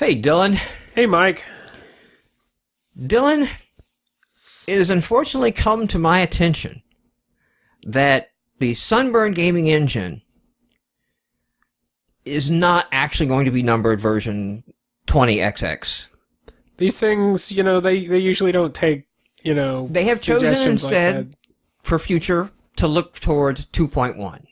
Hey, Dylan. Hey, Mike. Dylan, it has unfortunately come to my attention that the Sunburn Gaming Engine is not actually going to be numbered version 20XX. These things, they usually don't take, They have chosen instead like for future to look toward 2.1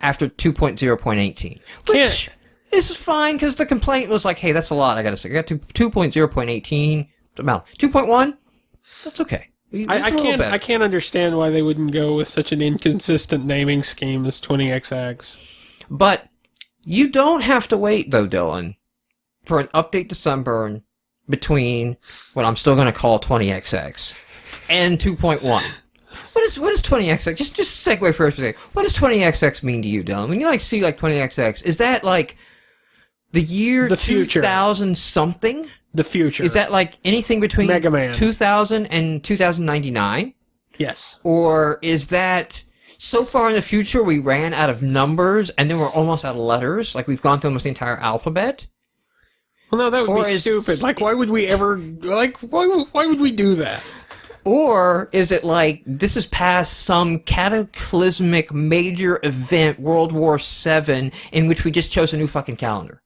after 2.0.18, which is fine because the complaint was like, hey, that's a lot, I gotta say. I got to 2.0.18, about 2.1, that's okay. I can't understand why they wouldn't go with such an inconsistent naming scheme as 20XX. But you don't have to wait, though, Dylan, for an update to Sunburn between what I'm still going to call 20XX and 2.1. What is 20XX? Just segue first. What does 20XX mean to you, Dylan? When you see 20XX, is that the year 2000 something? The future. Is that anything between Mega Man 2000 and 2099? Yes. Or is that so far in the future we ran out of numbers and then we're almost out of letters? We've gone through almost the entire alphabet? Well, no, that would be stupid. Why would we ever... why would we do that? Or is it this is past some cataclysmic major event, World War VII, in which we just chose a new fucking calendar?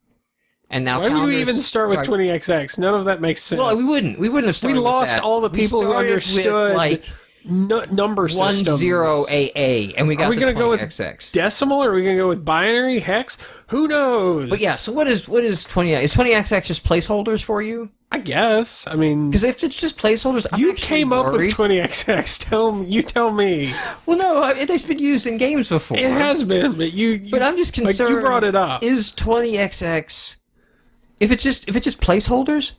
And now why would we even start with 20XX? None of that makes sense. Well, we wouldn't have started We lost with that. all the people who understood number systems. 10AA, and we got the 20XX. Are we going to go with decimal, or are we going to go with binary, hex? Who knows? But yeah, so what is 20? Is 20XX just placeholders for you? I guess. I mean, because if it's just placeholders, you came up with 20XX. You tell me. Well, no, it's been used in games before. It has been, but But I'm just concerned. You brought it up. Is 20XX? If it's just placeholders,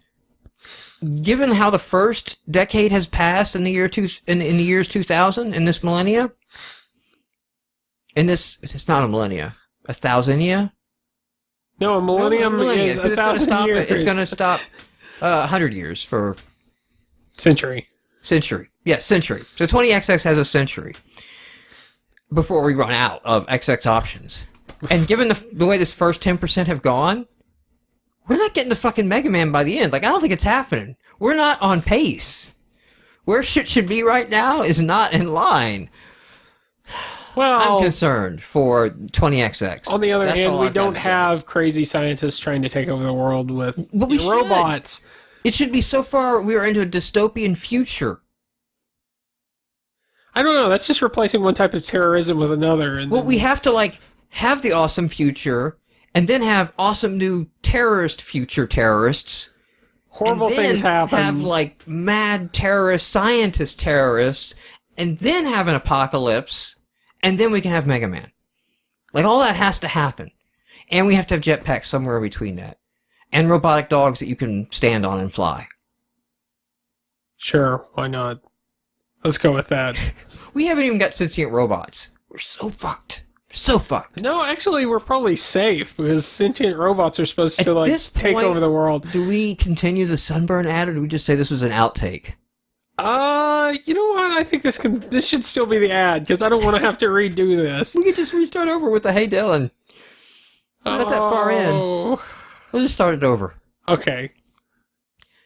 given how the first decade has passed in the years 2000 in this millennia, it's not a millennia, a thousandia. No, a millennium is 1,000 years. It's going to stop 100 years for century. Yes, century. So 20XX has a century before we run out of XX options. And given the way this first 10% have gone, we're not getting the fucking Mega Man by the end. I don't think it's happening. We're not on pace. Where shit should be right now is not in line. Well, I'm concerned for 20XX. On the other hand, we don't have crazy scientists trying to take over the world with robots. It should be so far we are into a dystopian future. I don't know. That's just replacing one type of terrorism with another. And we have to have the awesome future, and then have awesome new future terrorists. Horrible things happen. Have mad terrorist scientist terrorists, and then have an apocalypse, and then we can have Mega Man. All that has to happen. And we have to have jetpacks somewhere between that. And robotic dogs that you can stand on and fly. Sure, why not? Let's go with that. We haven't even got sentient robots. We're so fucked. So fucked. No, actually, we're probably safe, because sentient robots are supposed to, take over the world. Do we continue the Sunburn ad, or do we just say this was an outtake? You know what? I think this should still be the ad, because I don't want to have to redo this. We could just restart over with the Hey Dylan. We're not that far in. We'll just start it over. Okay.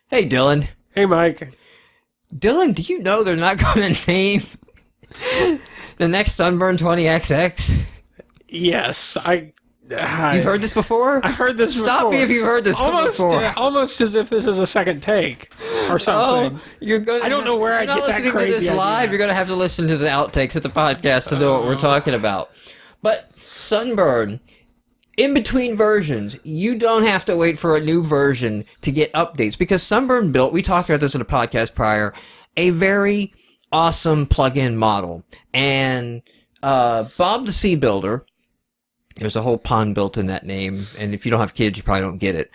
Hey Dylan. Hey Mike. Dylan, do you know they're not going to name the next Sunburn 20XX? Yes, You've heard this before? I've heard this before. Stop me if you've heard this before. Almost as if this is a second take or something. I don't know where I get that crazy to this idea. live. You're going to have to listen to the outtakes of the podcast to know what we're talking about. But Sunburn, in between versions, you don't have to wait for a new version to get updates, because Sunburn built, we talked about this in a podcast prior, a very awesome plugin model. And Bob the Sea Builder, there's a whole pun built in that name, and if you don't have kids, you probably don't get it.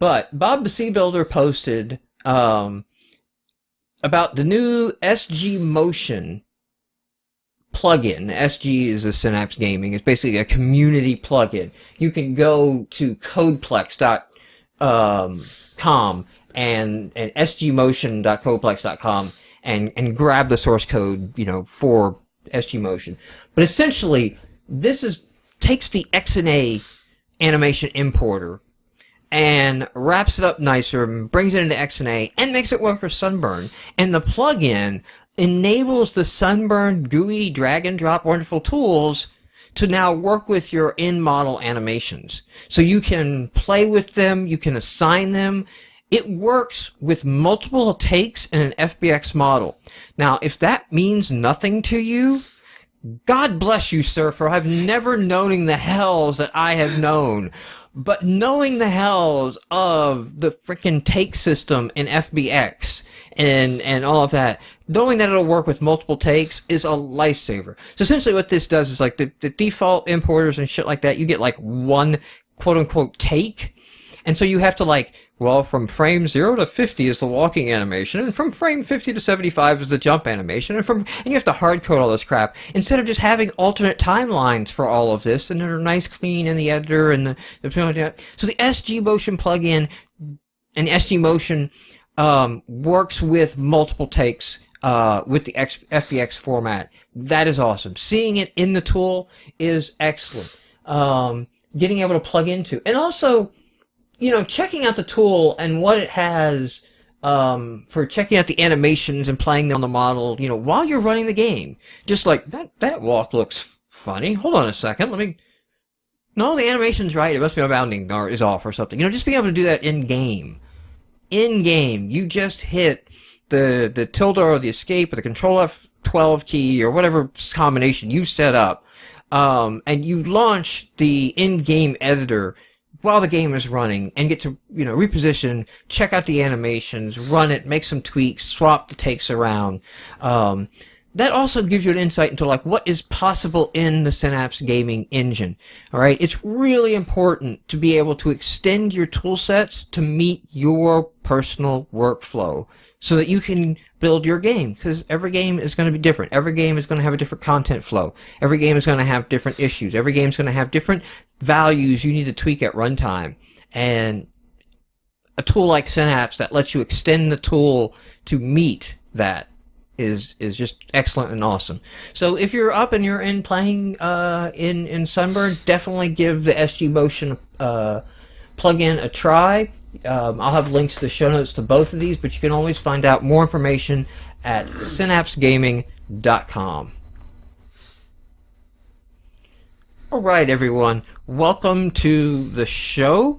But Bob the Sea Builder posted about the new SG Motion plugin. SG is a Synapse Gaming. It's basically a community plugin. You can go to codeplex.com and sgmotion.codeplex.com and grab the source code, for SG Motion. But essentially, this takes the XNA animation importer and wraps it up nicer, and brings it into XNA, and makes it work for Sunburn. And the plugin enables the Sunburn GUI drag and drop wonderful tools to now work with your in-model animations. So you can play with them, you can assign them. It works with multiple takes in an FBX model. Now, if that means nothing to you, God bless you, sir, for I've never known the hells that I have known. But knowing the hells of the freaking take system in FBX and all of that, knowing that it'll work with multiple takes is a lifesaver. So essentially what this does is like the default importers and shit like that, you get like one quote-unquote take. And so you have to like, well, from frame 0 to 50 is the walking animation, and from frame 50 to 75 is the jump animation, and you have to hard code all this crap instead of just having alternate timelines for all of this, and they're nice, clean in the editor and the so the SG Motion plugin and the SG Motion works with multiple takes with the FBX format. That is awesome. Seeing it in the tool is excellent. Getting able to plug into, and also, you know, checking out the tool and what it has for checking out the animations and playing them on the model, you know, while you're running the game. Just like, that walk looks funny. Hold on a second. No, the animation's right. It must be my bounding or is off or something. You know, just being able to do that in-game. In-game, you just hit the tilde or the escape or the Control F12 key or whatever combination you've set up, and you launch the in-game editor while the game is running and get to, you know, reposition, check out the animations, run it, make some tweaks, swap the takes around. That also gives you an insight into like what is possible in the Synapse gaming engine. All right, it's really important to be able to extend your tool sets to meet your personal workflow so that you can build your game, because every game is going to be different. Every game is going to have a different content flow. Every game is going to have different issues. Every game is going to have different values you need to tweak at runtime. And a tool like Synapse that lets you extend the tool to meet that is just excellent and awesome. So if you're up and you're in playing in Sunburn, definitely give the SG Motion plugin a try. I'll have links to the show notes to both of these, but you can always find out more information at synapsegaming.com. All right, everyone, welcome to the show.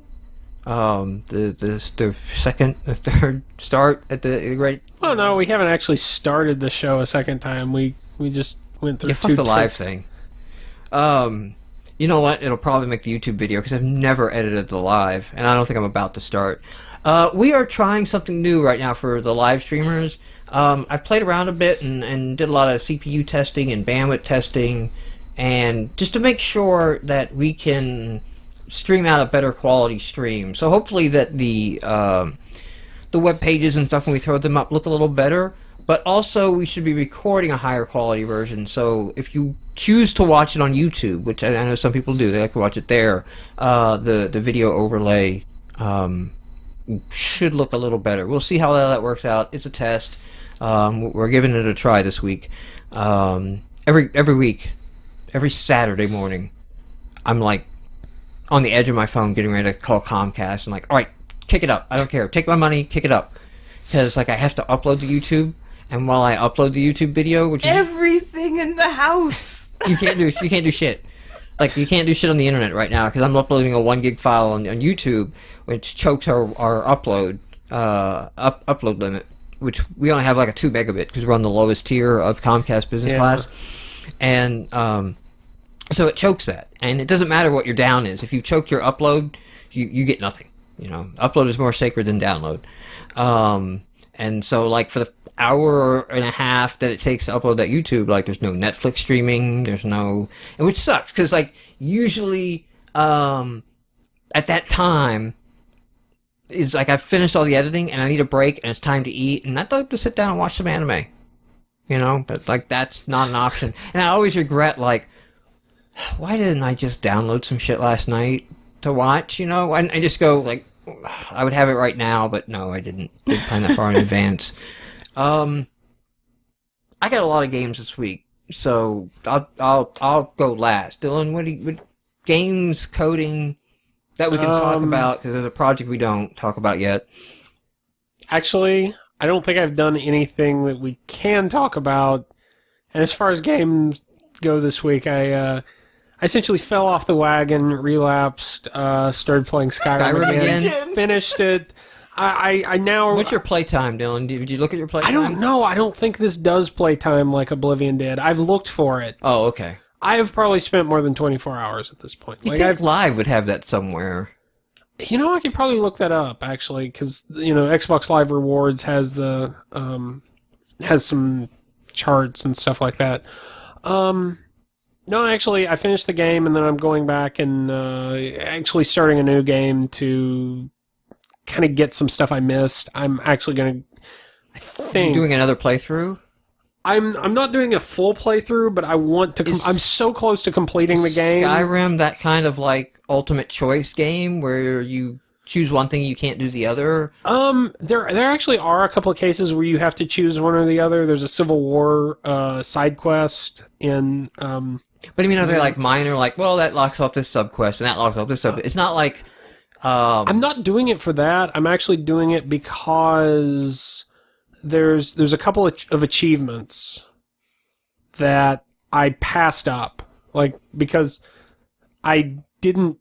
The second, the third start at the great. Oh no, we haven't actually started the show a second time. We just went through fuck the live thing. You know what? It'll probably make the YouTube video because I've never edited the live, and I don't think I'm about to start. We are trying something new right now for the live streamers. I've played around a bit and did a lot of CPU testing and bandwidth testing, and just to make sure that we can stream out a better quality stream. So hopefully that the web pages and stuff when we throw them up look a little better. But also we should be recording a higher quality version. So if you choose to watch it on YouTube, which I know some people do, they like to watch it there, the video overlay should look a little better. We'll see how that works out. It's a test. We're giving it a try this week. Every week, every Saturday morning, I'm like on the edge of my phone getting ready to call Comcast and like, all right, kick it up. I don't care. Take my money, kick it up. Because like I have to upload to YouTube, and while I upload the YouTube video, which is everything in the house, you can't do shit. Like you can't do shit on the internet right now because I'm uploading a 1 gig file on YouTube, which chokes our upload upload limit, which we only have like a 2 megabit because we're on the lowest tier of Comcast Business Class, and so it chokes that. And it doesn't matter what your down is. If you choke your upload, you get nothing. You know, upload is more sacred than download. And so like for the hour and a half that it takes to upload that YouTube, like there's no Netflix streaming, there's no, and which sucks because like usually at that time is like I've finished all the editing and I need a break and it's time to eat and I'd like to sit down and watch some anime, you know, but like that's not an option. And I always regret like, why didn't I just download some shit last night to watch, you know? And I just go like, I would have it right now, but no, I didn't plan that far in advance. I got a lot of games this week, so I'll go last. Dylan, what games, coding, that we can talk about, because there's a project we don't talk about yet. Actually, I don't think I've done anything that we can talk about. And as far as games go this week, I essentially fell off the wagon, relapsed, started playing Skyrim again, finished it. I now... What's your playtime, Dylan? Did you look at your playtime? I don't know. I don't think this does playtime like Oblivion did. I've looked for it. Oh, okay. I have probably spent more than 24 hours at this point. You think Live would have that somewhere? You know, I could probably look that up, actually, because, Xbox Live Rewards has has some charts and stuff like that. No, actually, I finished the game, and then I'm going back and actually starting a new game to kind of get some stuff I missed. I'm actually going to, I think... You're doing another playthrough? I'm not doing a full playthrough, but I want to... I'm so close to completing the game. Skyrim, that kind of, ultimate choice game where you choose one thing, you can't do the other? There actually are a couple of cases where you have to choose one or the other. There's a Civil War side quest in... But I mean, are they minor, well, that locks off this subquest, and that locks off this subquest? It's not like... I'm not doing it for that. I'm actually doing it because there's a couple of achievements that I passed up, because I didn't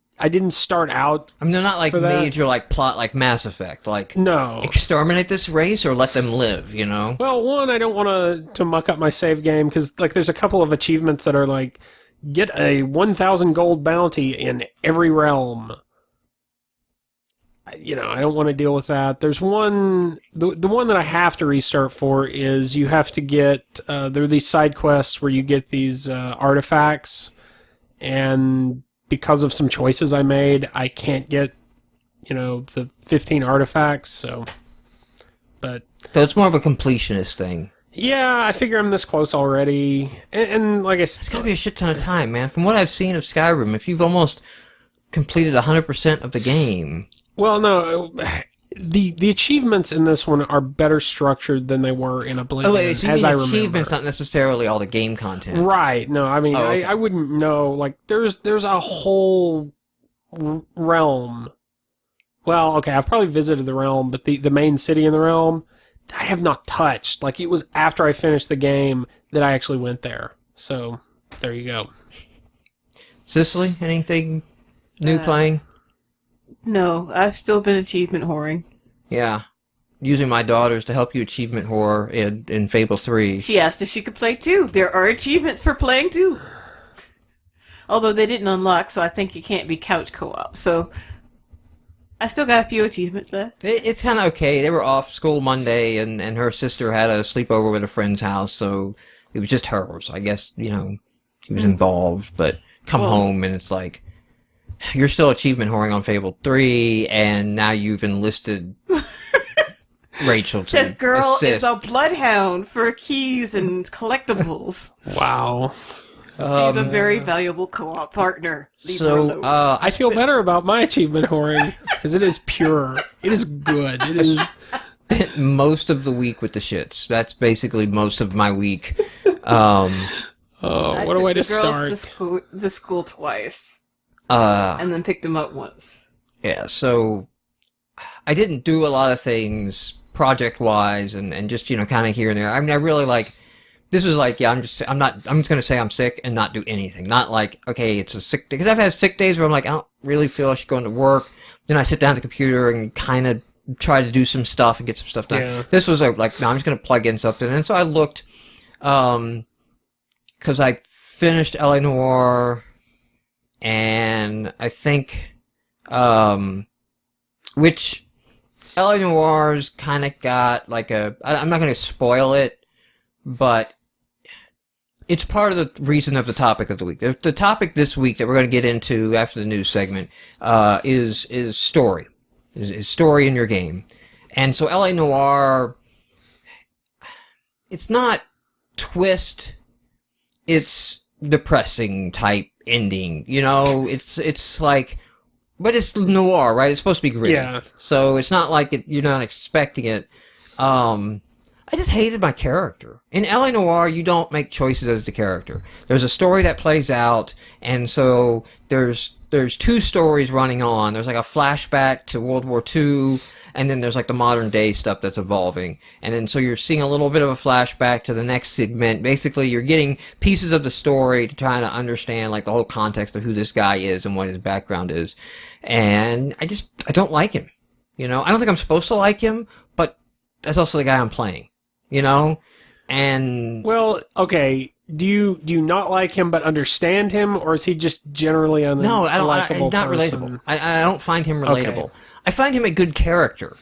start out. I mean, they're not major plot like Mass Effect, no, exterminate this race or let them live, Well, one, I don't want to muck up my save game because there's a couple of achievements that are get a 1,000 gold bounty in every realm. I don't want to deal with that. There's one, the one that I have to restart for is you have to get, there are these side quests where you get these artifacts, and because of some choices I made, I can't get, the 15 artifacts, so it's more of a completionist thing. Yeah, I figure I'm this close already, and like I said... It's gotta be a shit ton of time, man. From what I've seen of Skyrim, if you've almost completed 100% of the game... Well, no, the achievements in this one are better structured than they were in Oblivion, so as I remember. Achievements, not necessarily all the game content. Right. No, I mean, okay. I wouldn't know. There's a whole realm. Well, okay, I've probably visited the realm, but the main city in the realm, I have not touched. It was after I finished the game that I actually went there. So, there you go. Cicely, anything new playing? No, I've still been achievement whoring. Yeah. Using my daughters to help you achievement whore in Fable 3. She asked if she could play 2. There are achievements for playing 2. Although they didn't unlock, so I think you can't be couch co-op. So, I still got a few achievements left. It's kind of okay. They were off school Monday, and her sister had a sleepover at a friend's house, so it was just hers. I guess, she was involved, but come home and it's you're still achievement whoring on Fable 3, and now you've enlisted Rachel to That girl assist. is a bloodhound for keys and collectibles. Wow. She's a very valuable co-op partner. Leave her alone. I feel better about my achievement whoring, because it is pure. It is good. It is... most of the week with the shits. That's basically most of my week. What a way to start. To the school twice. And then picked him up once. Yeah, so I didn't do a lot of things project-wise and just, kind of here and there. I mean, I really this was I'm just going to say I'm sick and not do anything. Not okay, it's a sick day. Because I've had sick days where I'm I don't really feel I should go into work. Then I sit down at the computer and kind of try to do some stuff and get some stuff done. Yeah. This was no, I'm just going to plug in something. And so I looked, because I finished L.A. Noire, and I think, which L.A. Noire's kind of got I'm not going to spoil it, but it's part of the reason of the topic of the week. The topic this week that we're going to get into after the news segment is story. Is story in your game. And so L.A. Noire, it's not twist, it's depressing type ending. It's but it's noir, right? It's supposed to be gritty. Yeah. So it's not you're not expecting it. I just hated my character. In L.A. Noire, you don't make choices as the character. There's a story that plays out, and so there's there's two stories running on. There's like a flashback to World War II, and then there's like the modern day stuff that's evolving. And then so you're seeing a little bit of a flashback to the next segment. Basically, you're getting pieces of the story to try to understand like the whole context of who this guy is and what his background is. And I don't like him. You know, I don't think I'm supposed to like him, but that's also the guy I'm playing. You know? And well, okay. Do you not like him but understand him, or is he just generally no? I don't. He's not person? relatable. I don't find him relatable. Okay. I find him a good character,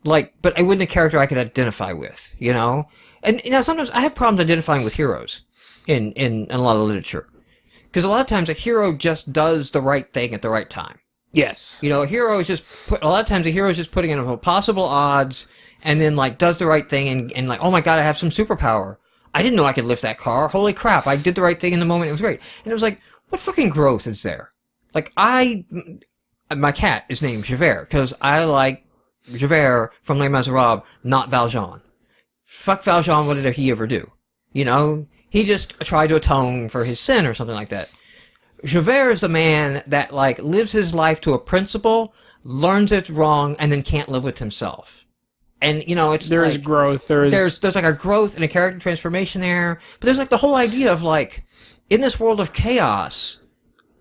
like, but I wouldn't a character I could identify with. You know, and you know sometimes I have problems identifying with heroes in a lot of literature, because a lot of times a hero just does the right thing at the right time. Yes. You know, a lot of times a hero is just putting in impossible odds, and then like does the right thing, and like, oh my god, I have some superpower. I didn't know I could lift that car. Holy crap, I did the right thing in the moment. It was great. And it was like, what fucking growth is there? Like, my cat is named Schafer, because I like Javert from Les Miserables, not Valjean. Fuck Valjean, what did he ever do? You know? He just tried to atone for his sin or something like that. Javert is the man that, like, lives his life to a principle, learns it's wrong, and then can't live with himself. And, you know, it's there's like, growth. There's like a growth and a character transformation there. But there's like the whole idea of like, in this world of chaos,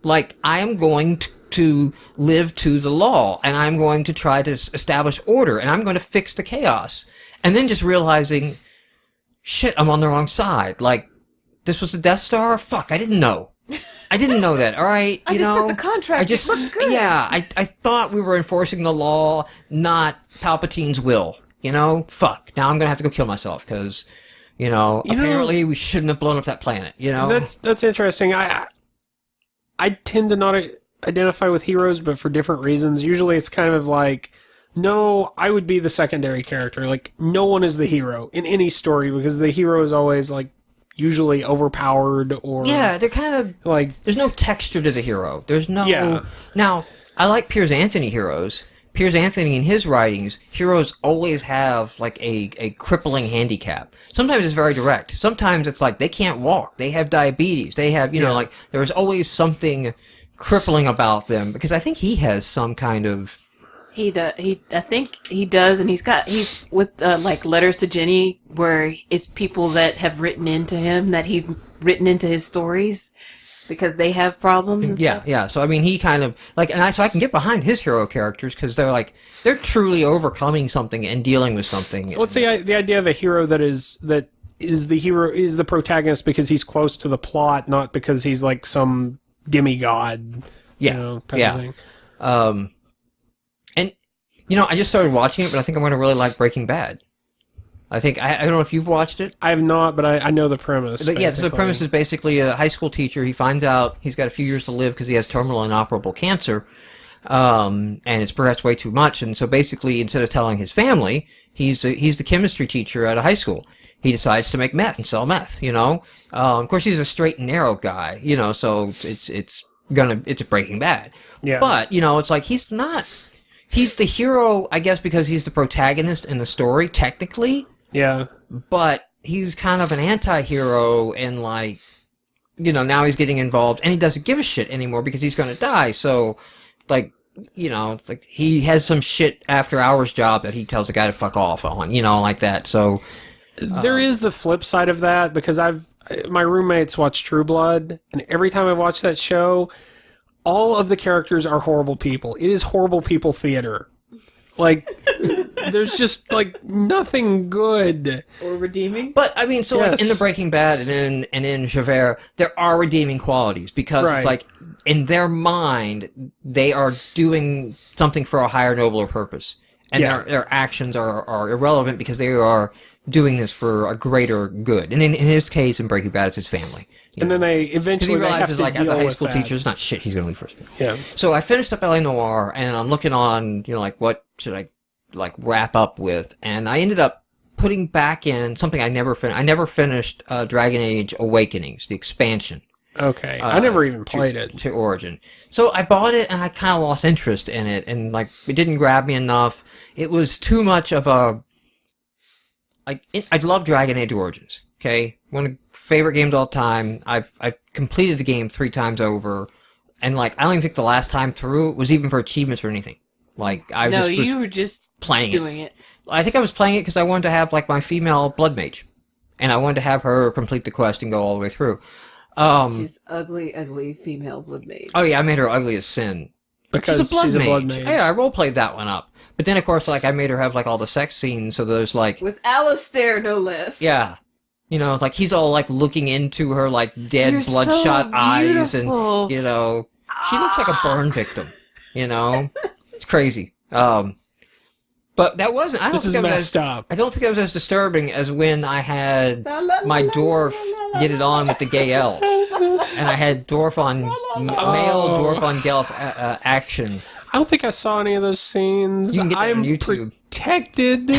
like, I am going to live to the law, and I'm going to try to establish order, and I'm going to fix the chaos. And then just realizing, shit, I'm on the wrong side. Like, this was the Death Star? Fuck, I didn't know. I didn't know that, alright? I just took the contract. It looked good. Yeah, I thought we were enforcing the law, not Palpatine's will. You know, fuck. Now I'm gonna have to go kill myself because, apparently we shouldn't have blown up that planet. You know, that's interesting. I tend to not identify with heroes, but for different reasons. Usually, it's kind of like, no, I would be the secondary character. Like, no one is the hero in any story because the hero is always like usually overpowered or they're kind of like there's no texture to the hero. There's no Now I like Piers Anthony heroes. Piers Anthony, in his writings, heroes always have, like, a crippling handicap. Sometimes it's very direct. Sometimes it's like, they can't walk. They have diabetes. They have, like, there's always something crippling about them. Because I think he has some kind of... I think he does, and he's with, like, letters to Jenny, where it's people that have written into him, that he's written into his stories. Because they have problems and stuff? Yeah. So, I mean, he kind of, like, so I can get behind his hero characters because they're truly overcoming something and dealing with something. What's the idea of a hero that is the protagonist because he's close to the plot, not because he's like some demigod, type of thing. And, I just started watching it, but I think I'm going to really like Breaking Bad. I think, I don't know if you've watched it. I have not, but I know the premise. But so the premise is basically a high school teacher. He finds out he's got a few years to live because he has terminal inoperable cancer, and it's progressed way too much. And so basically, instead of telling his family, he's the chemistry teacher at a high school. He decides to make meth and sell meth, Of course, he's a straight and narrow guy, so it's Breaking Bad. Yeah. But, it's like he's the hero, I guess, because he's the protagonist in the story, technically. Yeah. But he's kind of an anti-hero and, like, now he's getting involved and he doesn't give a shit anymore because he's going to die. So, like, it's like he has some shit after hours job that he tells a guy to fuck off on, like that. So there is the flip side of that because my roommates watch True Blood, and every time I watch that show, all of the characters are horrible people. It is horrible people theater. Like, there's just, like, nothing good. Or redeeming? But, I mean, so, like, in the Breaking Bad and in Schafer, there are redeeming qualities. Because it's like, in their mind, they are doing something for a higher, nobler purpose. And their actions are irrelevant because they are doing this for a greater good. And in his case, in Breaking Bad, it's his family. And then they eventually realizes, have to as a deal high school with that. teacher, it's not shit he's going to leave first. Yeah. So I finished up LA Noire, and I'm looking on, like, what should I, like, wrap up with? And I ended up putting back in something I never finished. I never finished Dragon Age Awakenings, the expansion. Okay. I never even played it. To Origin. So I bought it, and I kind of lost interest in it, and, like, it didn't grab me enough. It was too much of a... I love Dragon Age Origins. Okay, one of the favorite games of all time. I've completed the game 3 times over. And, like, I don't even think the last time through was even for achievements or anything. Like, I No, just was you were just playing doing it. I think I was playing it because I wanted to have, like, my female blood mage. And I wanted to have her complete the quest and go all the way through. His ugly, ugly female blood mage. Oh, yeah, I made her ugly as sin. Because she's a blood mage. Yeah, I roleplayed that one up. But then, of course, like, I made her have, like, all the sex scenes, so there's, like... With Alistair, no less. Yeah. You know, like, he's all, like, looking into her, like, dead, bloodshot eyes, and, you know... She looks like a burn victim, you know? It's crazy. But that wasn't... I don't think it was as disturbing as when I had my dwarf get it on with the gay elf. And I had male dwarf on gelf action. I don't think I saw any of those scenes. You can get that on YouTube. Protected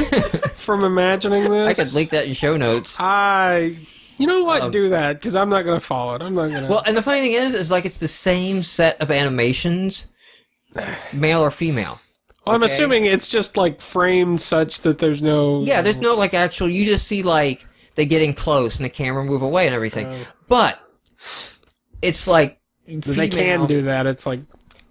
from imagining this. I could link that in show notes. You know what? Do that, because I'm not going to follow it. I'm not going to... Well, and the funny thing is like it's the same set of animations, male or female. Well, I'm assuming it's just, like, framed such that there's no... Yeah, there's no, like, actual... You just see, like, they getting close and the camera move away and everything. But it's, like, female. They can do that. It's, like...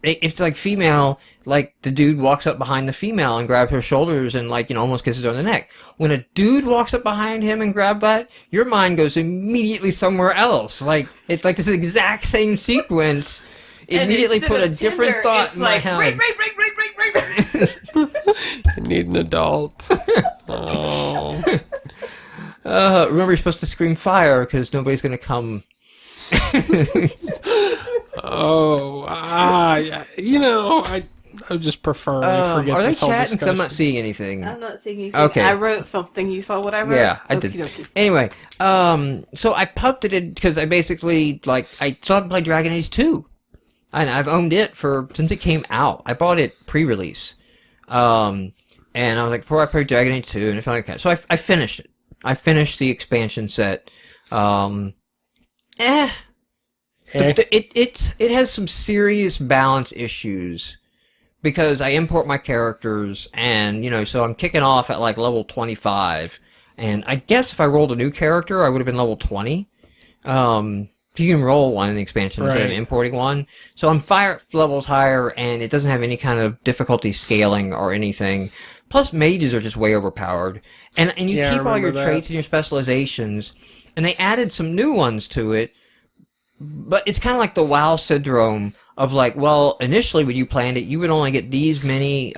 It's, like, female, like, the dude walks up behind the female and grabs her shoulders and, like, you know, almost kisses her on the neck. When a dude walks up behind him and grabs that, your mind goes immediately somewhere else. Like, it's, like, this exact same sequence... Immediately put a different thought in my head. Rape. I need an adult. Oh. Remember, you're supposed to scream fire because nobody's going to come. You know, I just prefer to forget are they this whole chatting? Because discussion. I'm not seeing anything. I'm not seeing anything. Okay. I wrote something. You saw what I wrote? Yeah, I did. Anyway, so I pumped it in because I basically, like, I thought I'd play Dragon Age 2. And I've owned it since it came out. I bought it pre-release. And I was like, before I played Dragon Age 2, and it felt like that. So I finished it. I finished the expansion set. It has some serious balance issues. Because I import my characters, and, you know, so I'm kicking off at, like, level 25. And I guess if I rolled a new character, I would have been level 20. You can roll one in the expansion instead of importing one. So I'm 5 levels higher, and it doesn't have any kind of difficulty scaling or anything. Plus, mages are just way overpowered. And you keep all your traits and your specializations, and they added some new ones to it. But it's kind of like the WoW syndrome of, like, well, initially when you planned it, you would only get these many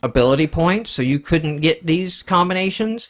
ability points, so you couldn't get these combinations.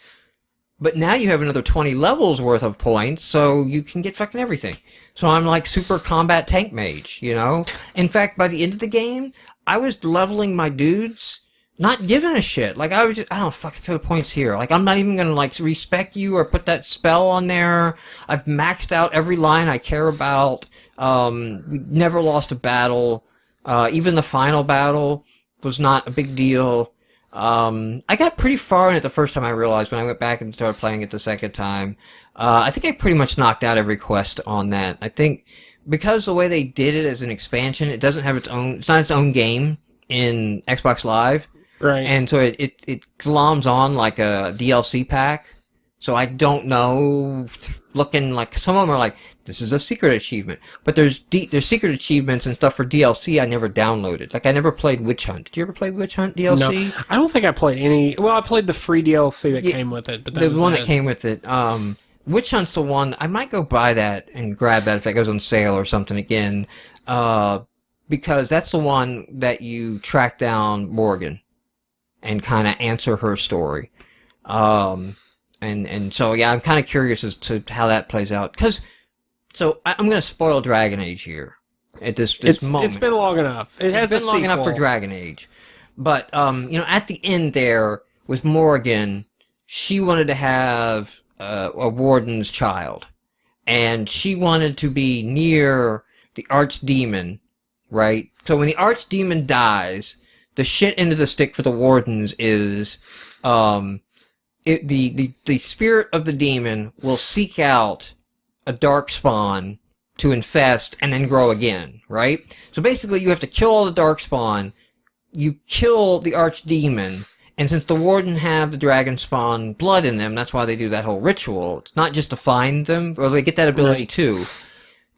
But now you have another 20 levels worth of points, so you can get fucking everything. So I'm like super combat tank mage, you know? In fact, by the end of the game, I was leveling my dudes, not giving a shit. Like, I was just, I don't fuck throw the points here. Like, I'm not even gonna, like, respect you or put that spell on there. I've maxed out every line I care about. We never lost a battle. Even the final battle was not a big deal. I got pretty far in it the first time I realized when I went back and started playing it the second time. I think I pretty much knocked out every quest on that. I think because the way they did it as an expansion, it doesn't have it's not its own game in Xbox Live. Right. And so it gloms on like a DLC pack. So I don't know, looking like, some of them are like, this is a secret achievement. But there's secret achievements and stuff for DLC I never downloaded. Like, I never played Witch Hunt. Did you ever play Witch Hunt DLC? No, I don't think I played any. Well, I played the free DLC that came with it. But that was one that came with it. Witch Hunt's the one, I might go buy that and grab that if it goes on sale or something again. Because that's the one that you track down Morgan and kind of answer her story. And so, yeah, I'm kind of curious as to how that plays out. So I'm going to spoil Dragon Age here at this moment. It's been long enough. It's been long enough for Dragon Age. But, at the end there, with Morgan, she wanted to have a warden's child. And she wanted to be near the archdemon, right? So when the archdemon dies, the shit end of the stick for the wardens is... the spirit of the demon will seek out a dark spawn to infest and then grow again, right? So basically you have to kill all the dark spawn, you kill the archdemon, and since the warden have the dragon spawn blood in them, that's why they do that whole ritual. It's not just to find them, or they get that ability too.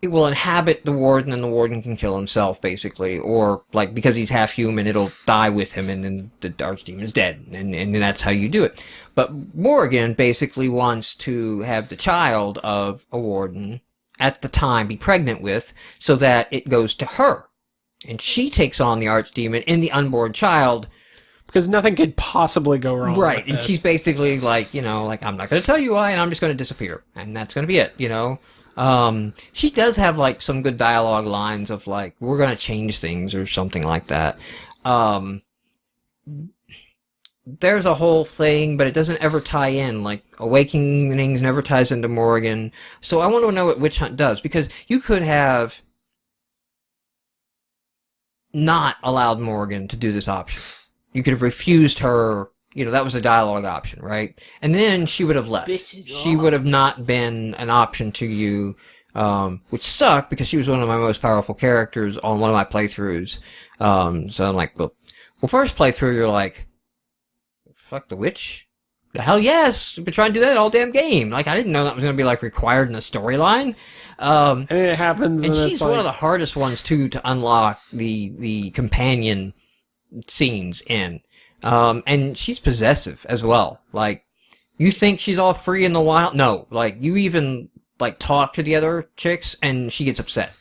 it will inhabit the warden, and the warden can kill himself, basically. Or, like, because he's half human, it'll die with him, and then the archdemon's dead. And that's how you do it. But Morrigan basically wants to have the child of a warden at the time be pregnant with, so that it goes to her. And she takes on the archdemon and the unborn child. Because nothing could possibly go wrong. Right, with and this. she's basically like, like, I'm not going to tell you why, and I'm just going to disappear. And that's going to be it, She does have, like, some good dialogue lines of, like, we're going to change things or something like that. There's a whole thing, but it doesn't ever tie in. Like, Awakenings never ties into Morrigan. So I want to know what Witch Hunt does, because you could have not allowed Morrigan to do this option. You could have refused her, that was a dialogue option, right? And then she would have left. She would have not been an option to you, which sucked because she was one of my most powerful characters on one of my playthroughs. So I'm like, well, first playthrough, you're like, fuck the witch? The hell yes! I've been trying to do that all damn game. Like, I didn't know that was going to be, like, required in the storyline. And it happens, and she's it's one like... of the hardest ones, too, to unlock the companion scenes in. And she's possessive as well. Like, you think she's all free in the wild? No. Like, you even, like, talk to the other chicks, and she gets upset.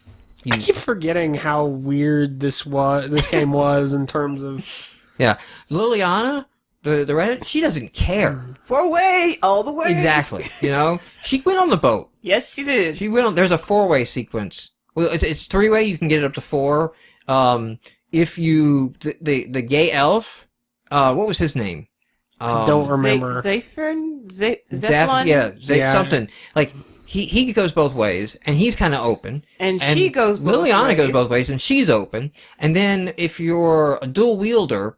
I keep forgetting how weird this game was in terms of... Yeah. Liliana, the Reddit, she doesn't care. Four-way, all the way. Exactly. She went on the boat. Yes, she did. She went on... There's a 4-way sequence. Well, it's 3-way, you can get it up to 4. If you... The gay elf... what was his name? I don't remember. Zephon? Yeah, something. Like, he goes both ways, and he's kind of open. And she goes both ways. Liliana goes both ways, and she's open. And then, if you're a dual wielder,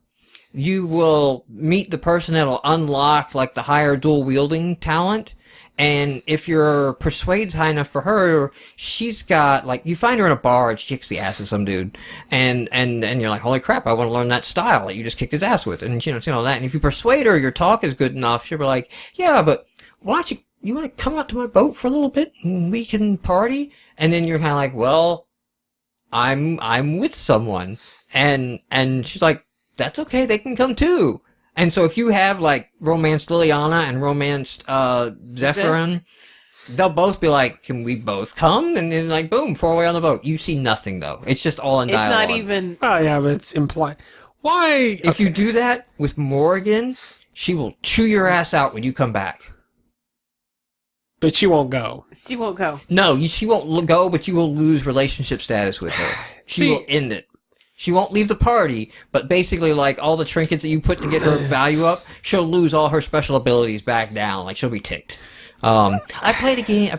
you will meet the person that'll unlock, like, the higher dual wielding talent. And if your persuade's high enough for her, she's got, like, you find her in a bar and she kicks the ass of some dude. And you're like, holy crap, I want to learn that style that you just kicked his ass with. And, that. And if you persuade her, your talk is good enough, she'll be like, yeah, but why don't you want to come out to my boat for a little bit and we can party? And then you're kind of like, well, I'm with someone. And she's like, that's okay, they can come too. And so if you have, like, romanced Liliana and romanced Zephyrin, they'll both be like, can we both come? And then, like, boom, 4-way on the boat. You see nothing, though. It's just all in dialogue. It's not even... Oh, yeah, but it's implied. Why? If you do that with Morrigan, she will chew your ass out when you come back. But she won't go. She won't go. No, she won't go, but you will lose relationship status with her. She will end it. She won't leave the party, but basically, like, all the trinkets that you put to get her value up, she'll lose all her special abilities back down. Like, she'll be ticked. I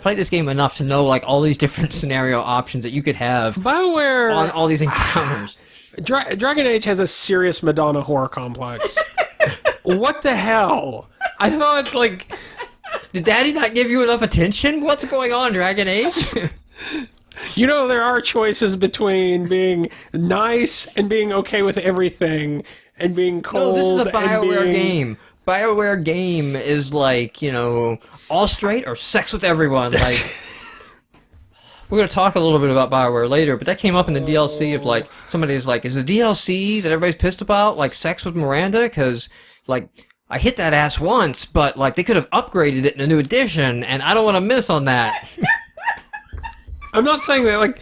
played this game enough to know, like, all these different scenario options that you could have BioWare on all these encounters. Dragon Age has a serious Madonna horror complex. What the hell? I thought, like... Did Daddy not give you enough attention? What's going on, Dragon Age? There are choices between being nice and being okay with everything and being cold. No, this is a BioWare and game. BioWare game is like, all straight or sex with everyone. Like, we're going to talk a little bit about BioWare later, but that came up in the DLC of, like, somebody's like, is the DLC that everybody's pissed about, like, sex with Miranda? Because, like, I hit that ass once, but, like, they could have upgraded it in a new edition, and I don't want to miss on that. I'm not saying that, like,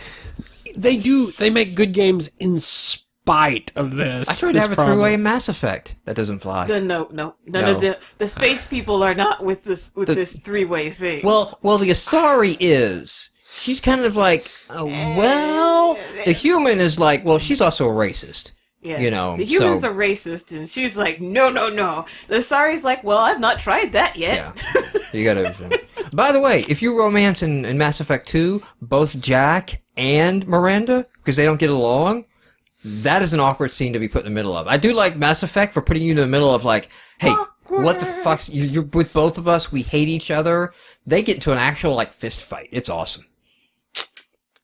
they make good games in spite of this. I tried to have a 3-way Mass Effect. That doesn't fly. No. None of the space people are not with this 3-way thing. Well, the Asari is. She's kind of like, the human is like, well, she's also a racist. Yeah. The humans are racist, and she's like, no. The Asari's like, well, I've not tried that yet. Yeah. You gotta... By the way, if you romance in Mass Effect 2, both Jack and Miranda, because they don't get along, that is an awkward scene to be put in the middle of. I do like Mass Effect for putting you in the middle of, like, hey, what the fuck? You're with both of us, we hate each other. They get into an actual, like, fist fight. It's awesome.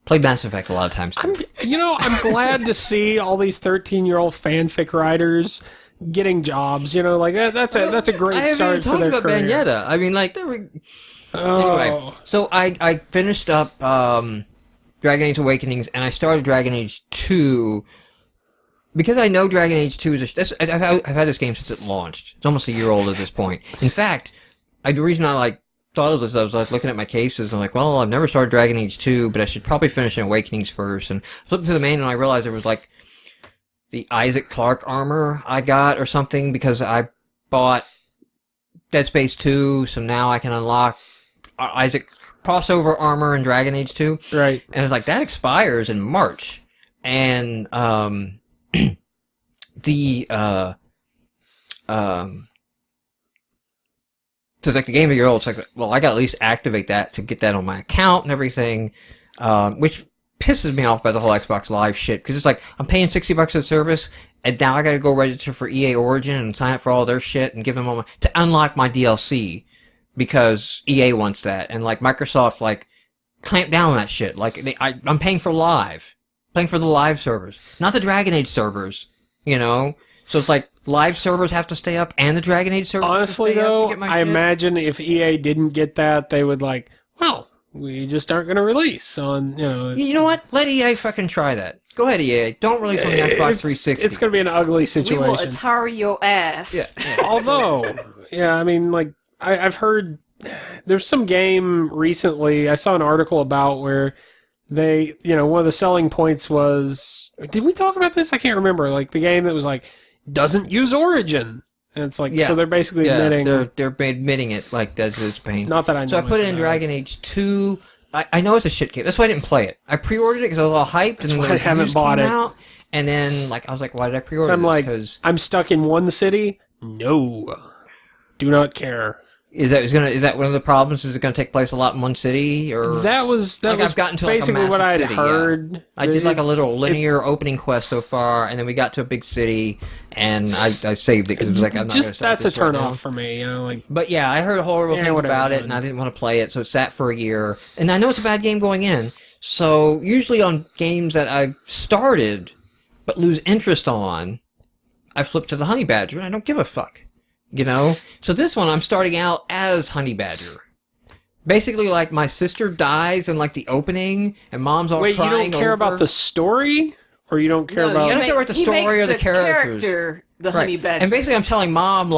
Played Mass Effect a lot of times, too. I'm glad to see all these 13-year-old fanfic writers getting jobs. Like, that's a great start for their career. Bayonetta. I mean, like, Anyway, so I finished up Dragon Age Awakenings, and I started Dragon Age 2 because I know Dragon Age 2 is I've had this game since it launched. It's almost a year old at this point. In fact, the reason I thought of this, I was looking at my cases, and I'm like, well, I've never started Dragon Age 2, but I should probably finish Awakenings first. And I flipped to the main, and I realized there was the Isaac Clarke armor I got or something because I bought Dead Space 2, so now I can unlock Isaac crossover armor in Dragon Age 2. Right. And it's that expires in March. And so the game a year old, it's well, I got to at least activate that to get that on my account and everything, which pisses me off by the whole Xbox Live shit, because it's I'm paying $60 a service, and now I got to go register for EA Origin and sign up for all their shit and give them all to unlock my DLC, because EA wants that, and Microsoft clamp down on that shit. I'm paying for paying for the live servers, not the Dragon Age servers, So it's live servers have to stay up, and the Dragon Age servers honestly, have to stay though, up to get my I shit. imagine if EA didn't get that, they would well, we just aren't going to release on, You know what? Let EA fucking try that. Go ahead, EA. Don't release on the Xbox 360. It's going to be an ugly We will situation. Atari your ass. Yeah. Although, yeah, I mean, I've heard there's some game recently, I saw an article about where they, one of the selling points was, did we talk about this? I can't remember. The game that was doesn't use Origin. And it's so they're basically admitting. They're admitting it, that's it's pain. Not that I know. So I put it in Dragon Age 2. I know it's a shit game. That's why I didn't play it. I pre-ordered it because I was all hyped. That's and then why I haven't bought it. Out, and then, I was why did I pre-order So I'm this? I'm stuck in one city? No. Do not care. Is that one of the problems? Is it going to take place a lot in one city? Or That was I've gotten to basically a what I had city, heard. Yeah. I did a little linear opening quest so far, and then we got to a big city, and I saved it because it was I'm not gonna start that's a this turn right off now. for me, But yeah, I heard horrible things whatever, about it, man. and I didn't want to play it, so it sat for a year. And I know it's a bad game going in, so usually on games that I've started but lose interest on, I flip to the Honey Badger, and I don't give a fuck. So this one I'm starting out as Honey Badger. Basically, my sister dies in the opening, and mom's all Wait, you crying. don't care about the story, or you don't care about? I don't care about the story or the characters. Character, the Right. Honey Badger. And basically, I'm telling mom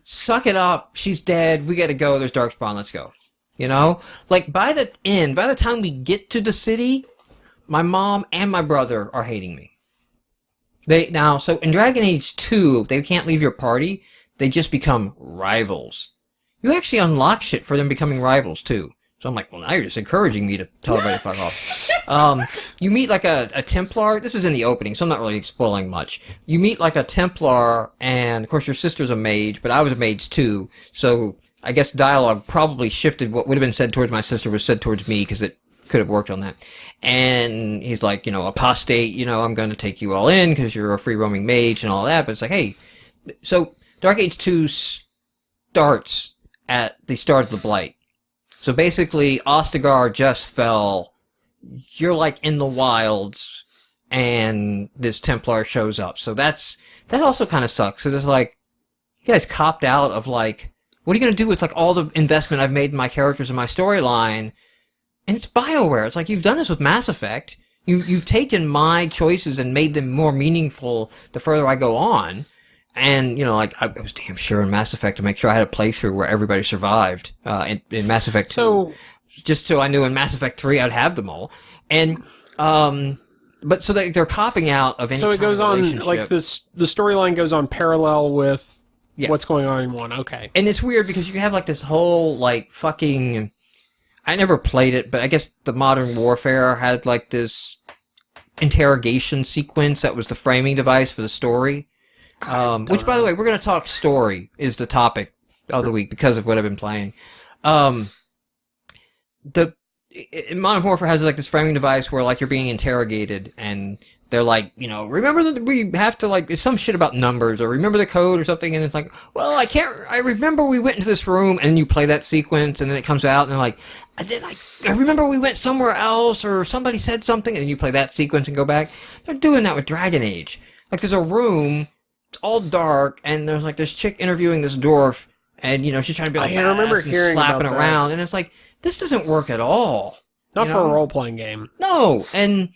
suck it up. She's dead. We got to go. There's Darkspawn. Let's go. By the end, by the time we get to the city, my mom and my brother are hating me. So in Dragon Age 2, they can't leave your party. They just become rivals. You actually unlock shit for them becoming rivals, too. So I'm well, now you're just encouraging me to tell everybody to fuck off. You meet a Templar. This is in the opening, so I'm not really spoiling much. You meet a Templar, and of course your sister's a mage, but I was a mage too. So I guess dialogue probably shifted. What would have been said towards my sister was said towards me, because it could have worked on that. And he's apostate, I'm going to take you all in because you're a free roaming mage and all that. But it's hey, so Dark Age 2 starts at the start of the Blight. So basically, Ostagar just fell. You're in the wilds, and this Templar shows up. So that also kind of sucks. So there's you guys copped out of what are you going to do with all the investment I've made in my characters and my storyline? And it's BioWare. It's you've done this with Mass Effect. You've taken my choices and made them more meaningful the further I go on. And, I was damn sure in Mass Effect to make sure I had a playthrough where everybody survived in Mass Effect 2. So, just so I knew in Mass Effect 3 I'd have them all. And, but so they're copping out of any so it goes on, relationship. the storyline goes on parallel with Yeah. what's going on in one. Okay. And it's weird because you have this whole, fucking... I never played it, but I guess the Modern Warfare had, this interrogation sequence that was the framing device for the story. Which, by the way, we're going to talk story is the topic of the week because of what I've been playing. Modern Warfare has this framing device where you're being interrogated and they're remember that we have to it's some shit about numbers or remember the code or something, and it's well, I remember we went into this room, and you play that sequence and then it comes out and they're I remember we went somewhere else or somebody said something, and you play that sequence and go back. They're doing that with Dragon Age. There's a room. It's all dark, and there's this chick interviewing this dwarf, and she's trying to be I remember badass and hearing slapping about that. around, and it's this doesn't work at all. Not you for know? a role-playing game. No, and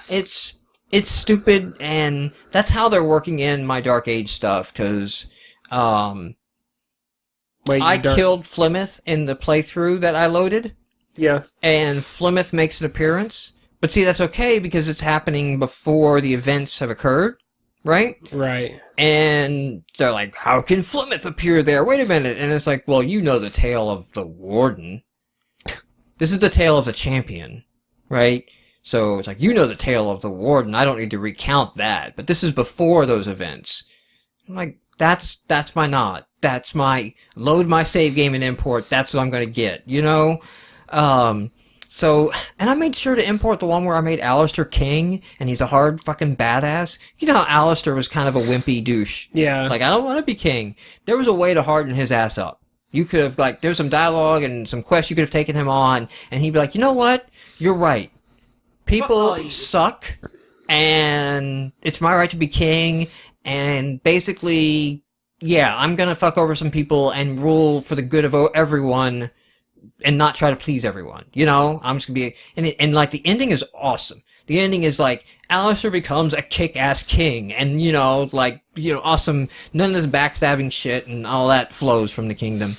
it's stupid, and that's how they're working in my Dark Age stuff, because I killed Flemeth in the playthrough that I loaded. Yeah. And Flemeth makes an appearance. But see, that's okay because it's happening before the events have occurred, right? Right. And they're like, how can Flemeth appear there? Wait a minute. And it's like, well, you know the tale of the Warden. This is the tale of the champion, right? So it's like, you know the tale of the Warden. I don't need to recount that. But this is before those events. I'm like, that's my nod. That's my load my save game and import. That's what I'm going to get, you know? So, and I made sure to import the one where I made Alistair king, and he's a hard fucking badass. You know how Alistair was kind of a wimpy douche. Yeah. Like, I don't want to be king. There was a way to harden his ass up. You could have, like, there's some dialogue and some quests you could have taken him on, and he'd be like, you know what? You're right. People suck, and it's my right to be king, and basically, yeah, I'm gonna fuck over some people and rule for the good of everyone, and not try to please everyone. You know, I'm just gonna be, and like the ending is awesome. The ending is like Alistair becomes a kick-ass king, and awesome. None of this backstabbing shit and all that flows from the kingdom.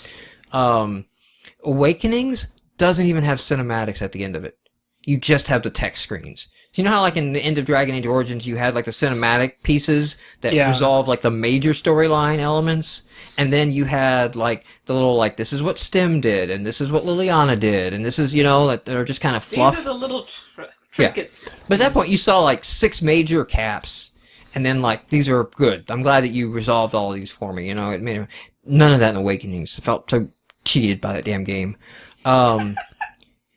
Awakenings doesn't even have cinematics at the end of it. You just have the text screens. So you know how like in the end of Dragon Age Origins you had like the cinematic pieces that resolve like the major storyline elements, and then you had like the little like this is what Stem did and this is what Liliana did and this is that they're just kind of fluff. These are the little trinkets. Yeah. But at that point you saw like 6 major caps, and then like these are good. I'm glad that you resolved all of these for me. It made none of that in Awakenings. I felt so cheated by that damn game.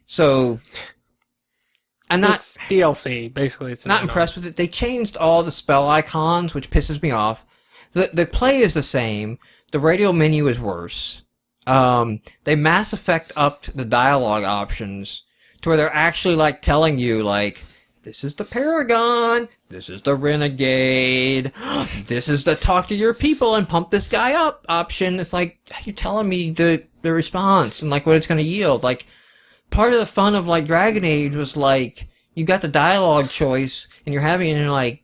So. I'm not it's DLC, basically. It's not impressed with it. They changed all the spell icons, which pisses me off. The play is the same. The radial menu is worse. They Mass Effect upped the dialogue options to where they're actually like telling you like, this is the Paragon, this is the Renegade, this is the talk to your people and pump this guy up option. It's like, you're telling me the response and like what it's going to yield. Like, part of the fun of like Dragon Age was like you got the dialogue choice and you're having it and you're like,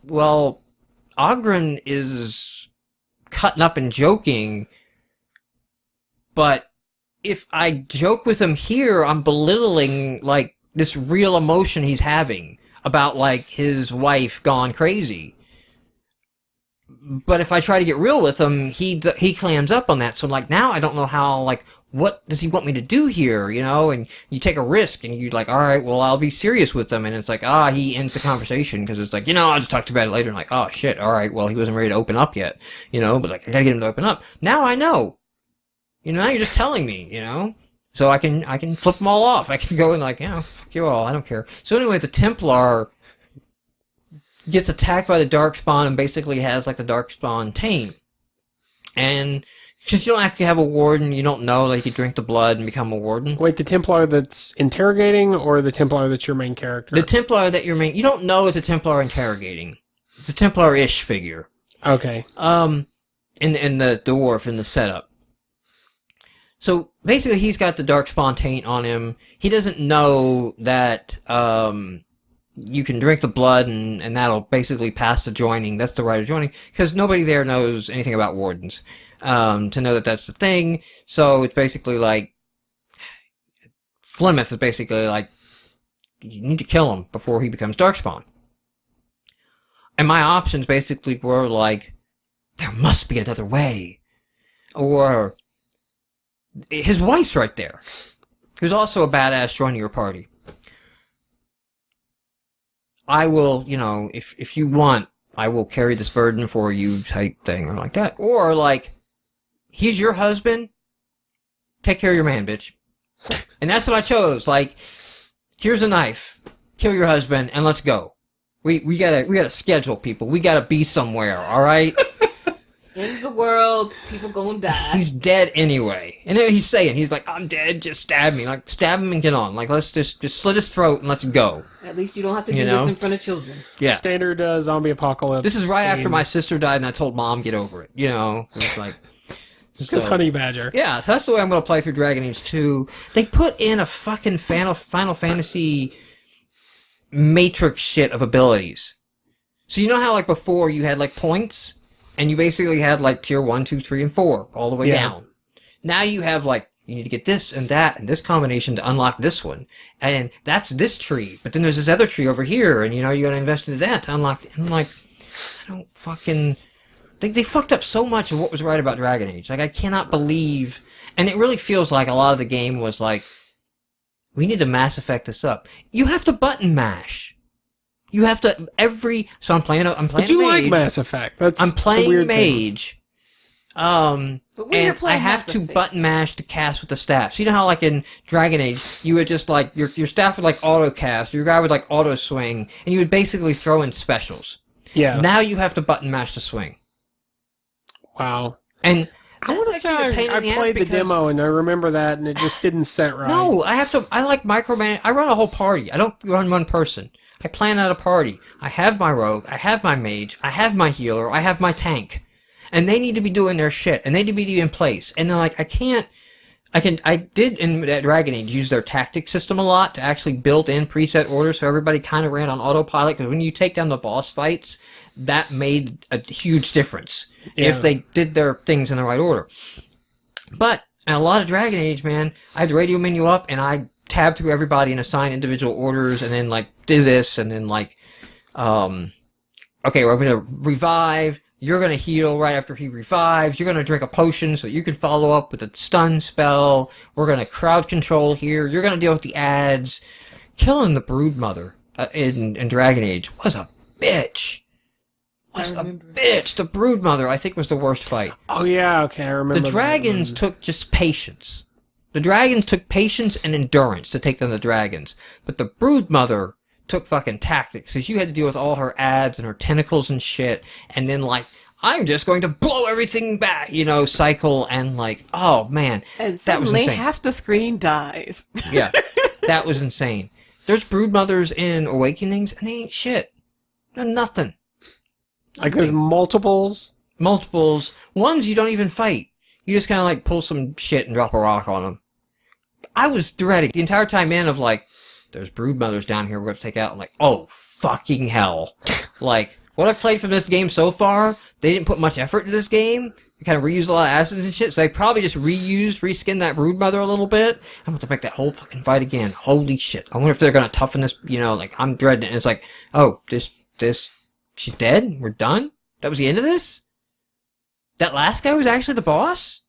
well, Oghren is cutting up and joking, but if I joke with him here, I'm belittling like this real emotion he's having about like his wife gone crazy. But if I try to get real with him, he clams up on that. So like now I don't know how like. What does he want me to do here, And you take a risk, and you're like, all right, well, I'll be serious with them. And it's like, he ends the conversation, because it's like, I'll just talk about it later. And like, oh, shit, all right, well, he wasn't ready to open up yet, But like, I gotta get him to open up. Now I know. Now you're just telling me, So I can flip them all off. I can go and like, fuck you all, I don't care. So anyway, the Templar gets attacked by the Darkspawn and basically has like the Darkspawn taint. And since you don't actually have a warden, you don't know that you could drink the blood and become a warden. Wait, the Templar that's interrogating or the Templar that's your main character? The Templar that your main... You don't know it's a Templar interrogating. It's a Templar-ish figure. Okay. In the dwarf, in the setup. So, basically, he's got the Darkspawn taint on him. He doesn't know that you can drink the blood and that'll basically pass the joining. That's the right of joining. Because nobody there knows anything about wardens. To know that that's the thing. So it's basically like Flemeth is basically like you need to kill him before he becomes Darkspawn. And my options basically were like, there must be another way. Or his wife's right there, who's also a badass joining your party. I will, if you want, I will carry this burden for you type thing or like that. Or like, he's your husband. Take care of your man, bitch. And that's what I chose. Like, here's a knife. Kill your husband and let's go. We gotta schedule people. We gotta be somewhere. All right. In the world, people gonna die. He's dead anyway. And then he's like, I'm dead. Just stab me. Like, stab him and get on. Like, let's just slit his throat and let's go. At least you don't have to do this in front of children. Yeah. Standard zombie apocalypse. This is right scene. after my sister died and I told Mom get over it. It's like. Because Honey Badger. Yeah, so that's the way I'm going to play through Dragon Age 2. They put in a fucking Final Fantasy matrix shit of abilities. So you know how, like, before you had, like, points? And you basically had, like, tier 1, 2, 3, and 4, all the way down. Now you have, like, you need to get this and that and this combination to unlock this one. And that's this tree. But then there's this other tree over here, and, you know, you got to invest into that to unlock it. And I'm like, I don't fucking... They fucked up so much of what was right about Dragon Age. Like, I cannot believe... And it really feels like a lot of the game was like, we need to Mass Effect this up. You have to button mash. You have to... So I'm playing But you mage. like Mass Effect. That's I'm playing weird mage. And I have to button mash to cast with the staff. So you know how, like, in Dragon Age, you would just, like... Your staff would, like, auto-cast. Your guy would, like, auto-swing. And you would basically throw in specials. Yeah. Now you have to button mash to swing. Wow. And I want to say I played the demo and I remember that and it just didn't set right. No, I like micromanage. I run a whole party. I don't run one person. I plan out a party. I have my rogue, I have my mage, I have my healer, I have my tank. And they need to be doing their shit and they need to be in place. And then, like, I did in that Dragon Age use their tactic system a lot to actually build in preset orders so everybody kind of ran on autopilot, because when you take down the boss fights, that made a huge difference if they did their things in the right order. But in a lot of Dragon Age, man, I had the radio menu up and I tabbed through everybody and assigned individual orders and then, like, do this and then, like, okay, we're going to revive. You're going to heal right after he revives. You're going to drink a potion so you can follow up with a stun spell. We're going to crowd control here. You're going to deal with the ads. Killing the Broodmother in Dragon Age was a bitch. The Broodmother, I think, was the worst fight. Oh, yeah, okay, I remember. The dragons took just patience. The dragons took patience and endurance to take down the dragons. But the Broodmother took fucking tactics, because you had to deal with all her ads and her tentacles and shit, and then, like, I'm just going to blow everything back, you know, cycle, and, like, oh, man. And that was suddenly insane. half the screen dies. Yeah, that was insane. There's Broodmothers in Awakenings, and they ain't shit. They're nothing. Like, there's multiples? Multiples. Ones you don't even fight. You just kind of, like, pull some shit and drop a rock on them. I was dreading the entire time in of, like, there's Broodmothers down here we're going to take out. I'm like, oh, fucking hell. Like, what I've played from this game so far, they didn't put much effort into this game. They kind of reused a lot of assets and shit, so they probably just reskinned that Broodmother a little bit. I'm going to make that whole fucking fight again. Holy shit. I wonder if they're going to toughen this, you know, like, I'm dreading it. And it's like, oh, she's dead? We're done? That was the end of this? That last guy was actually the boss?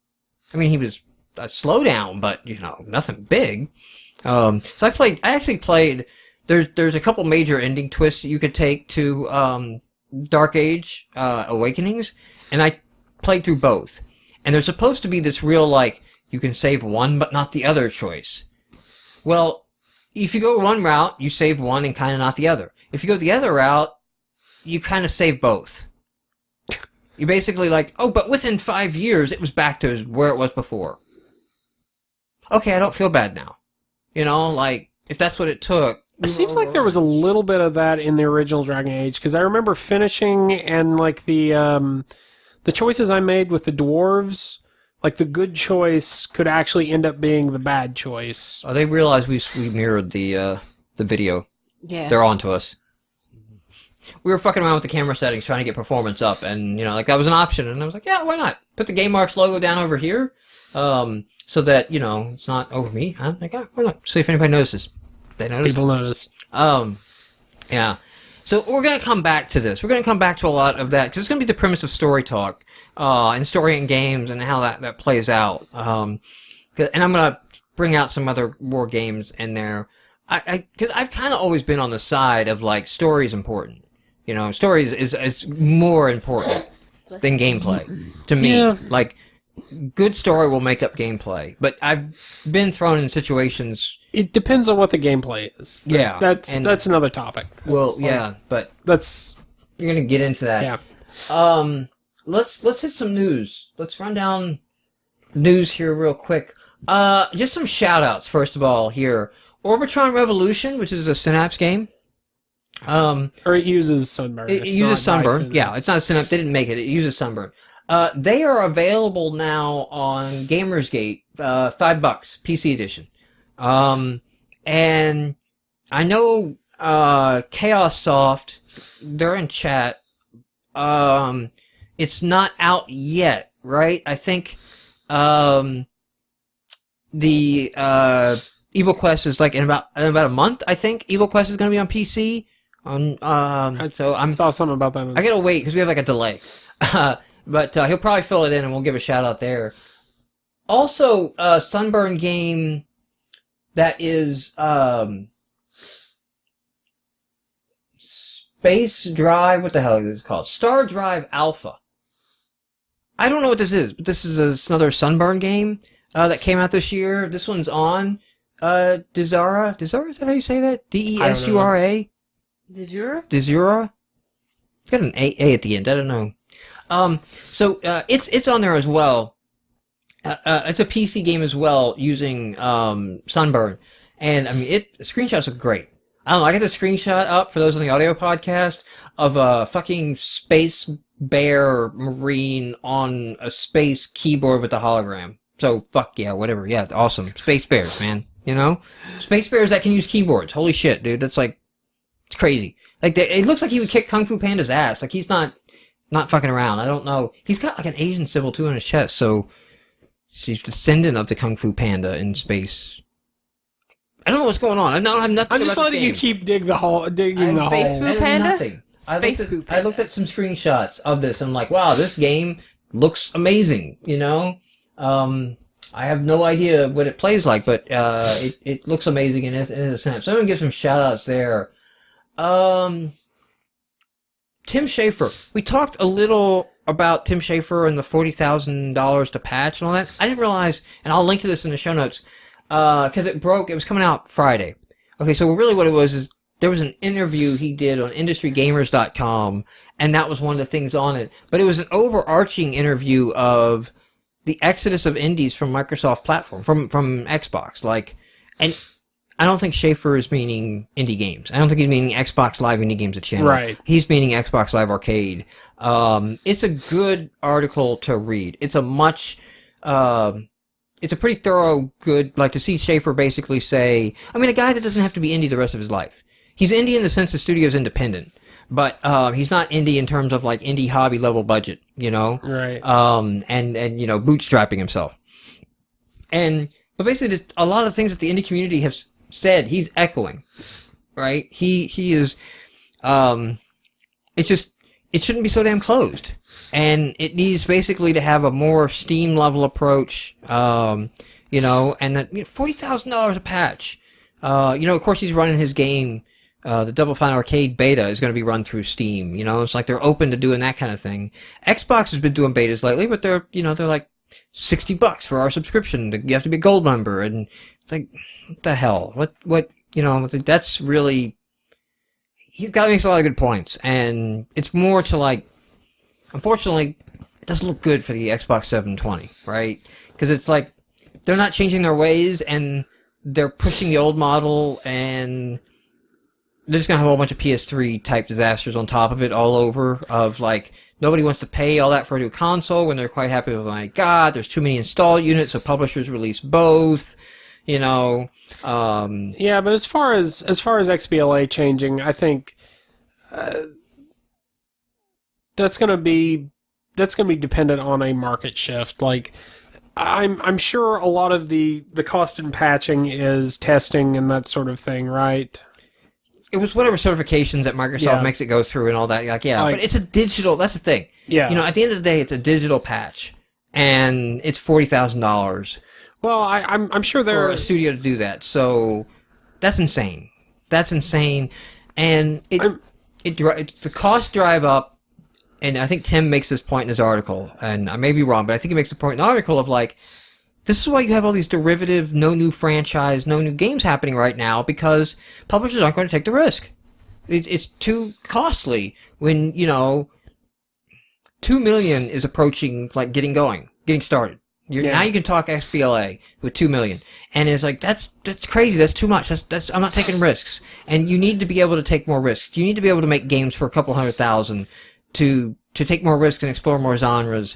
I mean, he was a slowdown, but, you know, nothing big. So I actually played, there's a couple major ending twists that you could take to, Dark Age, Awakenings, and I played through both. And there's supposed to be this real, like, you can save one but not the other choice. Well, if you go one route, you save one and kind of not the other. If you go the other route, you kind of save both. You basically, like, oh, but within 5 years, it was back to where it was before. Okay, I don't feel bad now. You know, like, if that's what it took. It seems like there was a little bit of that in the original Dragon Age, because I remember finishing and, like, the choices I made with the dwarves, like, the good choice could actually end up being the bad choice. Oh, they realized we mirrored the video. Yeah. They're on to us. We were fucking around with the camera settings trying to get performance up, and, you know, like, that was an option, and I was like, yeah, why not? Put the GameMarx logo down over here, so that, you know, it's not over me. I'm like, oh, why not? See if anybody notices. They notice. People notice. Yeah. So we're going to come back to this. We're going to come back to a lot of that, because it's going to be the premise of Story Talk, and Story and Games, and how that plays out. And I'm going to bring out some other more games in there. Because I've kind of always been on the side of, like, story is important. You know, story is more important than gameplay, to me. Yeah. Like, good story will make up gameplay. But I've been thrown in situations... It depends on what the gameplay is. Yeah. That's another topic. But... That's... You're going to get into that. Yeah. Let's hit some news. Let's run down news here real quick. Just some shout-outs, first of all, here. Orbitron Revolution, which is a Synapse game. Or it uses Sunburn. It uses Sunburn. Yeah, it's not a Synapse. They didn't make it. It uses Sunburn. They are available now on Gamersgate, $5, PC edition. And I know Chaos Soft, they're in chat. It's not out yet, right? I think the Evil Quest is like in about a month. I think Evil Quest is going to be on PC. So I saw something about that. I gotta wait because we have like a delay. But he'll probably fill it in, and we'll give a shout out there. Also, Sunburn game that is Space Drive. What the hell is it called? Star Drive Alpha. I don't know what this is, but this is another Sunburn game that came out this year. This one's on Desura. Desura, is that how you say that? Desura? Desura? Desura? Got an A at the end. I don't know. So it's on there as well. It's a PC game as well using Sunburn, and I mean screenshots are great. I don't know. I got the screenshot up for those on the audio podcast of a fucking space bear marine on a space keyboard with a hologram. So fuck yeah, whatever. Yeah, awesome. Space bears, man. You know, space bears that can use keyboards. Holy shit, dude. That's like, it's crazy. Like it looks like he would kick Kung Fu Panda's ass. Like he's not fucking around. I don't know. He's got like an Asian symbol too on his chest, so she's descendant of the Kung Fu Panda in space. I don't know what's going on. I don't have nothing. I'm just letting you keep digging the hole. Space Food Panda? Nothing. I looked at some screenshots of this and I'm like, wow, this game looks amazing, you know? I have no idea what it plays like, but it looks amazing in a sense. So I'm going to give some shout outs there. Tim Schafer. We talked a little about Tim Schafer and the $40,000 to patch and all that. I didn't realize, and I'll link to this in the show notes, because it was coming out Friday. Okay, so really what it was is there was an interview he did on industrygamers.com, and that was one of the things on it. But it was an overarching interview of the exodus of indies from Microsoft platform, from Xbox. And I don't think Schafer is meaning indie games. I don't think he's meaning Xbox Live Indie Games, the channel. Right. He's meaning Xbox Live Arcade. It's a good article to read. It's a pretty thorough, good, like to see Schafer basically say, I mean, a guy that doesn't have to be indie the rest of his life. He's indie in the sense the studio's independent, but he's not indie in terms of like indie hobby level budget, you know? Right. And you know, bootstrapping himself. But basically, a lot of things that the indie community have said, he's echoing, right? He is, it shouldn't be so damn closed. And it needs basically to have a more Steam level approach, you know, and that $40,000 a patch. You know, of course he's running his game, the Double Fine Arcade beta is going to be run through Steam, you know, it's like they're open to doing that kind of thing. Xbox has been doing betas lately, but they're like $60 for our subscription. You have to be a gold member, and it's like, what the hell? What, you know, that's really, he makes a lot of good points, and it's more to like, unfortunately, it doesn't look good for the Xbox 720, right? Because it's like, they're not changing their ways, and they're pushing the old model, and they're just going to have a whole bunch of PS3 type disasters on top of it all over, of like, nobody wants to pay all that for a new console when they're quite happy with, like, God, there's too many install units, so publishers release both, you know. Yeah, but as far as XBLA changing, I think that's going to be dependent on a market shift. Like, I'm sure a lot of the cost in patching is testing and that sort of thing, right? It was whatever certifications that Microsoft makes it go through and all that. Like, but it's a digital. That's the thing. Yeah. You know, at the end of the day, it's a digital patch, and it's $40,000. Well, I'm sure for a studio to do that. So that's insane. That's insane, and the costs drive up. And I think Tim makes this point in his article, and I may be wrong, but I think he makes the point in the article of like, this is why you have all these derivative, no new franchise, no new games happening right now, because publishers aren't going to take the risk. It's too costly when, you know, $2 million is approaching, like, getting started. Now you can talk XBLA with $2 million. And it's like, that's crazy, that's too much, I'm not taking risks. And you need to be able to take more risks. You need to be able to make games for a couple $100,000 to take more risks and explore more genres.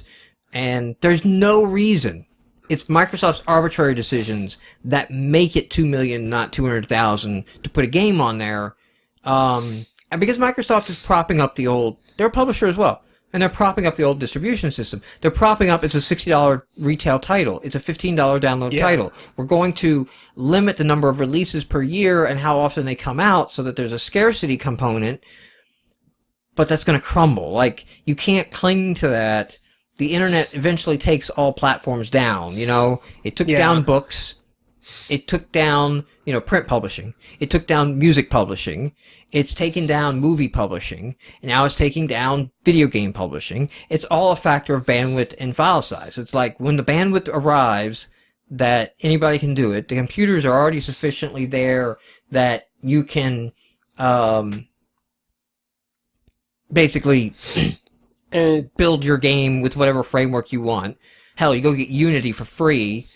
And there's no reason. It's Microsoft's arbitrary decisions that make it 2 million, not 200,000, to put a game on there. And because Microsoft is propping up they're a publisher as well, and they're propping up the old distribution system. They're propping up, it's a $60 retail title. It's a $15 download title. We're going to limit the number of releases per year and how often they come out so that there's a scarcity component, but that's going to crumble. Like, you can't cling to that. The internet eventually takes all platforms down, It took down books. It took down, print publishing. It took down music publishing. It's taken down movie publishing. And now it's taking down video game publishing. It's all a factor of bandwidth and file size. It's like when the bandwidth arrives that anybody can do it, the computers are already sufficiently there that you can basically build your game with whatever framework you want. Hell, you go get Unity for free.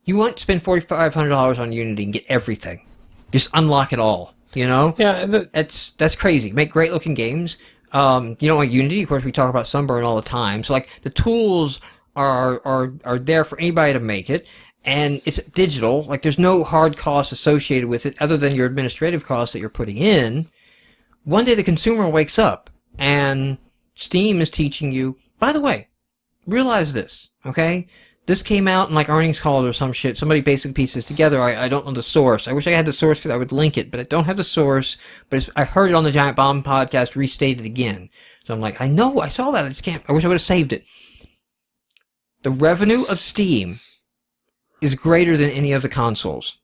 You want to spend $4,500 on Unity and get everything. Just unlock it all, Yeah, that's crazy. Make great looking games. You don't want Unity, of course. We talk about Sunburn all the time. So like the tools are there for anybody to make it, and it's digital. Like there's no hard costs associated with it other than your administrative costs that you're putting in. One day the consumer wakes up and Steam is teaching you. By the way, realize this, okay? This came out in like earnings calls or some shit. Somebody basically pieces together. I don't know the source. I wish I had the source because I would link it, but I don't have the source. But I heard it on the Giant Bomb podcast restated again. So I'm like, I know, I saw that. I just can't. I wish I would have saved it. The revenue of Steam is greater than any of the consoles.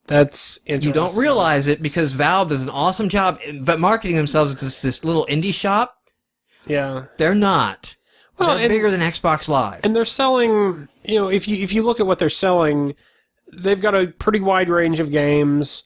That's interesting. You don't realize it because Valve does an awesome job marketing themselves as this little indie shop. Yeah. They're not. Well, they're bigger than Xbox Live. And they're selling, if you look at what they're selling, they've got a pretty wide range of games.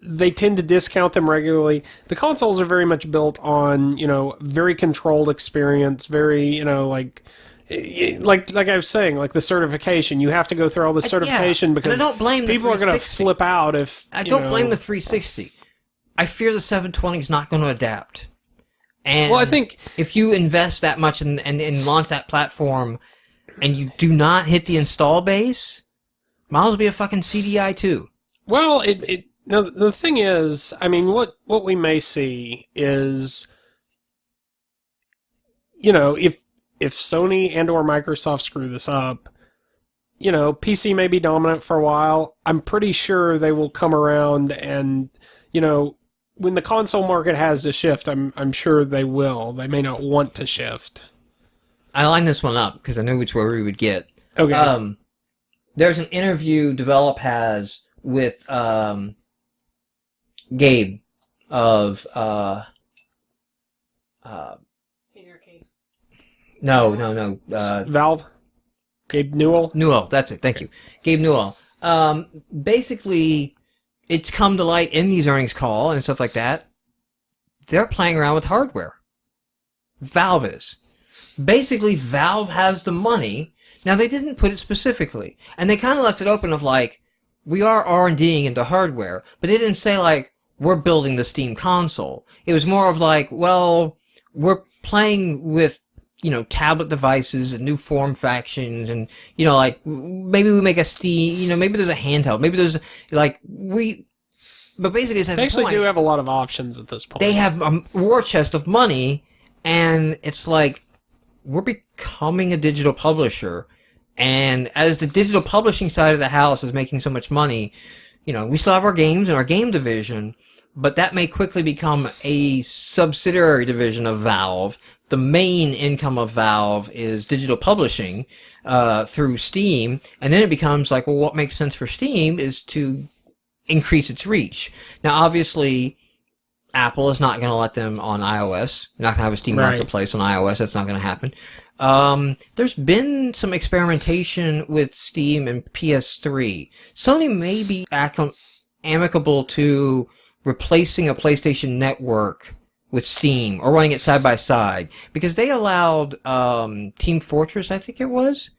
They tend to discount them regularly. The consoles are very much built on, very controlled experience, very, like I was saying, like the certification. You have to go through all the certification because I don't blame people are going to flip out if I don't blame the 360. I fear the 720 is not going to adapt. And I think if you invest that much and launch that platform and you do not hit the install base, might as well be a fucking CDI too. Well, now the thing is, I mean, what we may see is, if Sony and or Microsoft screw this up, PC may be dominant for a while. I'm pretty sure they will come around and, when the console market has to shift, I'm sure they will. They may not want to shift. I lined this one up because I knew which way we would get. Okay. There's an interview Develop has with Gabe of No. Valve? Gabe Newell? Newell, that's it. Thank you. Gabe Newell. Basically, it's come to light in these earnings call and stuff like that. They're playing around with hardware. Valve is. Basically, Valve has the money. Now, they didn't put it specifically. And they kind of left it open of like, we are R&Ding into hardware. But they didn't say like, we're building the Steam console. It was more of like, well, we're playing with tablet devices and new form factions and, like, maybe we make a Steam, maybe there's a handheld, maybe there's, but basically it's at They actually point, do have a lot of options at this point. They have a war chest of money, and it's like, we're becoming a digital publisher, and as the digital publishing side of the house is making so much money, we still have our games and our game division, but that may quickly become a subsidiary division of Valve. The main income of Valve is digital publishing through Steam, and then it becomes like, well, what makes sense for Steam is to increase its reach. Now, obviously, Apple is not going to let them on iOS. You're not going to have a Steam marketplace on iOS. That's not going to happen. There's been some experimentation with Steam and PS3. Sony may be amicable to replacing a PlayStation Network with Steam, or running it side by side, because they allowed Team Fortress, I think it was,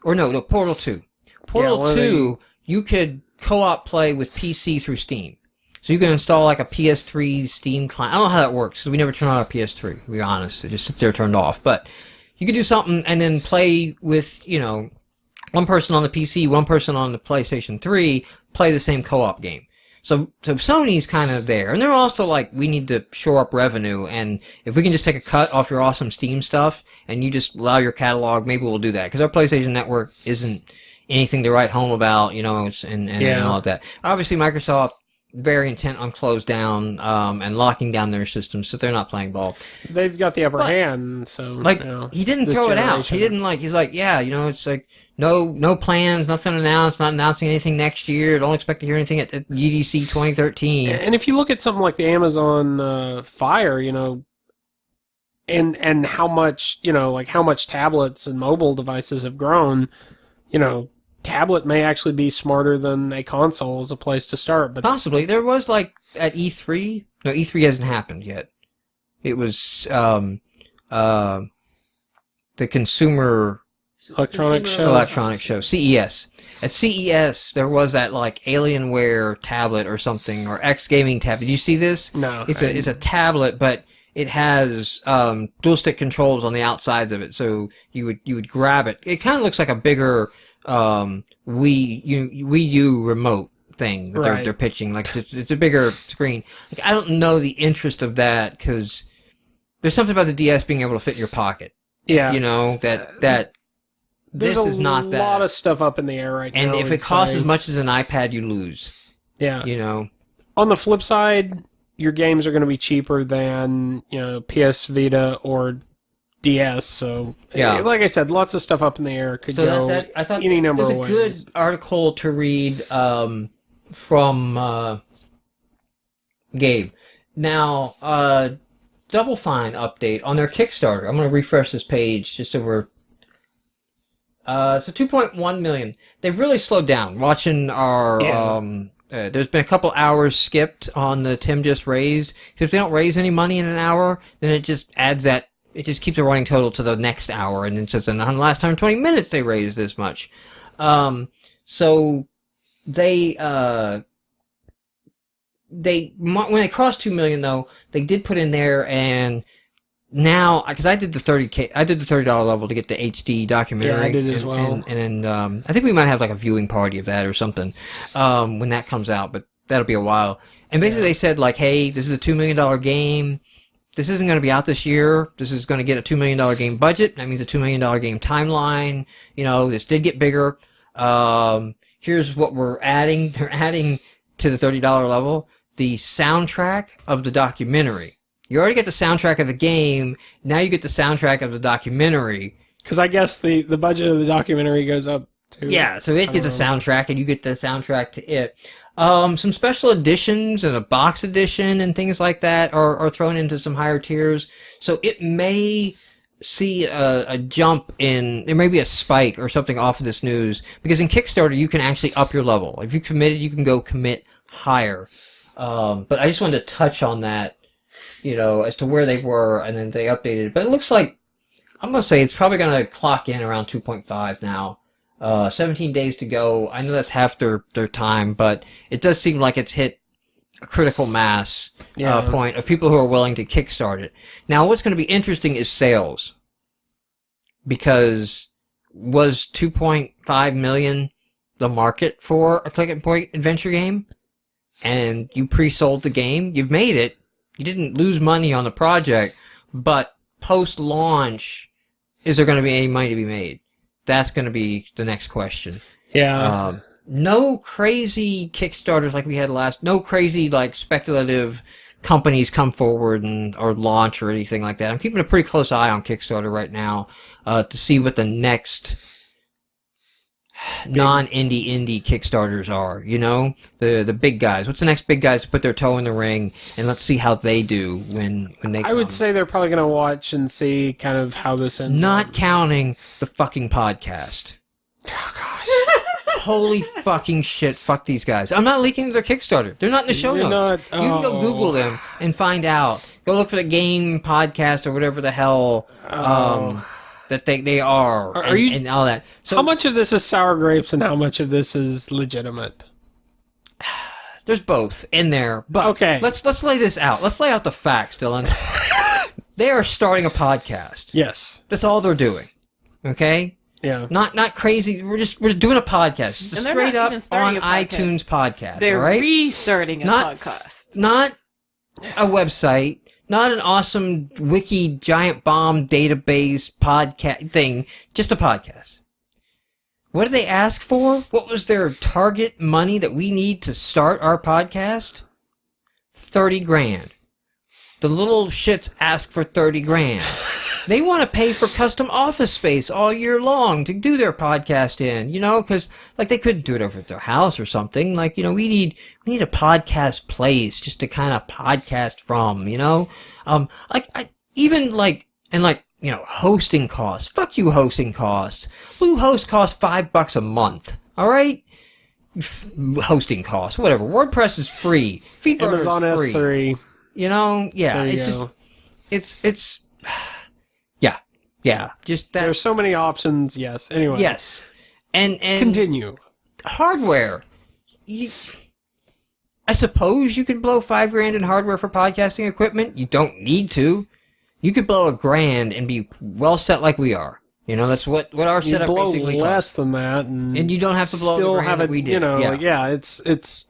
or no, Portal 2. Portal 2, you could co-op play with PC through Steam. So you can install like a PS3 Steam client. I don't know how that works, because we never turn on our PS3, to be honest. It just sits there turned off. But you could do something and then play with, one person on the PC, one person on the PlayStation 3, play the same co-op game. So Sony's kind of there. And they're also like, we need to shore up revenue, and if we can just take a cut off your awesome Steam stuff, and you just allow your catalog, maybe we'll do that. Because our PlayStation Network isn't anything to write home about, and all of that. Obviously, Microsoft, very intent on close down, and locking down their systems, so they're not playing ball. They've got the upper hand, so... he didn't throw it out. He didn't, he's like, it's like, no plans, nothing announced, not announcing anything next year, don't expect to hear anything at GDC 2013. And if you look at something like the Amazon Fire, and how much, how much tablets and mobile devices have grown, tablet may actually be smarter than a console as a place to start. But possibly. There was, at E3... No, E3 hasn't happened yet. It was, the Consumer Electronics Show, CES. At CES, there was that, Alienware tablet or something, or X Gaming tablet. Did you see this? No. It's a tablet, but it has dual stick controls on the outsides of it, so you would grab it. It kind of looks like a bigger Wii U remote thing that they're pitching. It's a bigger screen. I don't know the interest of that, because there's something about the DS being able to fit in your pocket. Yeah. That this is not that. There's a lot of stuff up in the air right now. And if it costs as much as an iPad, you lose. Yeah. On the flip side, your games are going to be cheaper than, PS Vita or DS, so like I said, lots of stuff up in the air. Could go I thought any number of ways. There's a good article to read from Gabe. Now, Double Fine update on their Kickstarter. I'm going to refresh this page just over. So 2.1 million. They've really slowed down. Watching our there's been a couple hours skipped on the Tim just raised. Because if they don't raise any money in an hour, then it just adds that. It just keeps a running total to the next hour, and then says, and on the last 120 minutes they raised this much. So they when they crossed 2 million though, they did put in there, and now because I did the $30 level to get the HD documentary. Yeah, I did as well. And I think we might have a viewing party of that or something when that comes out, but that'll be a while. And basically they said hey, this is a $2 million game. This isn't going to be out this year. This is going to get a $2 million game budget. That means a $2 million game timeline. This did get bigger. Here's what we're adding. They're adding to the $30 level the soundtrack of the documentary. You already get the soundtrack of the game. Now you get the soundtrack of the documentary. Because I guess the budget of the documentary goes up too. Yeah, so it gets a soundtrack, and you get the soundtrack to it. Some special editions and a box edition and things like that are thrown into some higher tiers. So it may see a jump in, there may be a spike or something off of this news, because in Kickstarter you can actually up your level. If you committed, you can go commit higher. But I just wanted to touch on that, as to where they were, and then they updated it. But it looks like, I'm going to say it's probably going to clock in around 2.5 now. 17 days to go. I know that's half their time, but it does seem like it's hit a critical mass point of people who are willing to kickstart it. Now, what's going to be interesting is sales. Because was 2.5 million the market for a click-and-point adventure game? And you pre-sold the game? You've made it. You didn't lose money on the project, but post-launch, is there going to be any money to be made? That's going to be the next question. Yeah. No crazy Kickstarters like we had no crazy speculative companies come forward or launch or anything like that. I'm keeping a pretty close eye on Kickstarter right now to see what the next non-indie Kickstarters are. The big guys. What's the next big guys to put their toe in the ring, and let's see how they do when they come. I would say they're probably going to watch and see kind of how this ends. Not counting the fucking podcast. Oh gosh. Holy fucking shit, fuck these guys. I'm not leaking their Kickstarter. They're not in the show notes. You can go Google them and find out. Go look for the game podcast or whatever the hell that they are and all that. So how much of this is sour grapes and how much of this is legitimate? There's both in there. But okay. Let's lay this out. Let's lay out the facts, Dylan. They are starting a podcast. Yes. That's all they're doing. Okay? Yeah. Not crazy. We're doing a podcast. Just And they're straight not up even starting on a podcast. iTunes podcast. They're all right? restarting a podcast. Not a website. Not an awesome wiki giant bomb database podcast thing. Just a podcast. What did they ask for? What was their target money that we need to start our podcast? 30 grand. The little shits ask for 30 grand. They want to pay for custom office space all year long to do their podcast in, because like they couldn't do it over at their house or something. Like, we need a podcast place just to kind of podcast from, hosting costs. Fuck you, hosting costs. Bluehost costs $5 a month. All right. Hosting costs, whatever. WordPress is free. FeedBurner Amazon is free. S3. Yeah. There you It's go. just, it's. Yeah, just that. There's so many options. Yes. Anyway. Yes, and Continue. hardware. I suppose you could blow $5,000 in hardware for podcasting equipment. You don't need to. You could blow $1,000 and be well set like we are. That's what our You setup blow basically less costs. than that, and And you don't have to blow still the have $1,000 it. that we did. It's.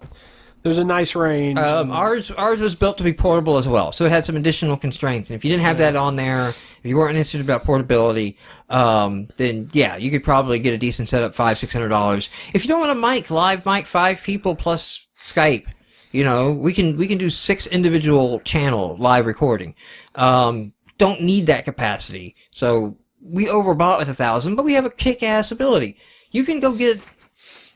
There's a nice range. Ours was built to be portable as well, so it had some additional constraints. And if you didn't have that on there, if you weren't interested about portability, then you could probably get a decent setup, $500-$600. If you don't want a live mic, 5 people plus Skype, we can do 6 individual channel live recording. Don't need that capacity, so we overbought with 1,000, but we have a kick-ass ability. You can go get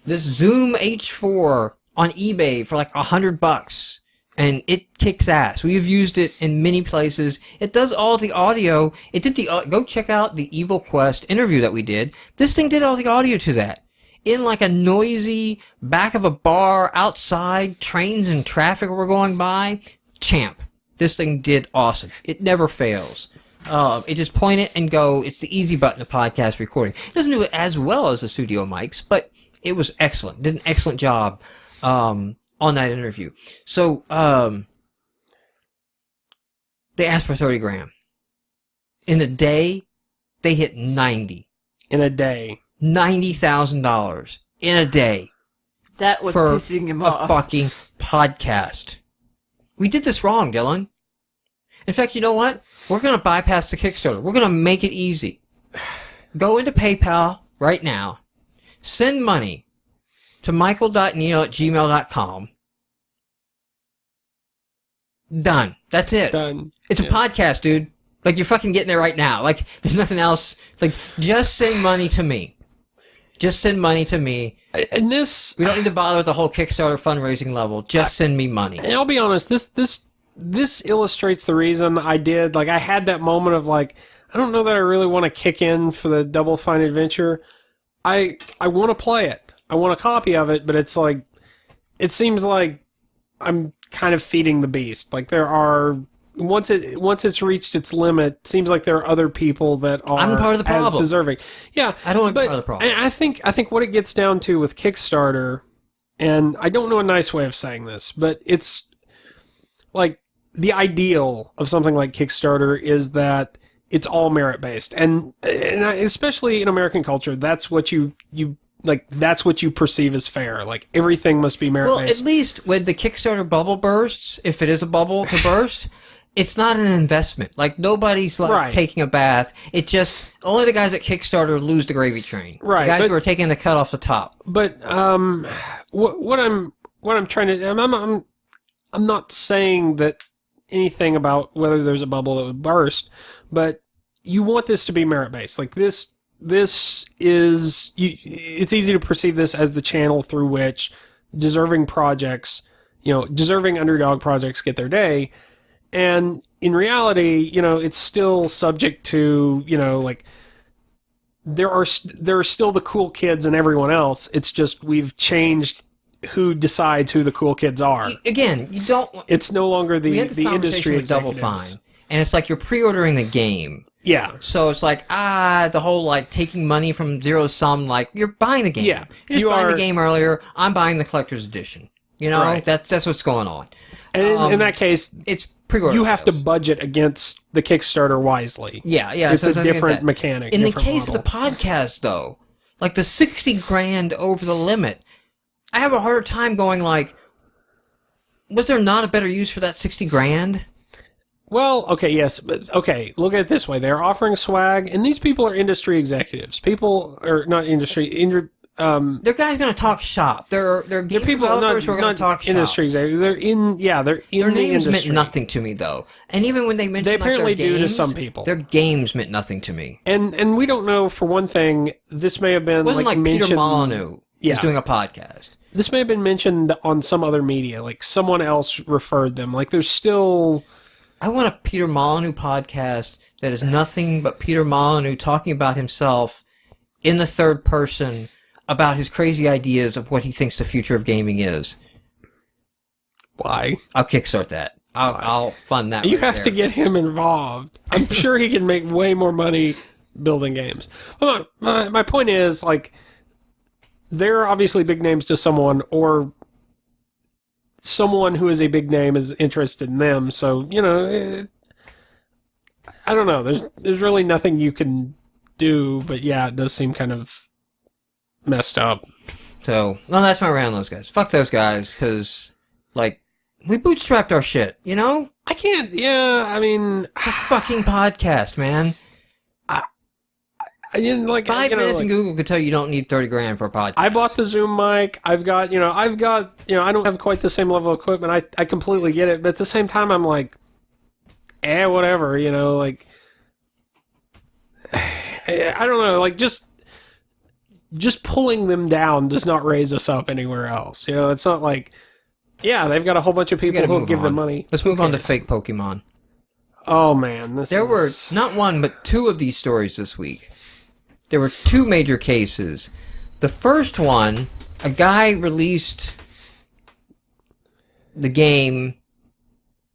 this Zoom H4 on eBay for like $100, and it kicks ass. We've used it in many places. It does all the audio. It did go check out the Evil Quest interview that we did. This thing did all the audio to that. In like a noisy back of a bar outside, trains and traffic were going by. Champ. This thing did awesome. It never fails. It just point it and go. It's the easy button of podcast recording. It doesn't do it as well as the studio mics, but it was excellent. Did an excellent job on that interview. So they asked for 30 grand. In a day, they hit 90. In a day. $90,000 in a day. That was for pissing him a off. fucking podcast. We did this wrong, Dylan. In fact, you know what? We're going to bypass the Kickstarter. We're going to make it easy. Go into PayPal right now. Send money to michael.neal@gmail.com. Done. That's it. Done. It's a podcast, dude. Like, you're fucking getting there right now. Like, there's nothing else. Like, just send money to me. Just send money to me. And this... We don't need to bother with the whole Kickstarter fundraising level. Just send me money. And I'll be honest, this illustrates the reason I did. Like, I had that moment of, like, I don't know that I really want to kick in for the Double Fine Adventure. I want to play it. I want a copy of it, but it's like... It seems like I'm kind of feeding the beast. Like, there are... Once it's reached its limit, it seems like there are other people that are I'm part of the problem. as deserving. Yeah, I don't want to but be part of the problem. I think what it gets down to with Kickstarter, and I don't know a nice way of saying this, but it's like the ideal of something like Kickstarter is that it's all merit based, and especially in American culture, that's what you like. That's what you perceive as fair. Like everything must be merit Well, based. at least when the Kickstarter bubble bursts, if it is a bubble to burst, it's not an investment. Like, nobody's, like, Right. taking a bath. It just... Only the guys at Kickstarter lose the gravy train. Right, The guys but- who are taking the cut off the top. But what I'm trying to I'm not saying that anything about whether there's a bubble that would burst, but you want this to be merit based. Like this is it's easy to perceive this as the channel through which deserving projects, deserving underdog projects get their day. And in reality, it's still subject to, like there are still the cool kids and everyone else. It's just we've changed who decides who the cool kids are. Again, you don't... It's no longer we had this the conversation industry with Double executives. Fine, and it's like you're pre-ordering the game. Yeah. So it's like, the whole, like, taking money from zero sum, like, you're buying the game. Yeah. You're just You buying are- the game earlier. I'm buying the collector's edition. Right. That's what's going on. And in that case, It's pre-order you have to sales. budget against the Kickstarter wisely. Yeah, It's so a something like different that. mechanic. In the different case model. of the podcast, though, like the 60 grand over the limit, I have a harder time going like, was there not a better use for that 60 grand? Well, okay, yes, but okay, look at it this way. They're offering swag, and these people are industry executives. People are not They're guys going to talk shop. They're game people developers who are going to talk shop. industry executives. They're in Their the names industry. meant nothing to me, though. And even when they mentioned They like, apparently their do to games, some people. their games meant nothing to me. And we don't know, for one thing, this may have been It wasn't like mentioned, Peter Molyneux is doing a podcast. This may have been mentioned on some other media, like someone else referred them. Like there's still... I want a Peter Molyneux podcast that is nothing but Peter Molyneux talking about himself in the third person about his crazy ideas of what he thinks the future of gaming is. Why? I'll kickstart that. I'll fund that. You right have there. to get him involved. I'm sure he can make way more money building games. Well, my point is, like, they're obviously big names to someone, or someone who is a big name is interested in them. So, I don't know. There's really nothing you can do, but yeah, it does seem kind of messed up. So, well, that's my rant on those guys. Fuck those guys, because, like, we bootstrapped our shit, you know? I can't, I mean... It's a fucking podcast, man. I didn't like 5 minutes and Google could tell you don't need 30 grand for a podcast. I bought the Zoom mic. I've got, I don't have quite the same level of equipment. I completely get it. But at the same time, I'm like, whatever, like, I don't know, like, just pulling them down does not raise us up anywhere else. It's not like, they've got a whole bunch of people who will give them money. Let's move on to fake Pokemon. Oh, man. There were not one, but two of these stories this week. There were two major cases. The first one, a guy released the game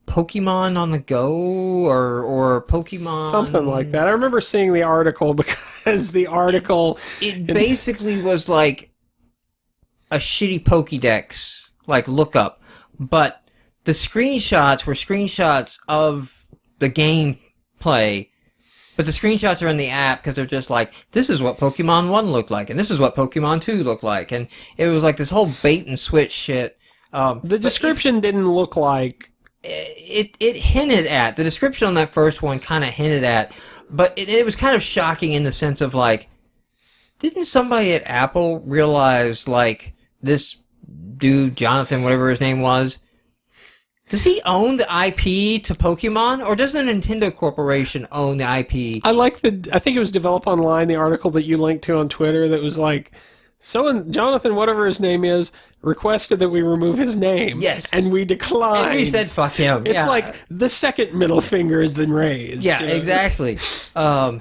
Pokemon on the Go or Pokemon... Something like that. I remember seeing the article because the article... It basically was like a shitty Pokédex, like lookup, but the screenshots were screenshots of the gameplay, but the screenshots are in the app because they're just like, this is what Pokemon 1 looked like, and this is what Pokemon 2 looked like, and it was like this whole bait and switch shit. The description didn't look like... It hinted at, the description on that first one kind of hinted at, but it was kind of shocking in the sense of like, didn't somebody at Apple realize, like, this dude, Jonathan, whatever his name was, does he own the IP to Pokemon, or does the Nintendo Corporation own the IP? I think it was Develop Online, the article that you linked to on Twitter, that was like, Jonathan, whatever his name is, requested that we remove his name. Yes. And we declined. And we said, fuck him. It's like the second middle finger has been raised. Yeah, exactly. They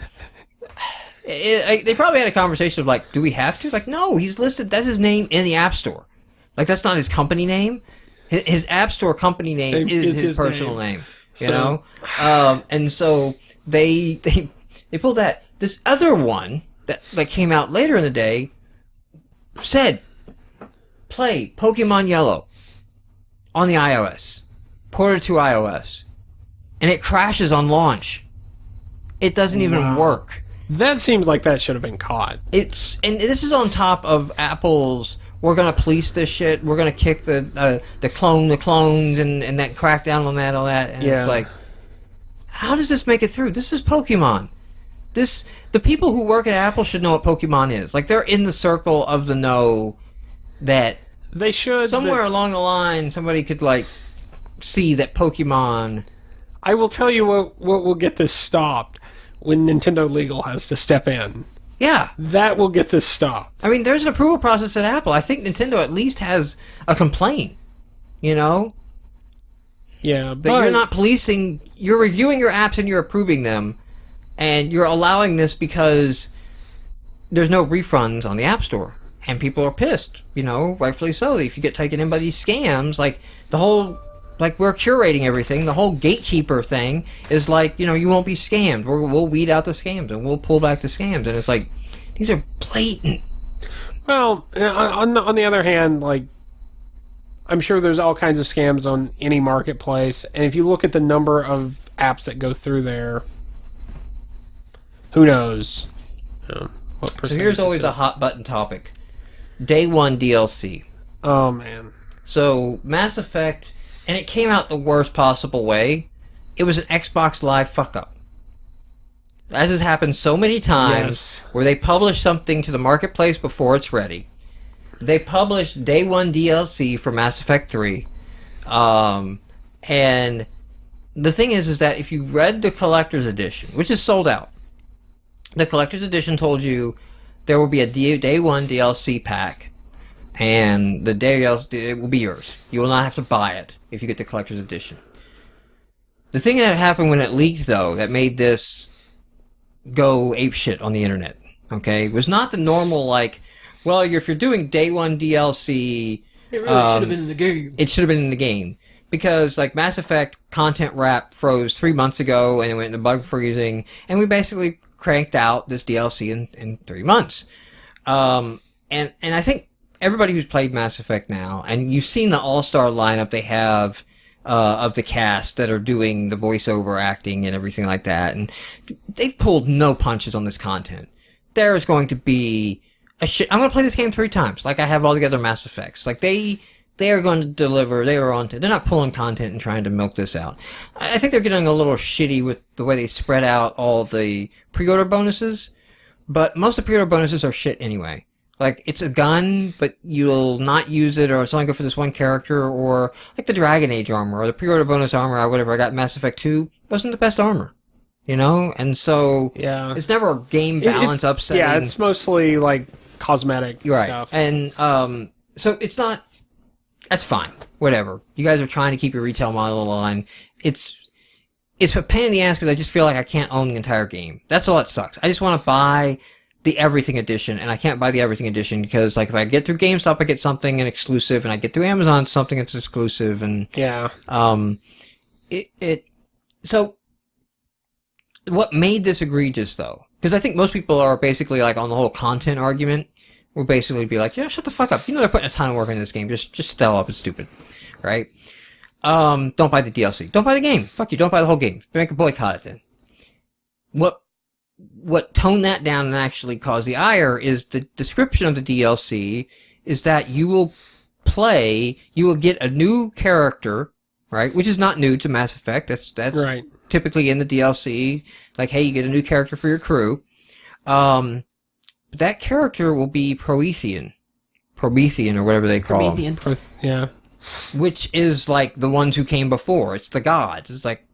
probably had a conversation of like, do we have to? Like, no, he's listed, that's his name in the App Store. Like, that's not his company name. His App Store company name is his personal name. You know? And so they pulled that. This other one that came out later in the day said, play Pokemon Yellow on the iOS. Ported to iOS. And it crashes on launch. It doesn't even work. That seems like that should have been caught. And this is on top of Apple's, we're going to police this shit, we're going to kick the clones and that crackdown on that, all that. And it's like, how does this make it through? This is Pokemon. The people who work at Apple should know what Pokemon is. Like, they're in the circle of the know that they should. Somewhere along the line, somebody could, like, see that Pokemon... I will tell you what will get this stopped when Nintendo Legal has to step in. Yeah. That will get this stopped. I mean, there's an approval process at Apple. I think Nintendo at least has a complaint, you know? Yeah, but... That you're not policing... You're reviewing your apps and you're approving them, and you're allowing this because there's no refunds on the App Store. And people are pissed, you know, rightfully so. If you get taken in by these scams, like, the whole... Like, we're curating everything. The whole gatekeeper thing is like, you know, you won't be scammed. We'll weed out the scams, and we'll pull back the scams. And it's like, these are blatant. Well, on the other hand, like, I'm sure there's all kinds of scams on any marketplace, and if you look at the number of apps that go through there, who knows what percentage. So here's always a hot button topic. Day one DLC. Oh, man. So, Mass Effect, and it came out the worst possible way. It was an Xbox Live fuck-up. As has happened so many times, where they publish something to the marketplace before it's ready. They published Day 1 DLC for Mass Effect 3. And the thing is that if you read the Collector's Edition, which is sold out, the Collector's Edition told you there will be a Day 1 DLC pack, and the DLC, it will be yours. You will not have to buy it if you get the Collector's Edition. The thing that happened when it leaked, though, that made this go apeshit on the internet, okay, was not the normal, like, well, if you're doing Day 1 DLC... It really should have been in the game. It should have been in the game. Because, like, Mass Effect content wrap froze 3 months ago, and it went into bug freezing, and we basically cranked out this DLC in 3 months. And I think everybody who's played Mass Effect now, and you've seen the all-star lineup they have of the cast that are doing the voiceover acting and everything like that, and they've pulled no punches on this content. There is going to be a shit. I'm going to play this game 3 times, like I have all the other Mass Effects. Like, they are going to deliver. They're not pulling content and trying to milk this out. I think they're getting a little shitty with the way they spread out all the pre-order bonuses, but most of the pre-order bonuses are shit anyway. Like, it's a gun, but you'll not use it, or it's only good for this one character, or like the Dragon Age armor, or the pre-order bonus armor, or whatever I got in Mass Effect 2, wasn't the best armor. You know? And so, yeah, it's never a game balance upsetting. Yeah, it's mostly, like, cosmetic stuff. And, so it's not... That's fine. Whatever. You guys are trying to keep your retail model line. It's a pain in the ass because I just feel like I can't own the entire game. That's all that sucks. I just want to buy the Everything Edition, and I can't buy the Everything Edition because, like, if I get through GameStop, I get something and exclusive, and I get through Amazon, something that's exclusive, and... Yeah. So, what made this egregious, though? Because I think most people are basically, like, on the whole content argument, will basically be like, yeah, shut the fuck up. You know they're putting a ton of work into this game. Just sell up. It's stupid. Right? Don't buy the DLC. Don't buy the game. Fuck you. Don't buy the whole game. Make a boycott it then. What toned that down and actually caused the ire is the description of the DLC is that you will get a new character, right? Which is not new to Mass Effect. That's right. Typically in the DLC. Like, hey, you get a new character for your crew. That character will be Promethean or whatever they call them. Yeah. Which is like the ones who came before. It's the gods. It's like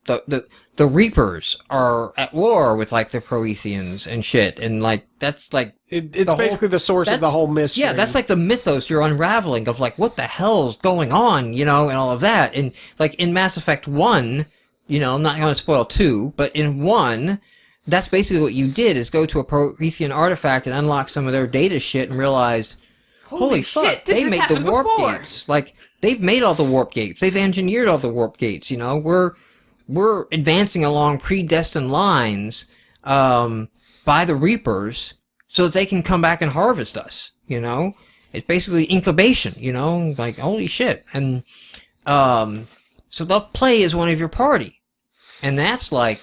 the Reapers are at war with like the Prometheans and shit, and like that's like it's basically the source of the whole mystery. Yeah, that's like the mythos you're unraveling of like what the hell's going on, you know, and all of that. And like in Mass Effect 1, you know, I'm not going to spoil 2, but in 1. That's basically what you did, is go to a Promethean artifact and unlock some of their data shit and realized, holy fuck, they made the warp gates. Like, they've made all the warp gates. They've engineered all the warp gates, you know? We're advancing along predestined lines, by the Reapers so that they can come back and harvest us, you know? It's basically incubation, you know? Like, holy shit. And, so they'll play as one of your party. And that's like,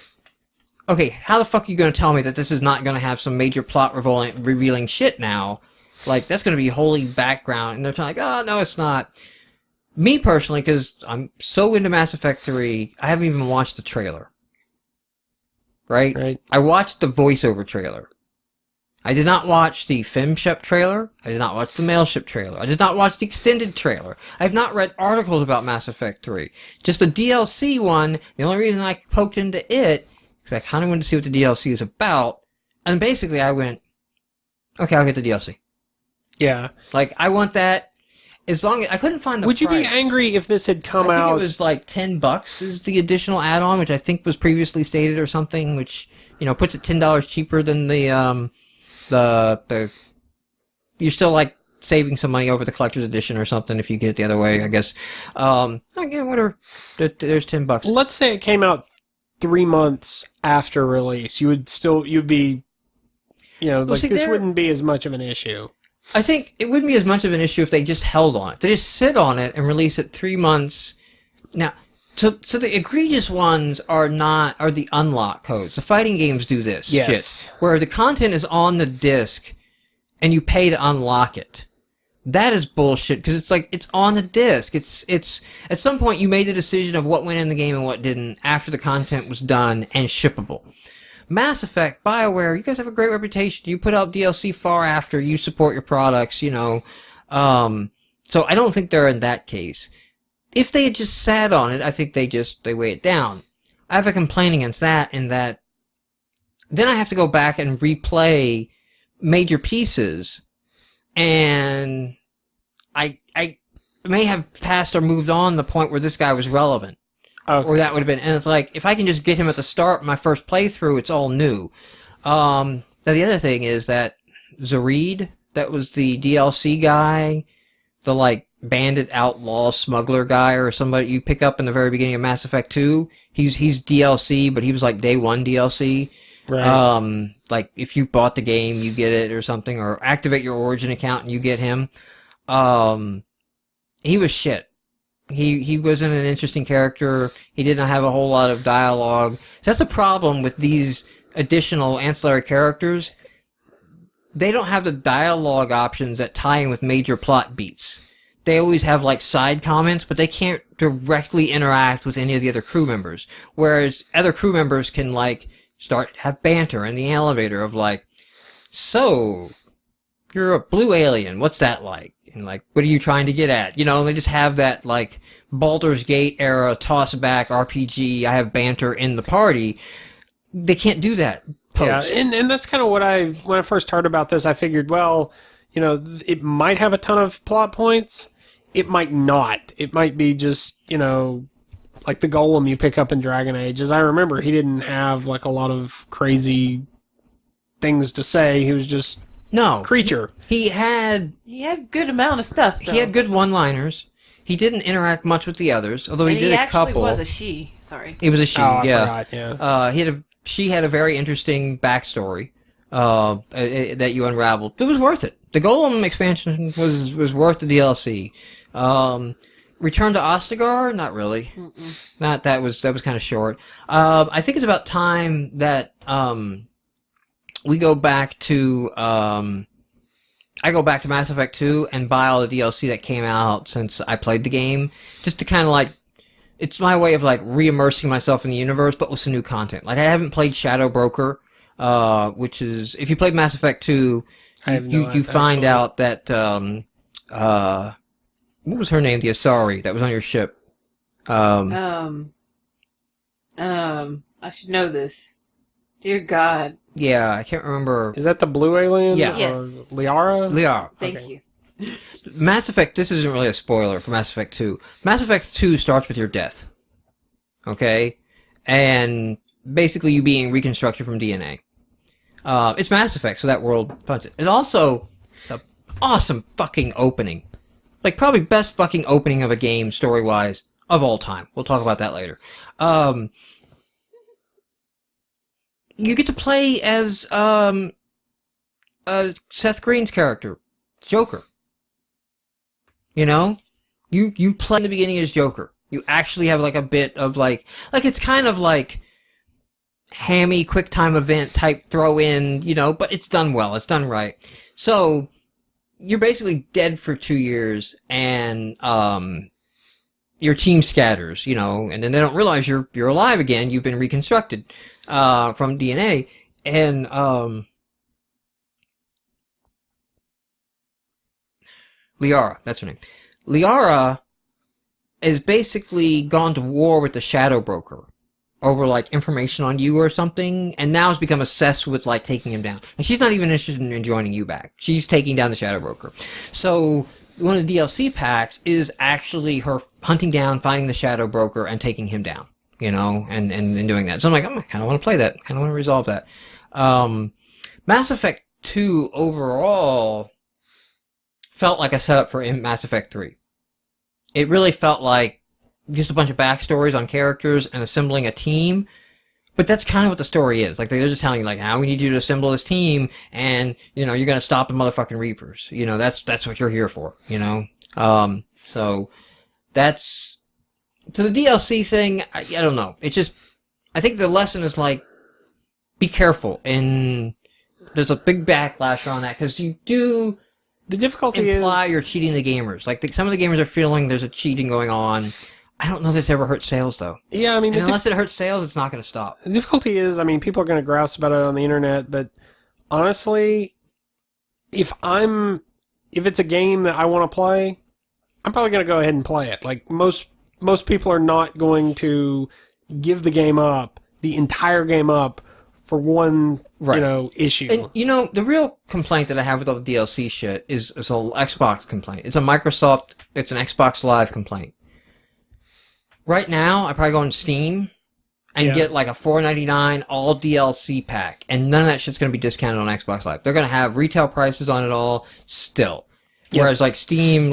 okay, how the fuck are you going to tell me that this is not going to have some major plot revealing shit now? Like, that's going to be wholly background. And they're like, oh, no, it's not. Me, personally, because I'm so into Mass Effect 3, I haven't even watched the trailer. Right? I watched the voiceover trailer. I did not watch the femship trailer. I did not watch the maleship trailer. I did not watch the extended trailer. I have not read articles about Mass Effect 3. Just the DLC one, the only reason I poked into it because I kind of wanted to see what the DLC is about. And basically I went, okay, I'll get the DLC. Yeah. Like, I want that as long as... I couldn't find the Would price. You be angry if this had come out... I think it was like $10 is the additional add-on, which I think was previously stated or something, which, you know, puts it $10 cheaper than the you're still, like, saving some money over the collector's edition or something if you get it the other way, I guess. Again, whatever. There's $10. Let's say it came out 3 months after release, you'd be, you know, like, this wouldn't be as much of an issue. I think it wouldn't be as much of an issue if they just held on it. They just sit on it and release it 3 months. Now, so the egregious ones are the unlock codes. The fighting games do this shit, where the content is on the disc and you pay to unlock it. That is bullshit, because it's like, it's on the disc. It's at some point you made the decision of what went in the game and what didn't after the content was done and shippable. Mass Effect, BioWare, you guys have a great reputation. You put out DLC far after you support your products, you know. So I don't think they're in that case. If they had just sat on it, I think they weigh it down. I have a complaint against that, in that then I have to go back and replay major pieces, and I may have passed or moved on the point where this guy was relevant. Okay. Or that would have been, and it's like, if I can just get him at the start, my first playthrough, it's all new. Now the other thing is that Zareed, that was the DLC guy, the like bandit outlaw smuggler guy or somebody you pick up in the very beginning of Mass Effect 2, he's DLC, but he was like day 1 DLC. Right. Like if you bought the game, you get it or something, or activate your Origin account and you get him. He was shit. He wasn't an interesting character. He didn't have a whole lot of dialogue. So that's a problem with these additional ancillary characters. They don't have the dialogue options that tie in with major plot beats. They always have like side comments, but they can't directly interact with any of the other crew members. Whereas other crew members can like have banter in the elevator of like, so you're a blue alien, what's that like? And like, what are you trying to get at? You know, they just have that like Baldur's Gate era toss back RPG, I have banter in the party. They can't do that post. Yeah, and that's kind of what when I first heard about this, I figured, well, you know, it might have a ton of plot points. It might not. It might be just, you know, like the golem you pick up in Dragon Age. As I remember, he didn't have like a lot of crazy things to say. He was just creature. He had good amount of stuff, though. He had good one-liners. He didn't interact much with the others, although he did a couple. He actually was a she. Sorry. It was a she, I forgot, yeah. She had a very interesting backstory that you unraveled. It was worth it. The Golem expansion was worth the DLC. Return to Ostagar? Not really. Mm-mm. That was kind of short. I think it's about time that we go back to I go back to Mass Effect 2 and buy all the DLC that came out since I played the game, just to kind of like, it's my way of like re-immersing myself in the universe, but with some new content. Like I haven't played Shadow Broker, which is, if you played Mass Effect 2, you find out that what was her name? The Asari that was on your ship. I should know this. Dear God. Yeah, I can't remember. Is that the blue alien? Yeah. Yes. Liara? Liara. Thank you. Mass Effect, this isn't really a spoiler for Mass Effect 2. Mass Effect 2 starts with your death. Okay? And basically you being reconstructed from DNA. It's Mass Effect, so that world punches it. It's also an awesome fucking opening. Like, probably best fucking opening of a game, story-wise, of all time. We'll talk about that later. You get to play as Seth Green's character, Joker. You know? You play in the beginning as Joker. You actually have like a bit of like it's kind of like hammy, quick time event type throw in, you know, but it's done well. It's done right. So you're basically dead for 2 years, and your team scatters, you know, and then they don't realize you're alive again. You've been reconstructed from DNA, and Liara, that's her name. Liara is basically gone to war with the Shadow Broker over like information on you or something, and now has become obsessed with like taking him down. Like she's not even interested in joining you back. She's taking down the Shadow Broker. So one of the DLC packs is actually her hunting down, finding the Shadow Broker, and taking him down. You know, and doing that. So I'm like, I kind of want to play that. Kind of want to resolve that. Mass Effect 2 overall felt like a setup for Mass Effect 3. It really felt like just a bunch of backstories on characters and assembling a team, But that's kind of what the story is. Like, they're just telling you, like, we need you to assemble this team, and, you're going to stop the motherfucking Reapers. That's what you're here for, So, that's... To the DLC thing, I don't know. It's just... I think the lesson is, like, be careful, and there's a big backlash on that, because you do... The difficulty imply you're cheating the gamers. Like, some of the gamers are feeling there's a cheating going on. I don't know if it's ever hurt sales, though. Yeah, I mean... unless it hurts sales, it's not going to stop. The difficulty is, people are going to grouse about it on the internet, but honestly, if it's a game that I want to play, I'm probably going to go ahead and play it. Like, most people are not going to give the entire game up, for one, issue. And, the real complaint that I have with all the DLC shit is a Xbox complaint. It's an Xbox Live complaint. Right now, I probably go on Steam and get like a $4.99 all DLC pack, and none of that shit's going to be discounted on Xbox Live. They're going to have retail prices on it all still. Whereas like Steam,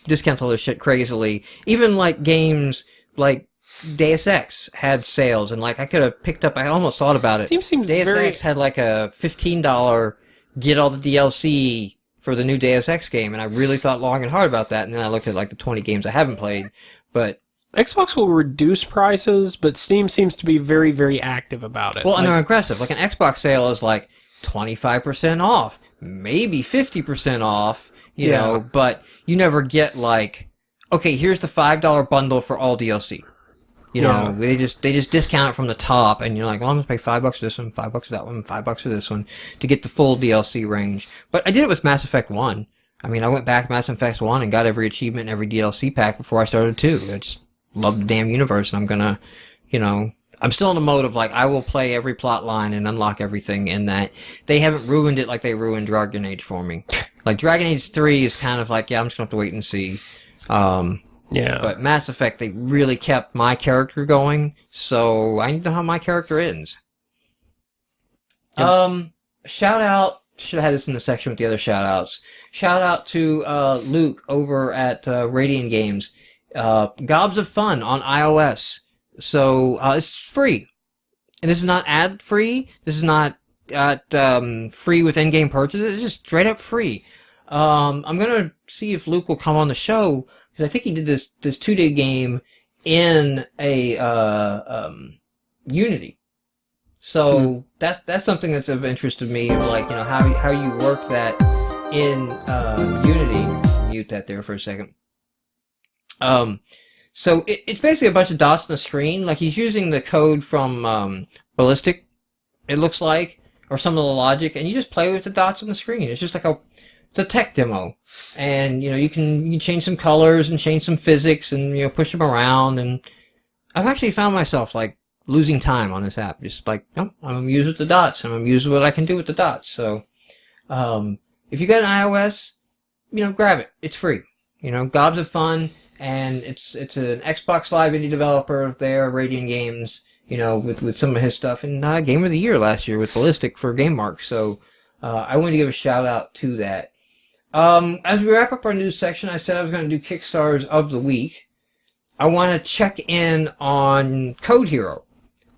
discounts all this shit crazily. Even like games like Deus Ex had sales, and like I could have picked up. I almost thought about it. Steam seems Deus Ex had like a $15 get all the DLC for the new Deus Ex game, and I really thought long and hard about that. And then I looked at like the 20 games I haven't played, but Xbox will reduce prices, but Steam seems to be very, very active about it. Well, and they're aggressive. Like an Xbox sale is like 25% off, maybe 50% off. You know, but you never get like, okay, here's the $5 bundle for all DLC. They just discount it from the top, and you're like, well, I'm gonna pay $5 for this one, $5 for that one, $5 for this one to get the full DLC range. But I did it with Mass Effect 1. I went back to Mass Effect 1 and got every achievement and every DLC pack before I started 2. I just love the damn universe, and I'm gonna, I'm still in the mode of like, I will play every plot line and unlock everything, and that they haven't ruined it like they ruined Dragon Age for me. Like, Dragon Age 3 is kind of like, I'm just gonna have to wait and see. But Mass Effect, they really kept my character going, so I need to know how my character ends. Yep. Shout out, should have had this in the section with the other shout outs. Shout out to Luke over at Radiant Games. Gobs of Fun on iOS. So, it's free. And this is not ad-free. This is not free with in-game purchases. It's just straight up free. I'm gonna see if Luke will come on the show, because I think he did this 2-day game in a Unity. So that's something that's of interest to me, like, how you work that in Unity. Mute that there for a second. So it's basically a bunch of dots on the screen. Like, he's using the code from Ballistic, it looks like, or some of the logic, and you just play with the dots on the screen. It's just like the tech demo, and you can change some colors and change some physics and push them around. And I've actually found myself like losing time on this app, just like, I'm amused with the dots, and I'm amused with what I can do with the dots. So if you got an iOS, grab it. It's free. Gobs of Fun. And it's an Xbox Live indie developer there, Radiant Games, with some of his stuff. And Game of the Year last year with Ballistic for GameMarx. So I wanted to give a shout out to that. As we wrap up our news section, I said I was going to do Kickstarters of the week. I want to check in on Code Hero,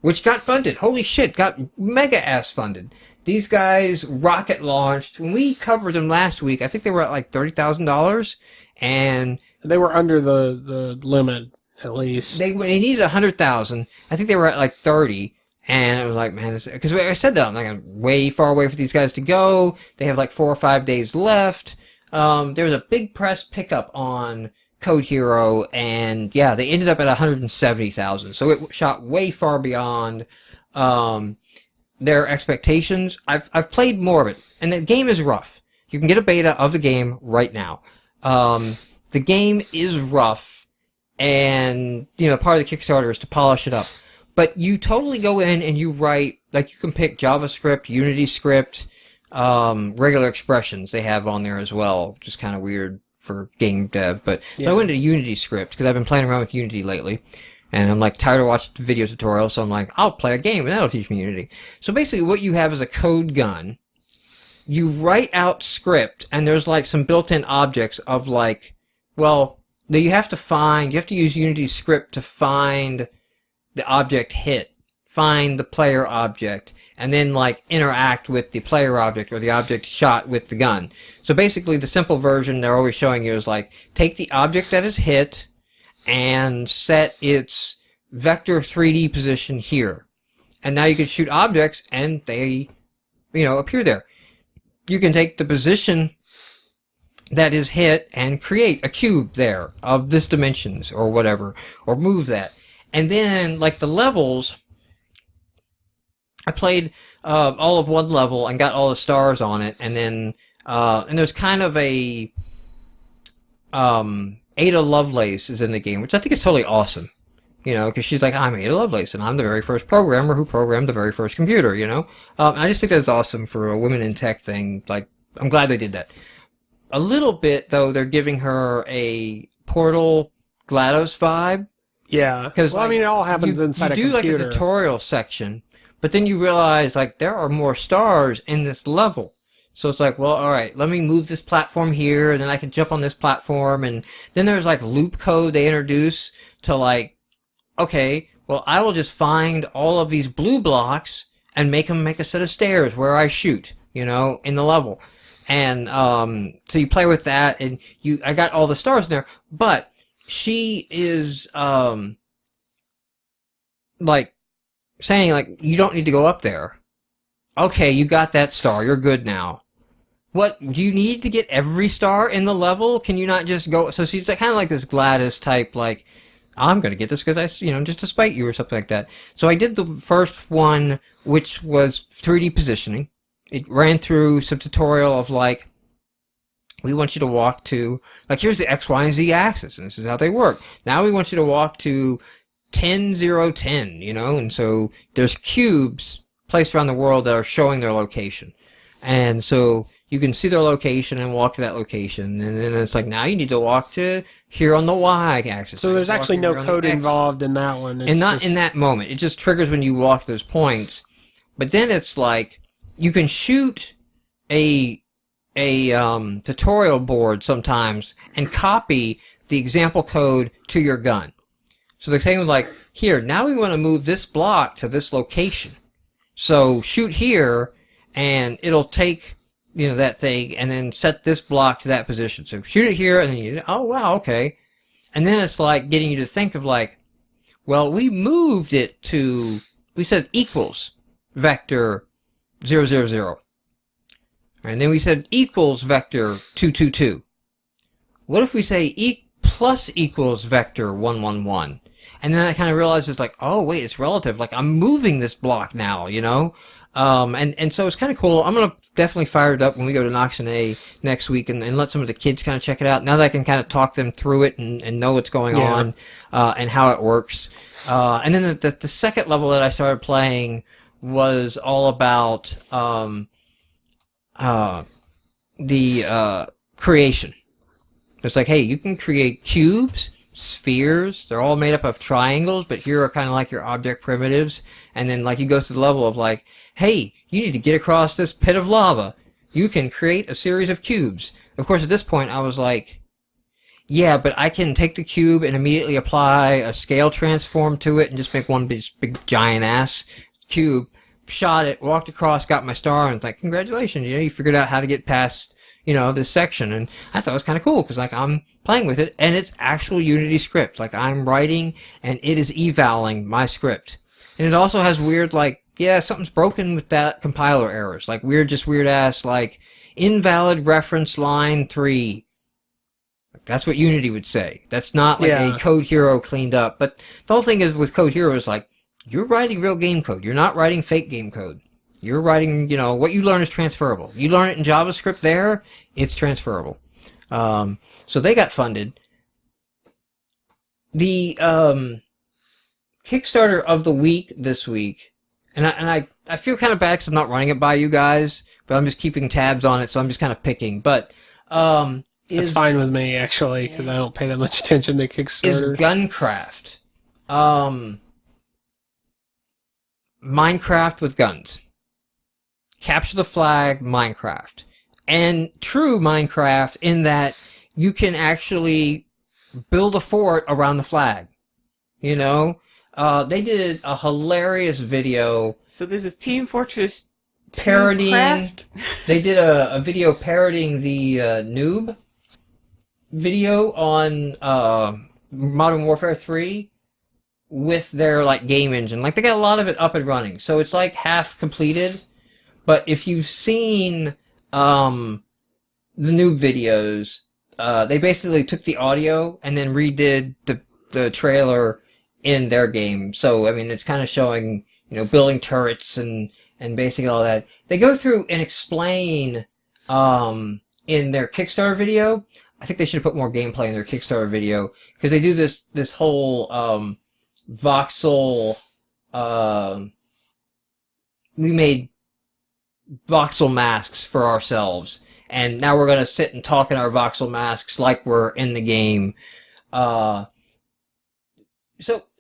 which got funded. Holy shit, got mega ass funded. These guys rocket launched. When we covered them last week, I think they were at like $30,000. And they were under the limit, at least. They needed 100,000. I think they were at like 30. And I was like, man, because I said that, I'm like, I'm way far away for these guys to go. They have like 4 or 5 days left. There was a big press pickup on Code Hero, and yeah, they ended up at 170,000. So it shot way far beyond their expectations. I've played more of it, and the game is rough. You can get a beta of the game right now. The game is rough, and part of the Kickstarter is to polish it up. But you totally go in and you write, like, you can pick JavaScript, Unity script, regular expressions they have on there as well, which is kind of weird for game dev. But so I went to Unity script because I've been playing around with Unity lately, and I'm like tired of watching video tutorials, so I'm like, I'll play a game and that'll teach me Unity. So basically, what you have is a code gun. You write out script, and there's like some built-in objects of like, well, you have to use Unity script to find the object hit find the player object, and then like interact with the player object or the object shot with the gun. So basically the simple version they're always showing you is like, take the object that is hit and set its vector 3D position here. And now you can shoot objects and they, appear there. You can take the position that is hit and create a cube there of this dimensions or whatever, or move that. And then, like the levels, I played all of one level and got all the stars on it, and then and there's kind of a Ada Lovelace is in the game, which I think is totally awesome. Because she's like, I'm Ada Lovelace, and I'm the very first programmer who programmed the very first computer. I just think that's awesome for a women in tech thing. Like, I'm glad they did that. A little bit, though, they're giving her a Portal GLaDOS vibe. Yeah. Because, it all happens inside a computer. You do, like, a tutorial section, but then you realize, like, there are more stars in this level. So it's like, well, all right, let me move this platform here, and then I can jump on this platform, and then there's, like, loop code they introduce to, like, okay, well, I will just find all of these blue blocks and make them make a set of stairs where I shoot, in the level. And so you play with that, and I got all the stars in there, but she is like saying like, you don't need to go up there. Okay, you got that star, you're good now. What, do you need to get every star in the level? Can you not just go? So she's kind of like this GLaDOS type, like, I'm going to get this because just to spite you or something like that. So I did the first one, which was 3D positioning. It ran through some tutorial of like, we want you to walk to, like, here's the X, Y, and Z axis, and this is how they work. Now we want you to walk to 10, 0, 10, and so there's cubes placed around the world that are showing their location. And so you can see their location and walk to that location, and then it's like, now you need to walk to here on the Y axis. So there's actually no code involved in that one. And not in that moment. It just triggers when you walk those points. But then it's like, you can shoot a tutorial board sometimes and copy the example code to your gun. So they're saying like, here, now we want to move this block to this location. So shoot here, and it'll take, that thing, and then set this block to that position. So shoot it here, and then oh wow, okay. And then it's like getting you to think of like, well, we moved it to, we said equals vector 0, 0, 0. And then we said equals vector 2, 2, 2. What if we say plus equals vector 1, 1, 1? And then I kind of realized it's like, oh wait, it's relative. Like, I'm moving this block now, and so it's kind of cool. I'm going to definitely fire it up when we go to Knox and A next week and let some of the kids kind of check it out. Now that I can kind of talk them through it and know what's going on and how it works. And then the second level that I started playing was all about the creation. It's like, hey, you can create cubes, spheres. They're all made up of triangles, but here are kind of like your object primitives. And then like you go to the level of like, hey, you need to get across this pit of lava. You can create a series of cubes. Of course, at this point, I was like, yeah, but I can take the cube and immediately apply a scale transform to it and just make one big giant-ass cube. Shot it, walked across, got my star, and it's like, congratulations, you figured out how to get past, this section. And I thought it was kind of cool, because, like, I'm playing with it, and it's actual Unity script. Like, I'm writing, and it is evaling my script. And it also has weird, like, yeah, something's broken with that compiler errors. Like, weird ass, like, invalid reference line 3. That's what Unity would say. That's not like a Code Hero cleaned up. But the whole thing is with Code Hero is like, you're writing real game code. You're not writing fake game code. You're writing, what you learn is transferable. You learn it in JavaScript there, it's transferable. So they got funded. The Kickstarter of the week this week, and I feel kind of bad because I'm not running it by you guys, but I'm just keeping tabs on it, so I'm just kind of picking. But it's fine with me, actually, because I don't pay that much attention to Kickstarter. Is Guncraft. Minecraft with guns. Capture the flag, Minecraft. And true Minecraft in that you can actually build a fort around the flag. They did a hilarious video So this is Team Fortress 2 parodying. Craft? They did a video parodying the Noob video on Modern Warfare 3 with their like game engine. Like they got a lot of it up and running, so it's like half completed. But if you've seen the Noob videos, they basically took the audio and then redid the trailer in their game. So I mean, it's kind of showing building turrets and basically all that. They go through and explain in their Kickstarter video. I think they should have put more gameplay in their Kickstarter video because they do this whole voxel. We made voxel masks for ourselves, and now we're gonna sit and talk in our voxel masks like we're in the game. So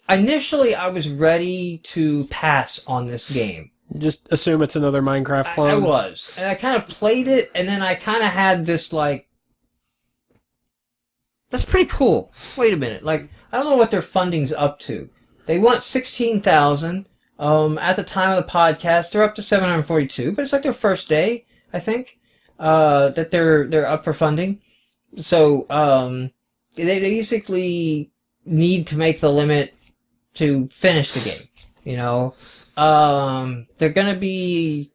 initially, I was ready to pass on this game. Just assume it's another Minecraft clone. I was, and I kind of played it, and then I kind of had this like, that's pretty cool. Wait a minute, like I don't know what their funding's up to. They want 16,000. At the time of the podcast, they're up to 742, but it's like their first day, I think, that they're up for funding. So they basically need to make the limit to finish the game. They're gonna be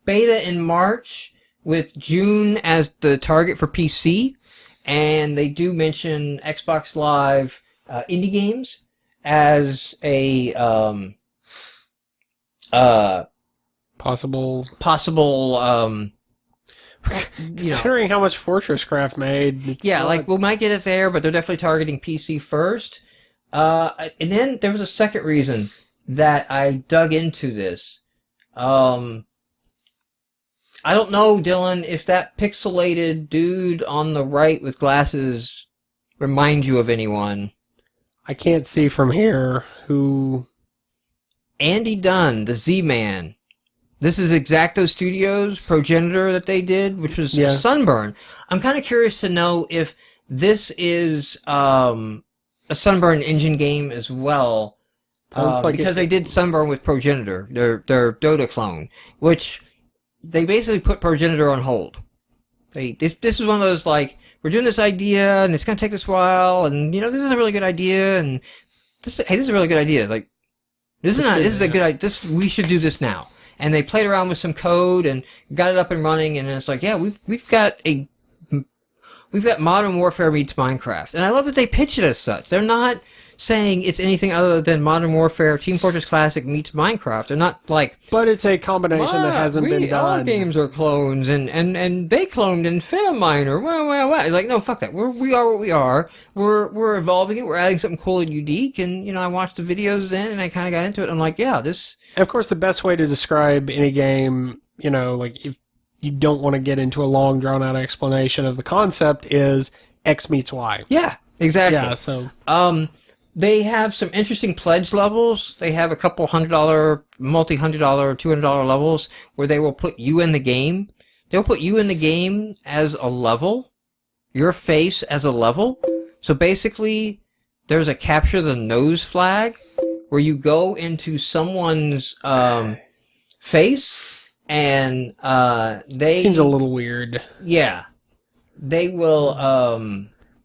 beta in March with June as the target for PC, and they do mention Xbox Live indie games as a possible. Considering how much Fortress Craft made, we might get it there, but they're definitely targeting PC first. And then there was a second reason that I dug into this. I don't know, Dylan, if that pixelated dude on the right with glasses reminds you of anyone. I can't see from here who. Andy Dunn, the Z-Man. This is Exacto Studios' Progenitor that they did, which was Sunburn. I'm kind of curious to know if this is a Sunburn engine game as well. Because they did Sunburn with Progenitor, their Dota clone, which they basically put Progenitor on hold. This is one of those, like, we're doing this idea, and it's going to take us a while, and, this is a really good idea, and this is a really good idea. Like, this is a good idea. We should do this now. And they played around with some code and got it up and running, and it's like, yeah, we've got Modern Warfare meets Minecraft. And I love that they pitch it as such. They're not saying it's anything other than Modern Warfare, Team Fortress Classic meets Minecraft. They're not like... But it's a combination that hasn't been done. All games are clones, and they cloned Infiniminer. Well. It's like, no, fuck that. We are what we are. We're evolving it. We're adding something cool and unique. And, I watched the videos then, and I kind of got into it. I'm like, yeah, this... Of course, the best way to describe any game, like if you don't want to get into a long, drawn-out explanation of the concept, is X meets Y. Yeah, exactly. Yeah, so... They have some interesting pledge levels. They have a couple $100, multi-$100, $200 levels where they will put you in the game. They'll put you in the game as a level, your face as a level. So basically, there's a capture the nose flag where you go into someone's face and they... Seems a little weird. Yeah. They will...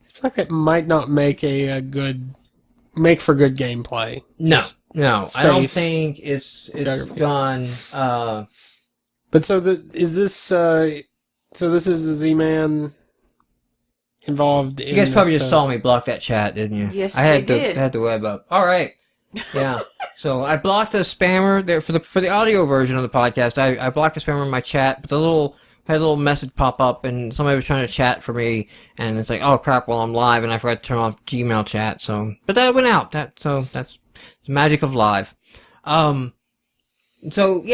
Seems like it might not make make for good gameplay. No, I don't think it's gone. But so this is the Z-Man involved in you guys probably this, just saw me block that chat, didn't you? Yes, I had did. I had the web up. All right. Yeah. So I blocked the spammer there for the audio version of the podcast. I blocked the spammer in my chat, but had a little message pop up, and somebody was trying to chat for me, and it's like, oh crap, well I'm live, and I forgot to turn off Gmail chat, but that went out, that's the magic of live. I like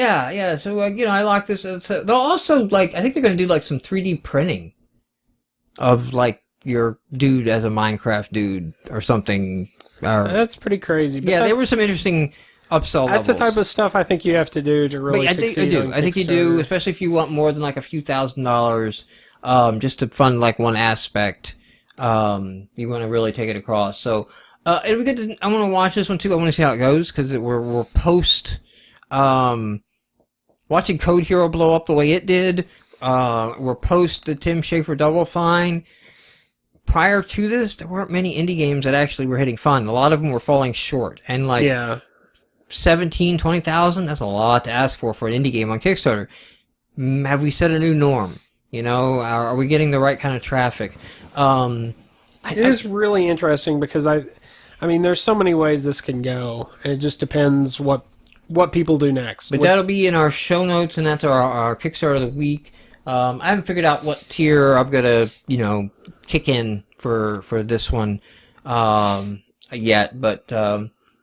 this. They'll also, I think they're going to do, some 3D printing of, your dude as a Minecraft dude, or something. That's pretty crazy. But there were some interesting upsell levels. That's the type of stuff I think you have to do to really succeed. I think you do, especially if you want more than a few $1,000s, just to fund one aspect. You want to really take it across. So It'll be good to, I want to watch this one too. I want to see how it goes because we're post watching Code Hero blow up the way it did. We're post the Tim Schafer Double Fine. Prior to this, there weren't many indie games that actually were hitting fun. A lot of them were falling short, and like 20,000, that's a lot to ask for an indie game on Kickstarter. Have we set a new norm? You know, are we getting the right kind of traffic? It is really interesting because I mean, there's so many ways this can go. It just depends what people do next. But that'll be in our show notes, and that's our Kickstarter of the week. I haven't figured out what tier I'm gonna, kick in for this one yet. But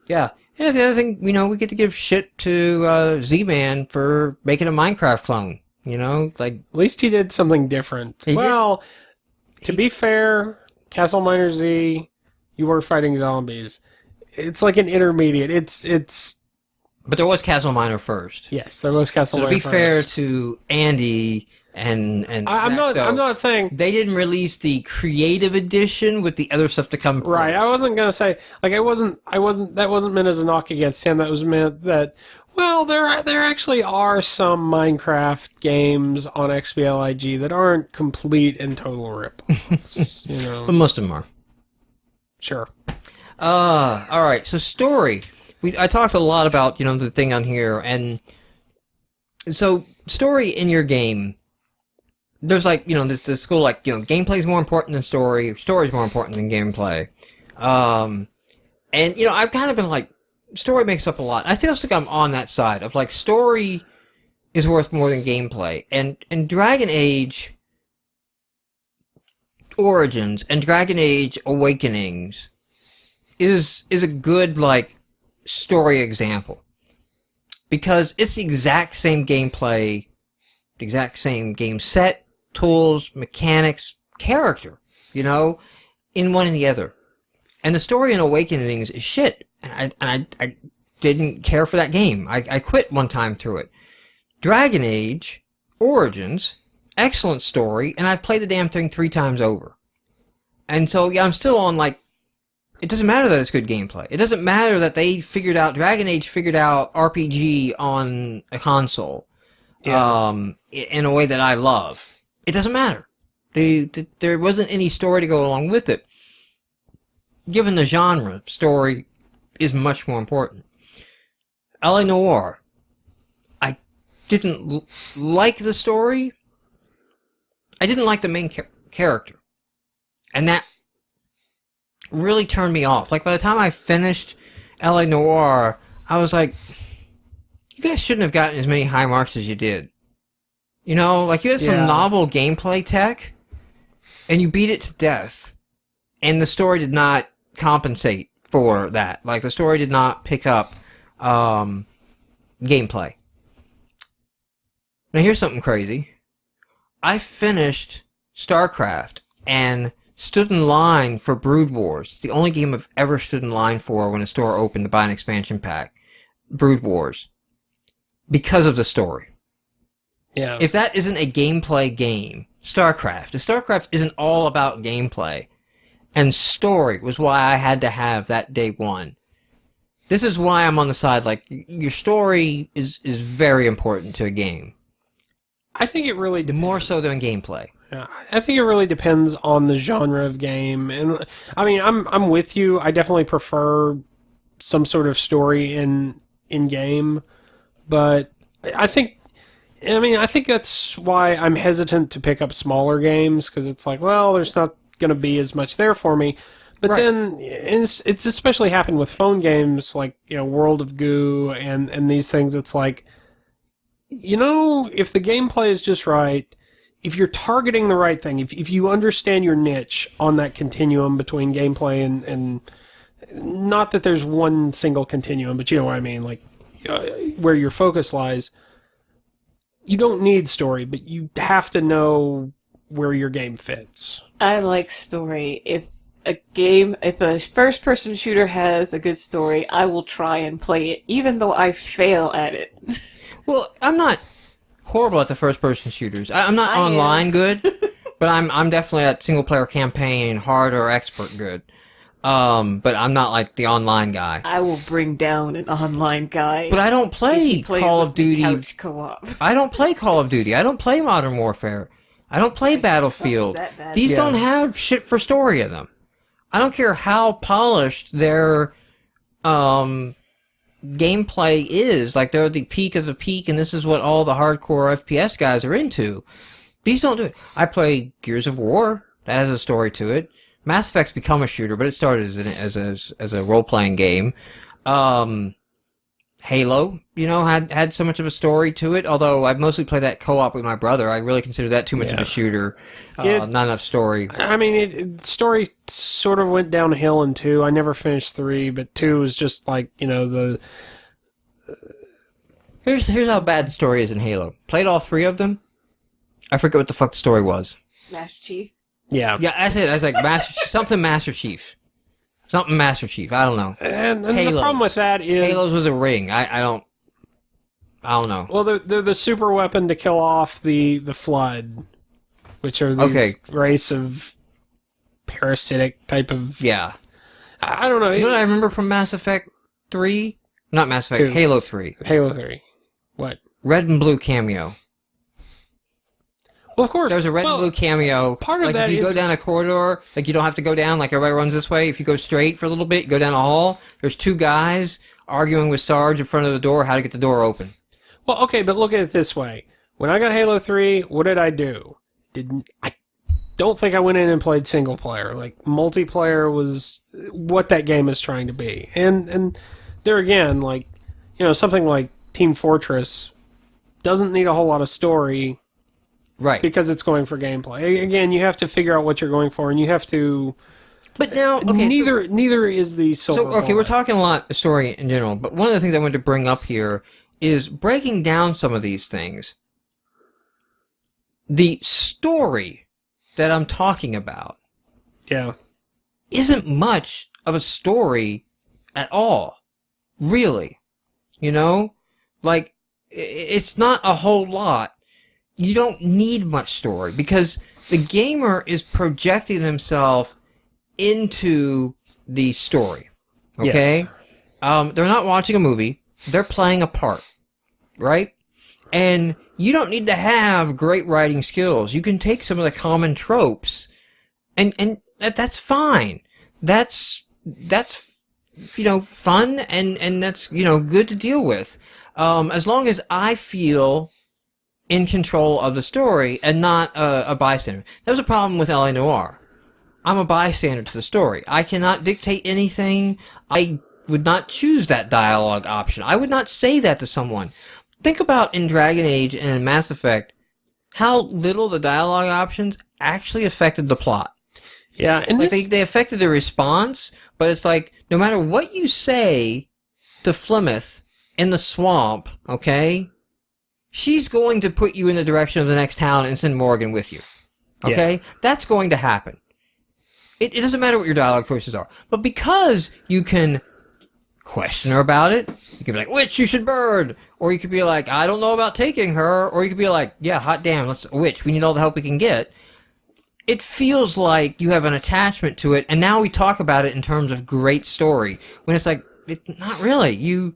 yeah. And the other thing, we get to give shit to Z-Man for making a Minecraft clone. Like at least he did something different. To be fair, Castle Miner Z, you were fighting zombies. It's like an intermediate. It's. But there was Castle Miner first. Yes, there was Castle Miner first. To be fair to Andy and I'm not saying they didn't release the creative edition with the other stuff to come. Right, first. I wasn't gonna say that wasn't meant as a knock against him. That was meant that. Well, there actually are some Minecraft games on XBLIG that aren't complete and total ripoffs. But most of them are. Sure. All right. So story. I talked a lot about the thing on here, and so story in your game. There's this school gameplay is more important than story. Story is more important than gameplay. And I've kind of been like, story makes up a lot. I still think I'm on that side of like story is worth more than gameplay. And Dragon Age Origins and Dragon Age Awakenings is a good story example because it's the exact same gameplay, the exact same game set, tools, mechanics, character, in one and the other. And the story in Awakenings is shit. And I didn't care for that game. I quit one time through it. Dragon Age Origins, excellent story, and I've played the damn thing 3 times over. And so, yeah, I'm still on, it doesn't matter that it's good gameplay. It doesn't matter that Dragon Age figured out RPG on a console. Yeah. In a way that I love. It doesn't matter. There wasn't any story to go along with it. Given the genre, story is much more important. LA Noire. I didn't like the story. I didn't like the main character. And that really turned me off. By the time I finished LA Noire, I was like, you guys shouldn't have gotten as many high marks as you did. You had some novel gameplay tech, and you beat it to death, and the story did not compensate for that. The story did not pick up gameplay. Now, here's something crazy. I finished StarCraft and stood in line for Brood Wars. It's the only game I've ever stood in line for when a store opened to buy an expansion pack. Brood Wars. Because of the story. Yeah. If that isn't a gameplay game, StarCraft. If StarCraft isn't all about gameplay, and story was why I had to have that day one. This is why I'm on the side, your story is very important to a game. I think it really depends. More so than gameplay. Yeah, I think it really depends on the genre of game. And I mean, I'm with you. I definitely prefer some sort of story in game, but I think that's why I'm hesitant to pick up smaller games, because it's there's not going to be as much there for me. But right. Then it's especially happened with phone games World of Goo and these things. It's if the gameplay is just right, if you're targeting the right thing, if you understand your niche on that continuum between gameplay and not that there's one single continuum, but you know what I mean, where your focus lies, you don't need story, but you have to know where your game fits. I like story. If a first-person shooter has a good story, I will try and play it, even though I fail at it. Well, I'm not horrible at the first-person shooters. I'm not online good, but I'm definitely at single-player campaign, hard or expert good. But I'm not like the online guy. I will bring down an online guy. But I don't play Call of Duty. Couch co-op. I don't play Call of Duty. I don't play Modern Warfare. I don't play Battlefield. These don't have shit for story in them. I don't care how polished their gameplay is. Like, they're the peak of the peak, and this is what all the hardcore FPS guys are into. These don't do it. I play Gears of War. That has a story to it. Mass Effect's become a shooter, but it started as a role-playing game. Halo, had so much of a story to it, although I mostly play that co-op with my brother. I really consider that too much of a shooter. Not enough story. I mean, story sort of went downhill in 2. I never finished 3, but 2 was just like, the... Here's how bad the story is in Halo. Played all 3 of them. I forget what the fuck the story was. Master Chief? Yeah. Yeah, that's it. I was like, Master Chief. Something Master Chief. I don't know. And the problem with that is... Halos was a ring. I don't know. Well, they're the super weapon to kill off the Flood, which are these race of parasitic type of... Yeah. I don't know. You know what I remember from Mass Effect 3? Not Mass Effect, 2. Halo 3. Halo 3. What? Red and blue cameo. Well, of course. There's a red and blue cameo. Part of like that if you is... go down a corridor, like you don't have to go down, like everybody runs this way. If you go straight for a little bit, you go down a hall, there's 2 guys arguing with Sarge in front of the door how to get the door open. Well, okay, but look at it this way. When I got Halo 3, what did I do? I don't think I went in and played single player. Like, multiplayer was what that game is trying to be. And there again, like, something like Team Fortress doesn't need a whole lot of story. Right. Because it's going for gameplay. Again, you have to figure out what you're going for, and you have to... But now, okay, neither is the silver bullet. Okay, we're talking a lot of story in general, but one of the things I wanted to bring up here is breaking down some of these things. The story that I'm talking about isn't much of a story at all. Really. Like, it's not a whole lot. You don't need much story because the gamer is projecting themselves into the story. Okay? Yes. They're not watching a movie. They're playing a part. Right? And you don't need to have great writing skills. You can take some of the common tropes and that's fine. That's fun and that's, good to deal with. As long as I feel in control of the story and not a bystander. That was a problem with L.A. Noire. I'm a bystander to the story. I cannot dictate anything. I would not choose that dialogue option. I would not say that to someone. Think about in Dragon Age and in Mass Effect how little the dialogue options actually affected the plot. Yeah, and like they affected the response, but it's like no matter what you say to Flemeth in the swamp, okay? She's going to put you in the direction of the next town and send Morgan with you. Okay? Yeah. That's going to happen. It doesn't matter what your dialogue choices are. But because you can question her about it, you can be like, witch, you should burn! Or you could be like, I don't know about taking her. Or you could be like, yeah, hot damn, witch, we need all the help we can get. It feels like you have an attachment to it, and now we talk about it in terms of great story. When it's like, not really.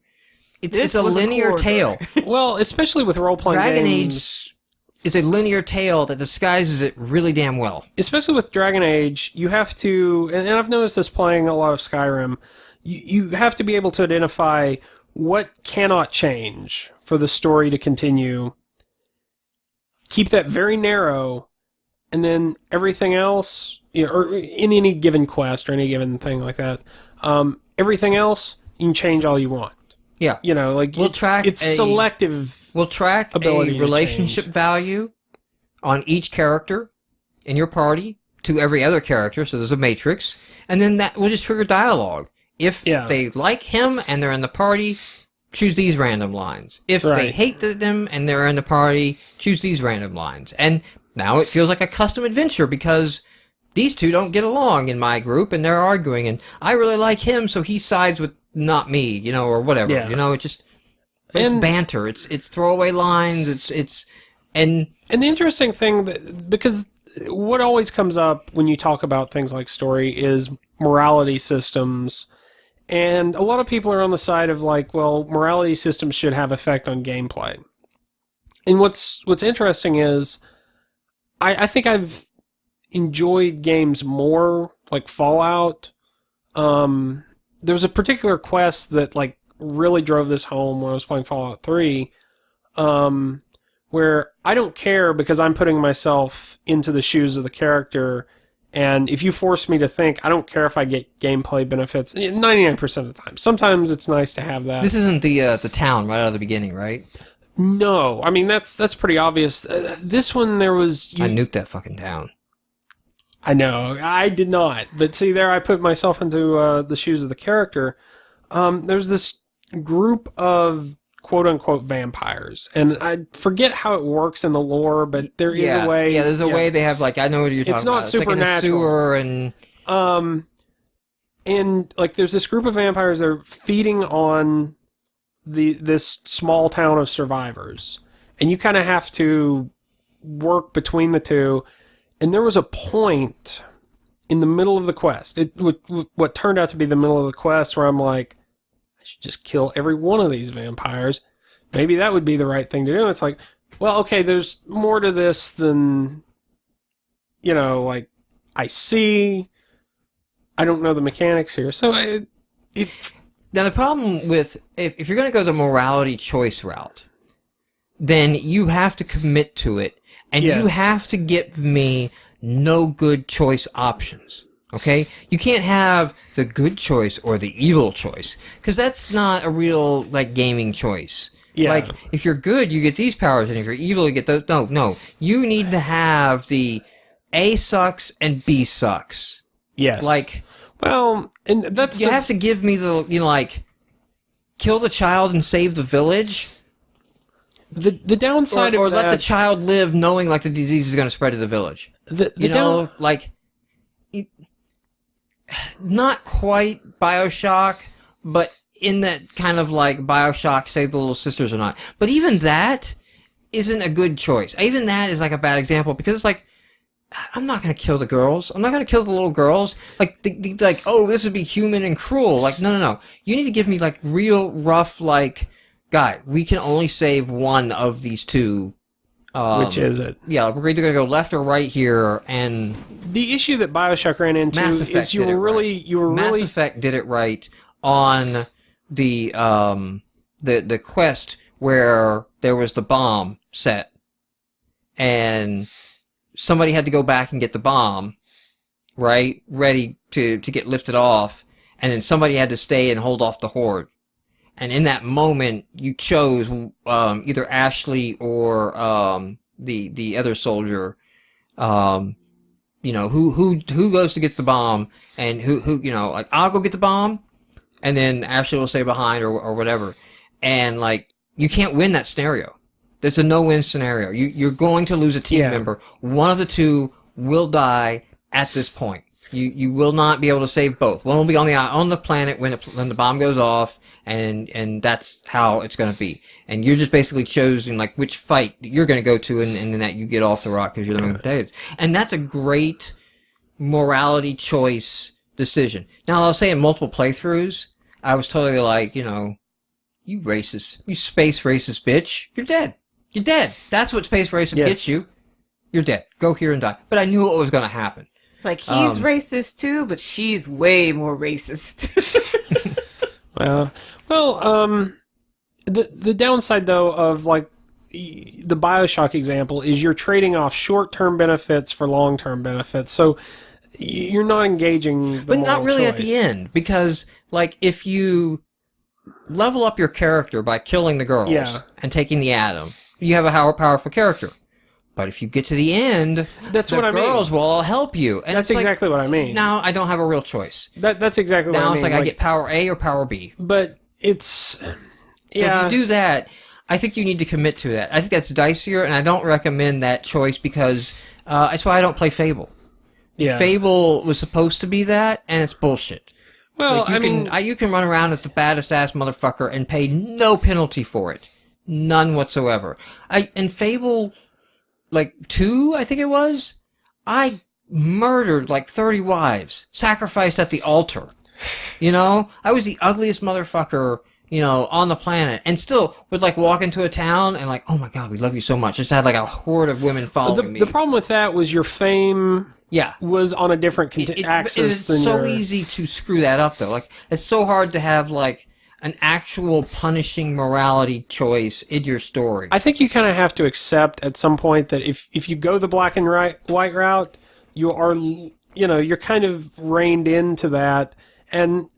It's a linear tale. Well, especially with role-playing Dragon games... Age is a linear tale that disguises it really damn well. Especially with Dragon Age, you have to... And I've noticed this playing a lot of Skyrim. You have to be able to identify what cannot change for the story to continue. Keep that very narrow, and then everything else... or in any given quest or any given thing like that, everything else, you can change all you want. Yeah. It's selective. We'll track a relationship value on each character in your party to every other character, so there's a matrix, and then that will just trigger dialogue. If they like him and they're in the party, choose these random lines. If they hate them and they're in the party, choose these random lines. And now it feels like a custom adventure because these two don't get along in my group and they're arguing, and I really like him, so he sides with not me, or whatever. Yeah. It's banter. It's throwaway lines. And the interesting thing because what always comes up when you talk about things like story is morality systems. And a lot of people are on the side of like, well, morality systems should have effect on gameplay. And what's interesting is I think I've enjoyed games more, like Fallout. There was a particular quest that like really drove this home when I was playing Fallout 3, where I don't care because I'm putting myself into the shoes of the character, and if you force me to think, I don't care if I get gameplay benefits 99% of the time. Sometimes it's nice to have that. This isn't the town right out of the beginning, right? No, I mean that's pretty obvious. This one there was... I nuked that fucking town. I know, I did not. But see, there I put myself into the shoes of the character. There's this group of quote-unquote vampires, and I forget how it works in the lore, but there is a way... Yeah, there's a way they have, like, I know what you're talking it's not about. supernatural. It's like in a sewer and... And, like, there's this group of vampires that are feeding on this small town of survivors. And you kind of have to work between the two. And there was a point in the middle of the quest, what turned out to be the middle of the quest, where I'm like, I should just kill every one of these vampires. Maybe that would be the right thing to do. And it's like, well, okay, there's more to this than, like, I see. I don't know the mechanics here. So Now, the problem with, if you're going to go the morality choice route, then you have to commit to it, and you have to give me no good choice options, okay? You can't have the good choice or the evil choice, because that's not a real, like, gaming choice. Yeah. Like, if you're good, you get these powers, and if you're evil, you get those. No. You need to have the A sucks and B sucks. Yes. Like... Well, and that's you have to give me the, like, kill the child and save the village. The downside or of let that, the child live knowing, like, the disease is going to spread to the village. Not quite BioShock, but in that kind of, like, BioShock Save the Little Sisters or not. But even that isn't a good choice. Even that is, like, a bad example, because it's like, I'm not going to kill the girls. I'm not going to kill the little girls. Like, like, oh, this would be human and cruel. Like, no. You need to give me, like, real rough, like, guy, we can only save one of these two. Which is it? Yeah, we're either going to go left or right here, and... The issue that BioShock ran into is you were really... Mass Effect did it right on the quest where there was the bomb set, and... somebody had to go back and get the bomb, right? Ready to get lifted off. And then somebody had to stay and hold off the horde. And in that moment, you chose either Ashley or the other soldier. Who goes to get the bomb, and who like, I'll go get the bomb, and then Ashley will stay behind or whatever. And like, you can't win that scenario. It's a no-win scenario. You're going to lose a team member. One of the two will die at this point. You will not be able to save both. One will be on the planet when the bomb goes off, and that's how it's going to be. And you're just basically choosing like which fight you're going to go to, and then that you get off the rock because you're the main potatoes. And that's a great morality choice decision. Now, I'll say in multiple playthroughs, I was totally like, you racist, you space racist bitch, you're dead. You're dead. That's what space racism gets you. You're dead. Go here and die. But I knew what was going to happen. Like, he's racist too, but she's way more racist. The downside, though, of, like, the BioShock example is you're trading off short-term benefits for long-term benefits. So you're not engaging But not really at the end. Because, like, if you level up your character by killing the girls and taking the atom, you have a powerful character. But if you get to the end, the girls will all help you. And that's exactly what I mean. Now I don't have a real choice. That's exactly what I mean. Now it's like I get power A or power B. But it's... Yeah. So if you do that, I think you need to commit to that. I think that's dicier, and I don't recommend that choice because that's why I don't play Fable. Yeah. Fable was supposed to be that, and it's bullshit. Well, like you can run around as the baddest ass motherfucker and pay no penalty for it. None whatsoever. In Fable, like 2, I think it was, I murdered like 30 wives, sacrificed at the altar. You know, I was the ugliest motherfucker, you know, on the planet, and still would like walk into a town and like, oh my god, we love you so much. Just had like a horde of women following me. The problem with that was your fame was on a different axis than it's so easy to screw that up though. Like, it's so hard to have like an actual punishing morality choice in your story. I think you kind of have to accept at some point that if you go the black and white route, you are, you know, you're kind of reined into that, and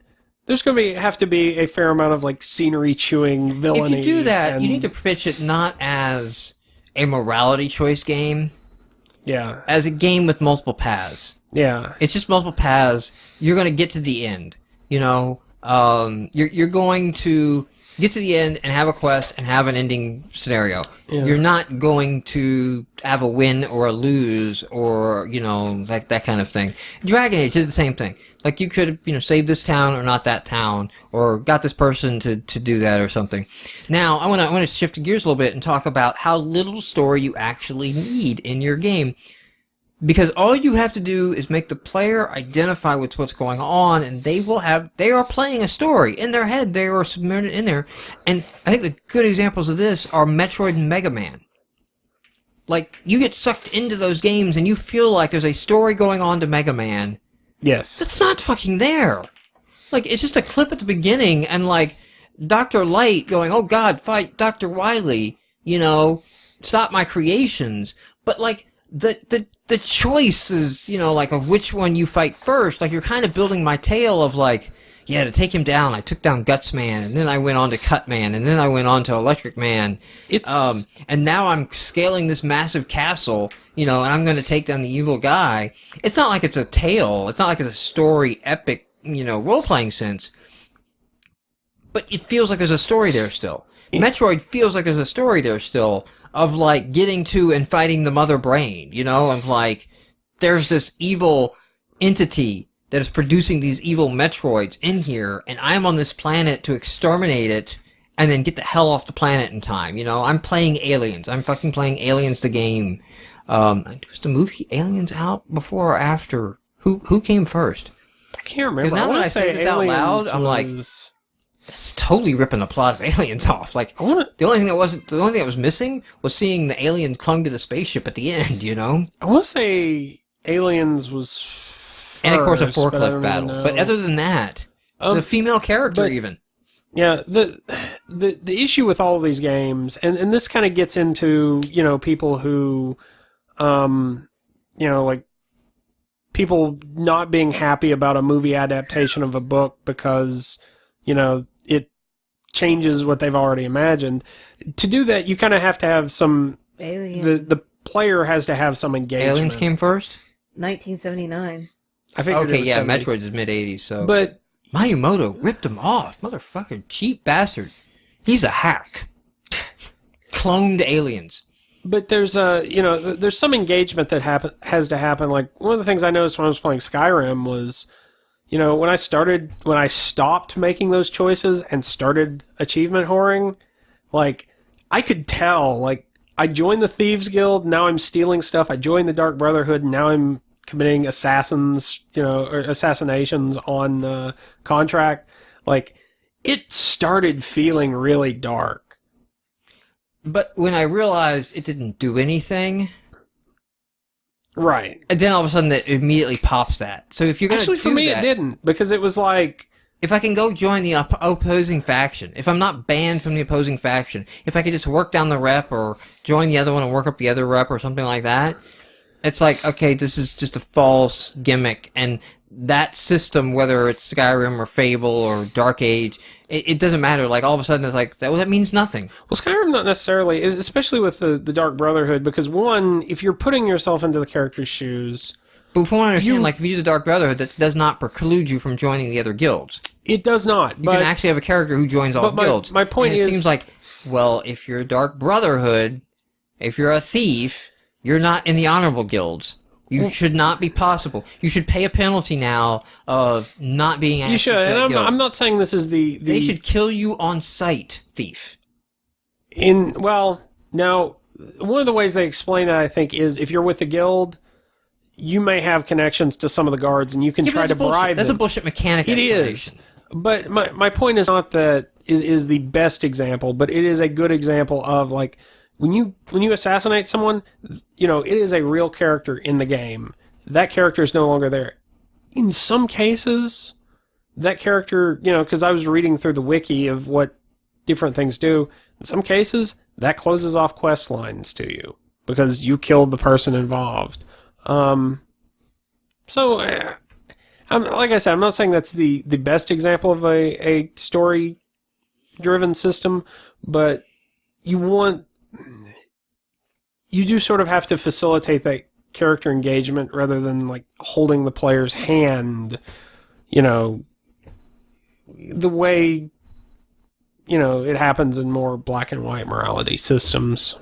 there's going to have to be a fair amount of like scenery chewing villainy. If you do that, you need to pitch it not as a morality choice game, as a game with multiple paths. Yeah, it's just multiple paths. You're going to get to the end. You know, you're going to get to the end and have a quest and have an ending scenario. Yeah. You're not going to have a win or a lose or, you know, like that kind of thing. Dragon Age did the same thing. Like, you could, you know, save this town or not that town, or got this person to do that or something. Now, I want to shift gears a little bit and talk about how little story you actually need in your game. Because all you have to do is make the player identify with what's going on, and they are playing a story. In their head, they are submerged in there. And I think the good examples of this are Metroid and Mega Man. Like, you get sucked into those games, and you feel like there's a story going on to Mega Man. Yes. That's not fucking there. Like, it's just a clip at the beginning, and like, Dr. Light going, oh god, fight Dr. Wily, you know, stop my creations. But like, the choices, you know, like, of which one you fight first, like, you're kind of building my tale of, like, yeah, to take him down, I took down Guts Man, and then I went on to Cut Man, and then I went on to Electric Man. And now I'm scaling this massive castle, you know, and I'm going to take down the evil guy. It's not like it's a tale. It's not like it's a story, epic, you know, role-playing sense. But it feels like there's a story there still. Metroid feels like there's a story there still, of, like, getting to and fighting the mother brain, you know, of, like, there's this evil entity that is producing these evil Metroids in here, and I'm on this planet to exterminate it, and then get the hell off the planet in time, you know? I'm playing Aliens. I'm fucking playing Aliens the game. Was the movie Aliens out before or after? Who came first? I can't remember. Now that I say this out loud, I'm like, that's totally ripping the plot of Aliens off. Like, the only thing that was missing was seeing the alien clung to the spaceship at the end, you know? I want to say Aliens was first, and of course a forklift battle. But other than that, the female character even. Yeah, the issue with all of these games, and this kind of gets into, you know, people who, you know, like, people not being happy about a movie adaptation of a book because, you know, it changes what they've already imagined. To do that, you kind of have to have some... The player has to have some engagement. Aliens came first? 1979. I figured okay, it was yeah, 70s. Metroid is mid-80s, so... But... Mayumoto ripped him off. Motherfucker, cheap bastard. He's a hack. Cloned aliens. But there's you know, there's some engagement that has to happen. Like, one of the things I noticed when I was playing Skyrim was, you know, when I stopped making those choices and started achievement whoring, like, I could tell, like, I joined the Thieves Guild, now I'm stealing stuff. I joined the Dark Brotherhood, now I'm committing assassinations on contract. Like, it started feeling really dark. But when I realized it didn't do anything... Right. And then all of a sudden it immediately pops that. So if you're going to Actually, for me, it didn't. Because it was like... If I can go join the opposing faction, if I'm not banned from the opposing faction, if I could just work down the rep or join the other one and work up the other rep or something like that, it's like, okay, this is just a false gimmick. And that system, whether it's Skyrim or Fable or Dark Age, it doesn't matter. Like, all of a sudden it's like, that means nothing. Well, Skyrim not necessarily, especially with the Dark Brotherhood, because one, if you're putting yourself into the character's shoes... But from what I understand, like, if you do the Dark Brotherhood, that does not preclude you from joining the other guilds. It does not. You can actually have a character who joins all guilds. My point is... It seems like, well, if you're Dark Brotherhood, if you're a thief, you're not in the honorable guilds. You should not be possible. You should pay a penalty now of not being asked. You should, and I'm not saying this is the... They should kill you on sight, thief. Well, now, one of the ways they explain that, I think, is if you're with the guild, you may have connections to some of the guards, and you can try to bribe That's them. a bullshit mechanic. It is. But my point is not that it is the best example, but it is a good example of, like, when you assassinate someone, you know, it is a real character in the game. That character is no longer there. In some cases, that character, you know, because I was reading through the wiki of what different things do, in some cases, that closes off quest lines to you because you killed the person involved. So, like I said, I'm not saying that's the best example of a story-driven system, but you do sort of have to facilitate that character engagement rather than, like, holding the player's hand, you know, the way, you know, it happens in more black and white morality systems.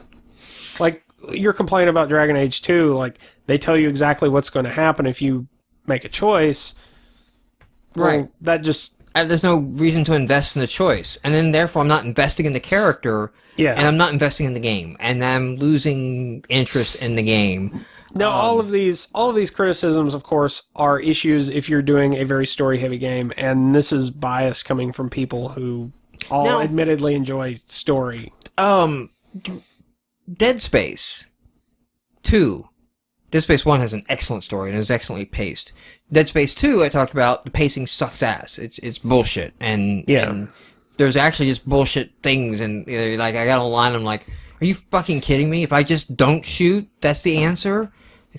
Like, your complaint about Dragon Age 2, like, they tell you exactly what's going to happen if you make a choice. Well, right. That just... there's no reason to invest in the choice. And then, therefore, I'm not investing in the character, yeah. and I'm not investing in the game. And I'm losing interest in the game. Now, all of these criticisms, of course, are issues if you're doing a very story-heavy game, and this is bias coming from people who all admittedly enjoy story. Dead Space 2. Dead Space 1 has an excellent story and is excellently paced. Dead Space 2, I talked about, the pacing sucks ass. It's bullshit. And there's actually just bullshit things, and like, I got online, I'm like, are you fucking kidding me? If I just don't shoot, that's the answer?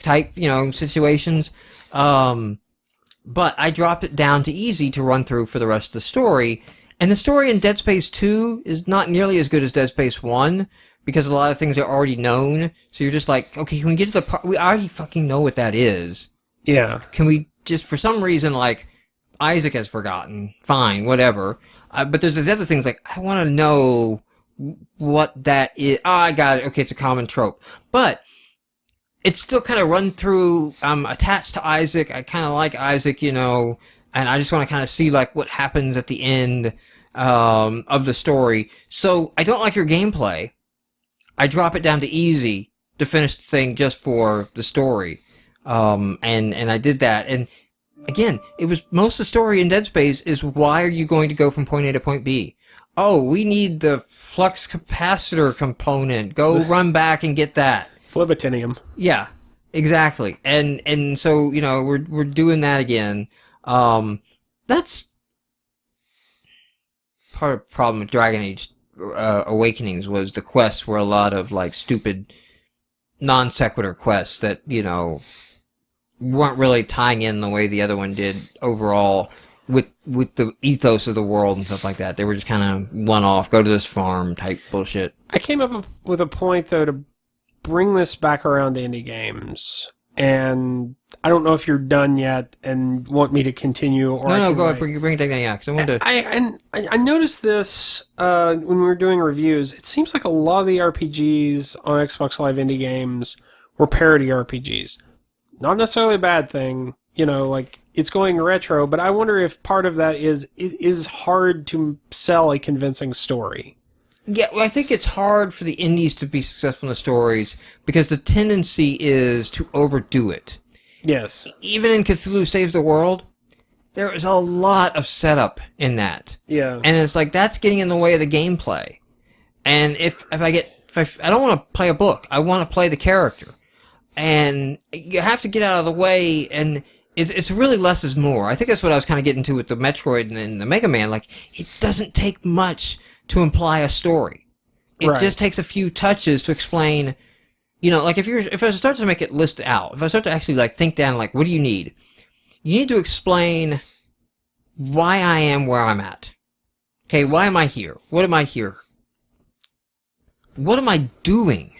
Type, you know, situations. But I dropped it down to easy to run through for the rest of the story. And the story in Dead Space 2 is not nearly as good as Dead Space 1, because a lot of things are already known. So you're just like, okay, can we get to the part? We already fucking know what that is. Yeah. Can we just, for some reason, like, Isaac has forgotten. Fine, whatever. But there's these other things, like, I want to know what that is. Oh, I got it. Okay, it's a common trope. But it's still kind of run through. I'm attached to Isaac. I kind of like Isaac, you know, and I just want to kind of see, like, what happens at the end of the story. So I don't like your gameplay. I drop it down to easy to finish the thing just for the story. And I did that. And again, it was most of the story in Dead Space is, why are you going to go from point A to point B? Oh, we need the flux capacitor component. Go run back and get that. Flibitinium. Yeah, exactly. And so, you know, we're doing that again. That's part of the problem with Dragon Age Awakenings, was the quests were a lot of, like, stupid non sequitur quests that, you know, weren't really tying in the way the other one did overall with the ethos of the world and stuff like that. They were just kind of one-off, go to this farm type bullshit. I came up with a point, though, to bring this back around to indie games, and I don't know if you're done yet and want me to continue, or no, go ahead, bring it down. Yeah, because I wanted to. I noticed this when we were doing reviews. It seems like a lot of the RPGs on Xbox Live indie games were parody RPGs. Not necessarily a bad thing, you know, like, it's going retro, but I wonder if part of that is it is hard to sell a convincing story. Yeah, well, I think it's hard for the indies to be successful in the stories because the tendency is to overdo it. Yes. Even in Cthulhu Saves the World, there is a lot of setup in that. Yeah. And it's like, that's getting in the way of the gameplay. And if I don't want to play a book, I want to play the character. And you have to get out of the way, and it's really less is more. I think that's what I was kind of getting to with the Metroid and the Mega Man. Like, it doesn't take much to imply a story. It just takes a few touches to explain, you know, like, if I start to make it list out, if I start to actually, like, think down, like, what do you need? You need to explain why I am where I'm at. Okay, why am I here? What am I here? What am I doing?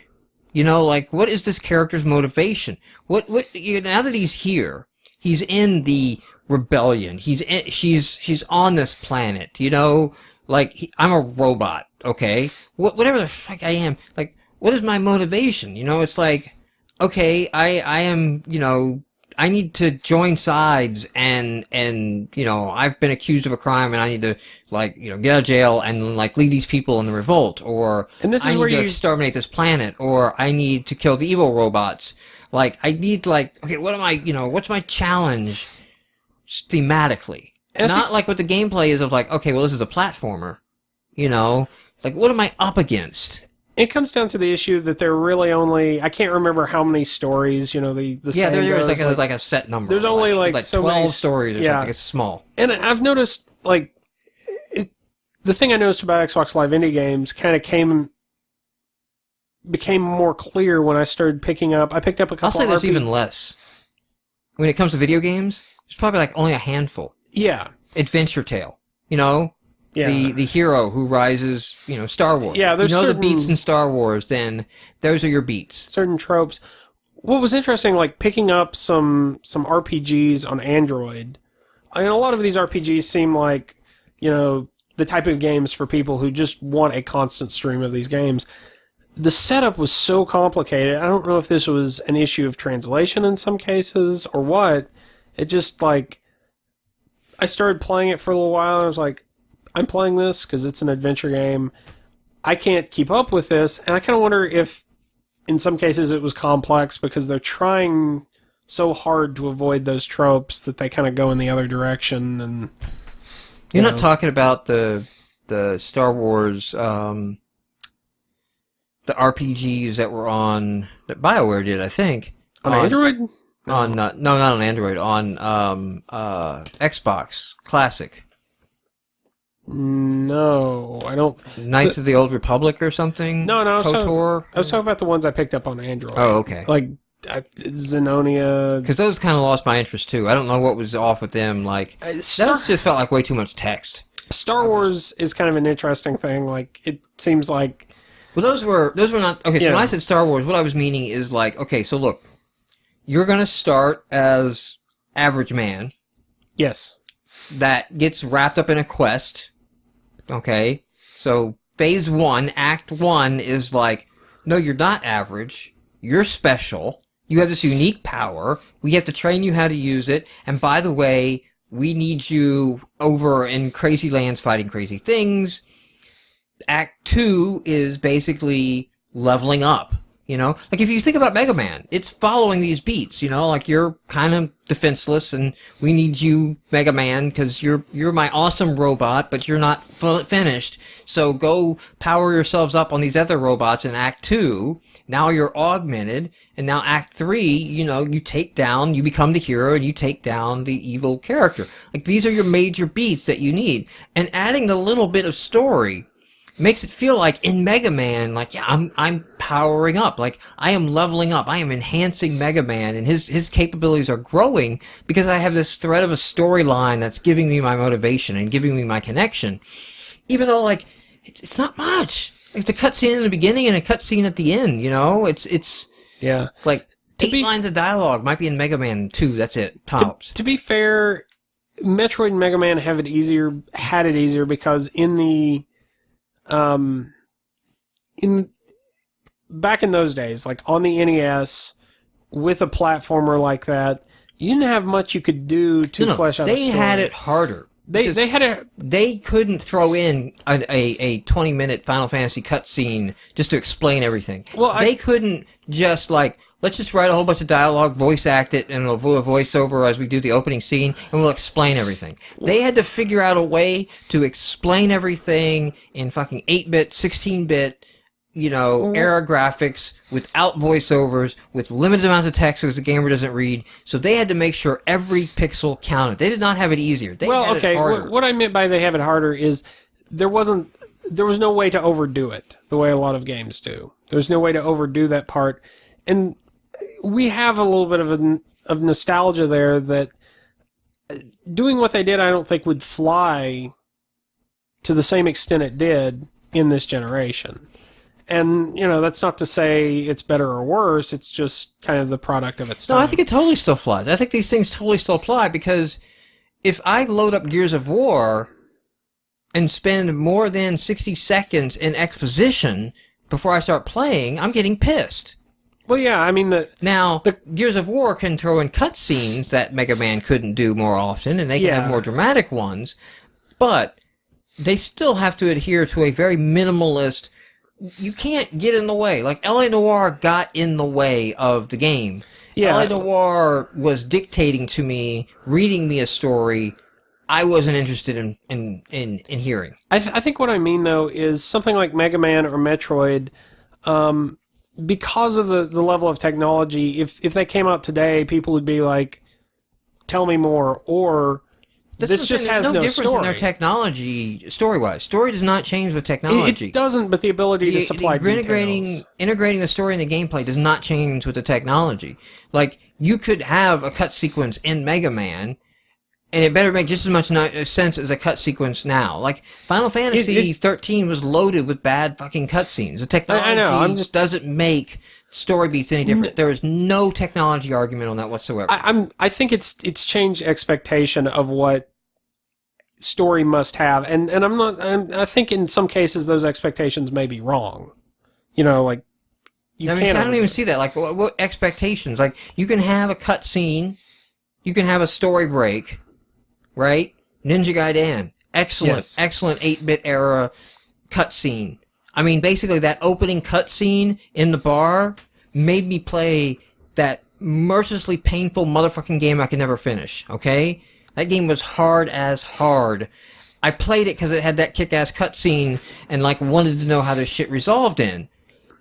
You know, like, what is this character's motivation? Now that he's here, he's in the rebellion. She's on this planet, you know? Like, I'm a robot, okay? Whatever the fuck I am, like, what is my motivation? You know, it's like, okay, I am, you know, I need to join sides and, you know, I've been accused of a crime and I need to, like, you know, get out of jail and, like, lead these people in the revolt, or and this is I need to exterminate this planet, or I need to kill the evil robots. Like, I need, like, okay, what am I, what's my challenge thematically? Not like what the gameplay is of, like, okay, well, this is a platformer, Like, what am I up against? It comes down to the issue that they're really only, I can't remember how many stories, the there's like a set number. There's only like so 12 many stories or something. It's small. And I've noticed, like, the thing I noticed about Xbox Live Indie games kind of became more clear when I started picking up. I picked up a couple. I'll say there's even less. When it comes to video games, there's probably like only a handful. Yeah. Adventure Tale, Yeah. The hero who rises, Star Wars. Yeah, there's the beats in Star Wars, then those are your beats. Certain tropes. What was interesting, like picking up some RPGs on Android, and a lot of these RPGs seem like, the type of games for people who just want a constant stream of these games. The setup was so complicated. I don't know if this was an issue of translation in some cases or what. It just, like, I started playing it for a little while and I was like, I'm playing this because it's an adventure game. I can't keep up with this. And I kind of wonder if in some cases it was complex because they're trying so hard to avoid those tropes that they kind of go in the other direction. And You're not talking about the Star Wars, the RPGs that were on that BioWare did, I think. On Android? No, not on Android. On Xbox Classic. No, I don't. Knights of the Old Republic or something. No, I was KOTOR. talking about the ones I picked up on Android. Oh, okay. Like Xenonia. Because those kind of lost my interest too. I don't know what was off with them. Like those just felt like way too much text. Star Wars is kind of an interesting thing. Like it seems like. Well, those were not okay. So when I said Star Wars, what I was meaning is like, okay, so look, you're gonna start as average man. Yes. That gets wrapped up in a quest. Okay, so phase 1, act 1 is like, no, you're not average. You're special. You have this unique power. We have to train you how to use it. And by the way, we need you over in crazy lands fighting crazy things. Act 2 is basically leveling up, Like, if you think about Mega Man, it's following these beats, Like, you're kind of defenseless, and we need you, Mega Man, because you're my awesome robot, but you're not finished. So go power yourselves up on these other robots in Act 2. Now you're augmented, and now Act 3, you become the hero, and you take down the evil character. Like, these are your major beats that you need. And adding the little bit of story makes it feel like in Mega Man, like, yeah, I'm powering up, like I am leveling up, I am enhancing Mega Man, and his capabilities are growing because I have this thread of a storyline that's giving me my motivation and giving me my connection. Even though, like, it's not much. It's a cutscene in the beginning and a cutscene at the end. It's like 8 lines of dialogue might be in Mega Man 2. That's it. Tops. To be fair, Metroid and Mega Man had it easier because back in those days, like on the NES, with a platformer like that, you didn't have much you could do to flesh out a story. They had it harder. They couldn't throw in a 20-minute Final Fantasy cutscene just to explain everything. Well, they couldn't just like, let's just write a whole bunch of dialogue, voice act it, and we'll a voiceover as we do the opening scene, and we'll explain everything. They had to figure out a way to explain everything in fucking 8-bit, 16-bit, era graphics, without voiceovers, with limited amounts of text because the gamer doesn't read. So they had to make sure every pixel counted. They did not have it easier. They had it harder. What I meant by they have it harder is there was no way to overdo it the way a lot of games do. There was no way to overdo that part. And we have a little bit of nostalgia there that doing what they did, I don't think would fly to the same extent it did in this generation. And, that's not to say it's better or worse. It's just kind of the product of its time. No, I think it totally still flies. I think these things totally still apply because if I load up Gears of War and spend more than 60 seconds in exposition before I start playing, I'm getting pissed. Well, yeah, I mean the Gears of War can throw in cutscenes that Mega Man couldn't do more often, and they can have more dramatic ones, but they still have to adhere to a very minimalist. You can't get in the way. Like L.A. Noire got in the way of the game, Yeah. L.A. Noire was dictating to me, reading me a story I wasn't interested in hearing. I think what I mean, though, is something like Mega Man or Metroid, because of the level of technology, if they came out today, people would be like, tell me more, or this just has no difference story. in their technology, story-wise. Story does not change with technology. It doesn't, but the ability to supply details. Integrating the story and the gameplay does not change with the technology. Like, you could have a cut sequence in Mega Man, and it better make just as much sense as a cut sequence now. Like, Final Fantasy 13 was loaded with bad fucking cutscenes. The technology just doesn't make story beats any different. There is no technology argument on that whatsoever. I think it's changed expectation of what story must have, and I think in some cases those expectations may be wrong. You know, like I don't even see that. Like, what expectations? Like, you can have a cutscene, you can have a story break, right? Ninja Gaiden, excellent 8-bit era cutscene. I mean, basically that opening cutscene in the bar made me play that mercilessly painful motherfucking game I could never finish, okay? That game was hard as hard. I played it because it had that kick-ass cutscene and, like, wanted to know how this shit resolved in.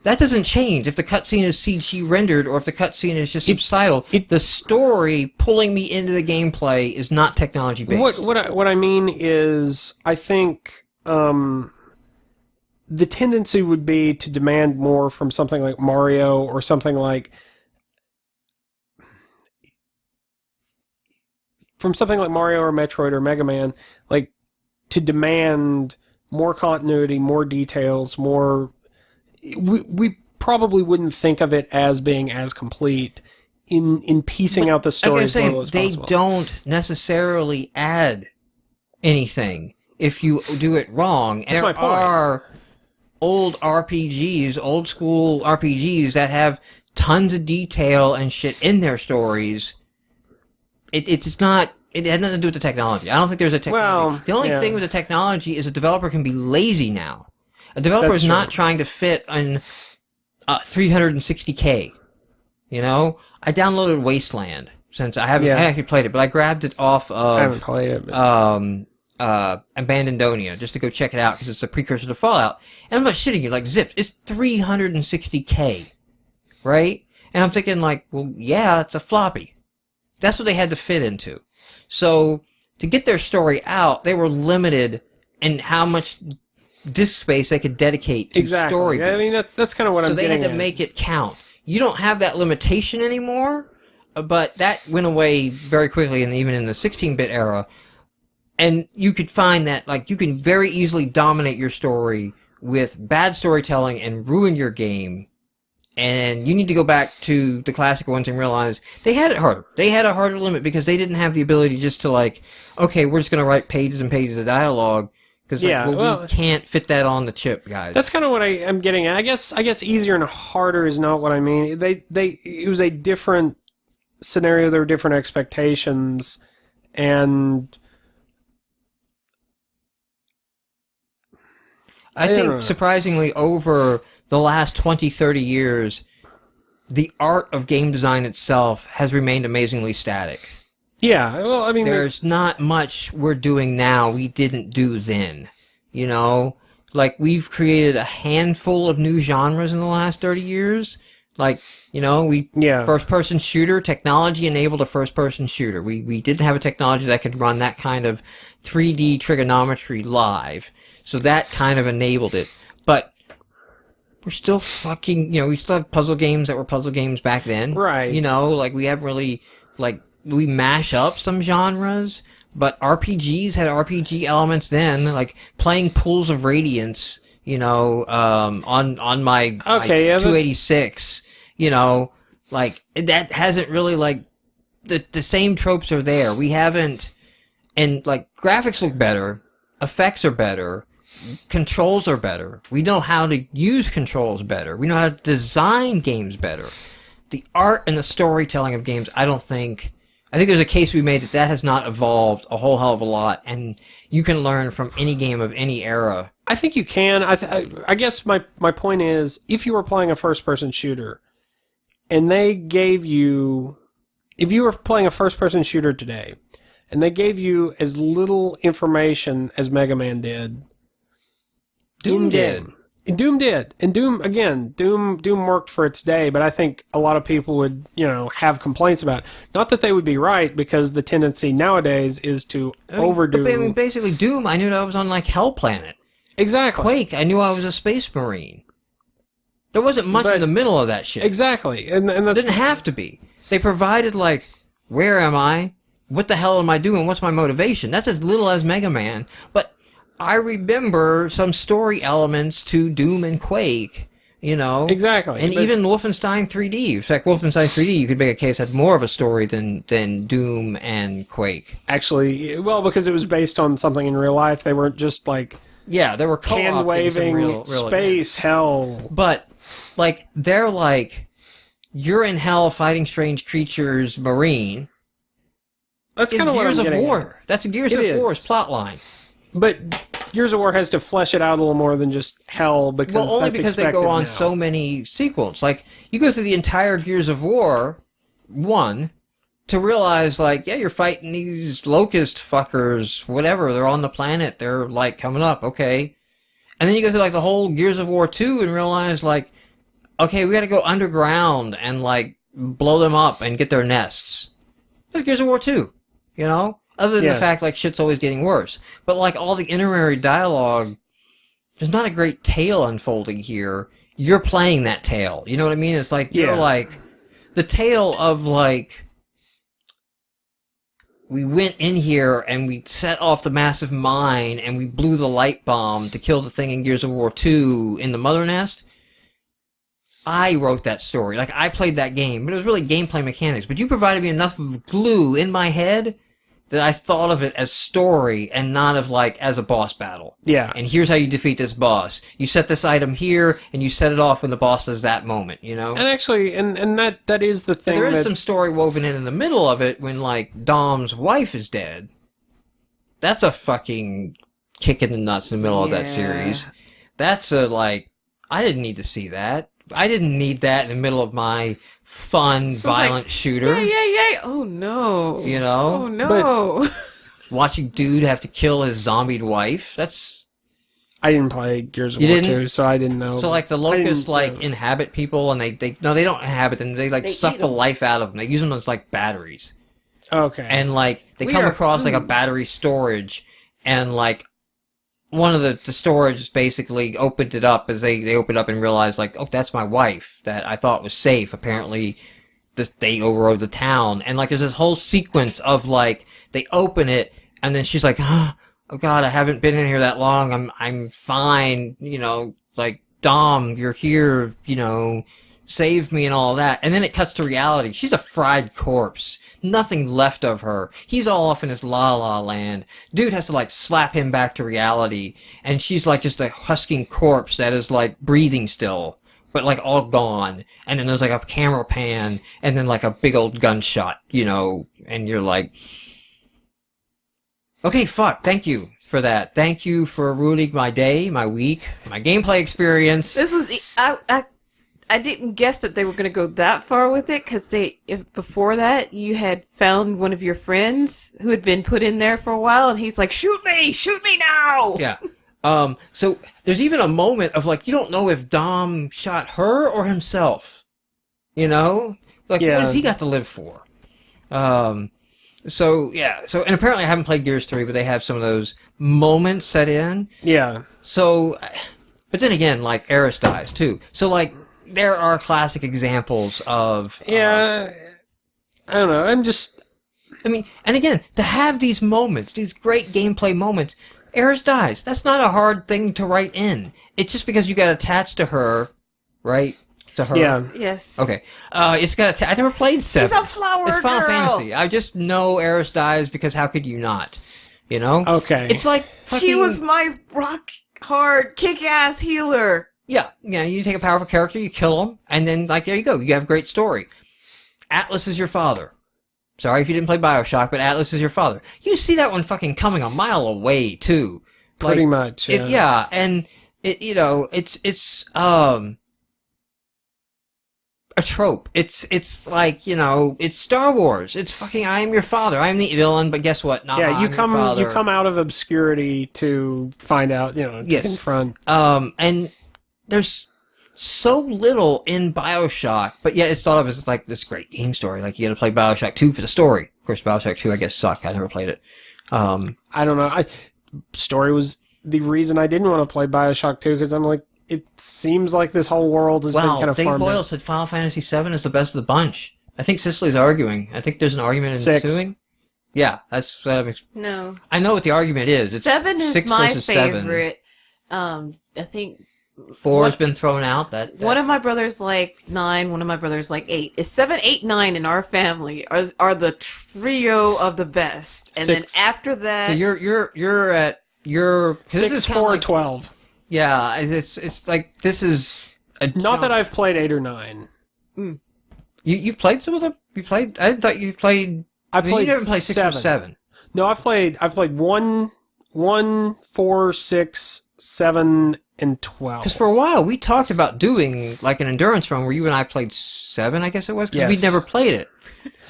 That doesn't change if the cutscene is CG rendered or if the cutscene is just subtitled. The story pulling me into the gameplay is not technology-based. What I mean is, I think the tendency would be to demand more from something like Mario or something like Mario or Metroid or Mega Man, like, to demand more continuity, more details, more. We probably wouldn't think of it as being as complete in piecing out the story as well as possible. They don't necessarily add anything if you do it wrong. That's my point. There are old school RPGs that have tons of detail and shit in their stories. It's not. It had nothing to do with the technology. I don't think there's a technology. Well, the only thing with the technology is a developer can be lazy now. A developer is not trying to fit on 360K. You know, I downloaded Wasteland since I haven't actually played it, but I grabbed it off of I haven't played it, but... Abandonia just to go check it out because it's a precursor to Fallout. And I'm not shitting you, like, zip, it's 360K, right? And I'm thinking, like, well, yeah, it's a floppy. That's what they had to fit into. So to get their story out, they were limited in how much disk space they could dedicate to story beats. I mean, that's kind of what I'm getting at. So they had to make it count. You don't have that limitation anymore, but that went away very quickly, and even in the 16-bit era. And you could find that, like, you can very easily dominate your story with bad storytelling and ruin your game. And you need to go back to the classic ones and realize they had it harder. They had a harder limit because they didn't have the ability just to, like, okay, we're just going to write pages and pages of dialogue. Because we can't fit that on the chip, guys. That's kind of what I'm getting at. I guess easier and harder is not what I mean. It was a different scenario. There were different expectations, and I think surprisingly over the last 20, 30 years, the art of game design itself has remained amazingly static. Yeah, well, I mean... There's not much we're doing now we didn't do then, you know? Like, we've created a handful of new genres in the last 30 years. Like, you know, first-person shooter, technology enabled a first-person shooter. We didn't have a technology that could run that kind of 3D trigonometry live. So that kind of enabled it. But we're still fucking, you know, we still have puzzle games that were puzzle games back then. Right. You know, like, we haven't really, like... We mash up some genres, but RPGs had RPG elements then, like playing Pools of Radiance, you know, on my 286, you know, like, that hasn't really, like, the same tropes are there. We haven't, and, like, graphics look better, effects are better, controls are better. We know how to use controls better. We know how to design games better. The art and the storytelling of games, I think there's a case to be made that has not evolved a whole hell of a lot, and you can learn from any game of any era. I think you can. I guess my point is, if you were playing a first-person shooter, and they gave you, if you were playing a first-person shooter today, and they gave you as little information as Mega Man did, Doom did. Doom did. And Doom worked for its day, but I think a lot of people would, have complaints about it. Not that they would be right, because the tendency nowadays is to overdo. But, basically, Doom, I knew that I was on, Hell Planet. Exactly. Quake, I knew I was a space marine. There wasn't much in the middle of that shit. Exactly. And it didn't have to be. They provided, where am I? What the hell am I doing? What's my motivation? That's as little as Mega Man. But I remember some story elements to Doom and Quake, Exactly. And even Wolfenstein 3D. In fact, Wolfenstein 3D, you could make a case, had more of a story than Doom and Quake. Actually, well, because it was based on something in real life. They weren't just Yeah, they were co-opting hand-waving real space hell. But, they're you're in hell fighting strange creatures, Marine. That's kind of what I'm getting Gears of War. at. That's Gears of War's plotline. But Gears of War has to flesh it out a little more than just hell, because only that's because they go on now. so many sequels. You go through the entire Gears of War 1 to realize, you're fighting these locust fuckers, whatever. They're on the planet. They're, coming up. Okay. And then you go through, the whole Gears of War 2 and realize, okay, we gotta go underground and, blow them up and get their nests. That's Gears of War 2, Other than the fact, shit's always getting worse. But, all the intermediary dialogue, there's not a great tale unfolding here. You're playing that tale. You know what I mean? It's you're, the tale of, we went in here and we set off the massive mine and we blew the light bomb to kill the thing in Gears of War 2 in the Mother Nest. I wrote that story. I played that game, but it was really gameplay mechanics. But you provided me enough of glue in my head that I thought of it as story and not of, as a boss battle. Yeah. And here's how you defeat this boss. You set this item here, and you set it off when the boss does that moment, And actually, and that is the thing. And there is some story woven in the middle of it when, Dom's wife is dead. That's a fucking kick in the nuts in the middle of that series. That's I didn't need to see that. I didn't need that in the middle of my fun, violent shooter. Yeah. Oh, no. Oh, no. But watching dude have to kill his zombied wife, that's... I didn't play Gears of War 2, so I didn't know. So, the locusts, inhabit people, and they no, they don't inhabit them. They suck the life out of them. They use them as, batteries. Okay. And, they come across, a battery storage, and, one of the storage basically opened it up as they opened up and realized, oh, that's my wife that I thought was safe. Apparently, they overrode the town. And, there's this whole sequence of, they open it, and then she's like, oh, God, I haven't been in here that long. I'm fine. Dom, you're here, save me and all that. And then it cuts to reality. She's a fried corpse. Nothing left of her. He's all off in his la-la land. Dude has to, slap him back to reality. And she's, just a husking corpse that is, breathing still. But, all gone. And then there's, a camera pan. And then, a big old gunshot, And you're okay, fuck, thank you for that. Thank you for ruining my day, my week, my gameplay experience. This was... I didn't guess that they were going to go that far with it, because if before that you had found one of your friends who had been put in there for a while, and he's like, shoot me now! Yeah. So there's even a moment of you don't know if Dom shot her or himself. What has he got to live for? So, and apparently I haven't played Gears 3, but they have some of those moments set in. Yeah. So, but then again, Eris dies too. So, there are classic examples of... I don't know, and again, to have these moments, these great gameplay moments, Eris dies. That's not a hard thing to write in. It's just because you got attached to her, right? To her? Yeah. Yes. Okay. It's got I never played 7. She's a flower It's Final girl. Fantasy. I just know Eris dies because how could you not? Okay. It's fucking... She was my rock-hard, kick-ass healer. Yeah, you take a powerful character, you kill him, and then, there you go. You have a great story. Atlas is your father. Sorry if you didn't play Bioshock, but Atlas is your father. You see that one fucking coming a mile away, too. Pretty much, yeah. And, it's a trope. It's like, it's Star Wars. It's fucking I am your father. I am the villain, but guess what? Yeah, you come out of obscurity to find out, to Yes. confront. And there's so little in BioShock, but yet it's thought of as like this great game story. Like you got to play BioShock 2 for the story. Of course, BioShock 2 I guess sucked. I never played it. I don't know. Story was the reason I didn't want to play BioShock 2 because I'm like, it seems like this whole world has been kind of Dave farmed Boyle out. said Final Fantasy VII is the best of the bunch. I think Cicely's arguing. I think there's an argument in 6. suing. Yeah, that's No. I know what the argument is. It's 7 is 6 my versus 7. favorite. I think 4 has been thrown out. That one of my brothers like 9, one of my brothers like 8. Is 7, 8, 9 in our family are the trio of the best, and 6. then after that, So you're at your 6, 4, 12. Yeah, it's like this is a Not that I've played 8 or 9. You've played some of them. You played. I thought you played. I played You didn't play 6 or 7. 7. No, I've played 1, 4, 6, 7, and 12. Because for a while we talked about doing like an endurance run where you and I played 7. I guess it was because Yes. we'd never played it.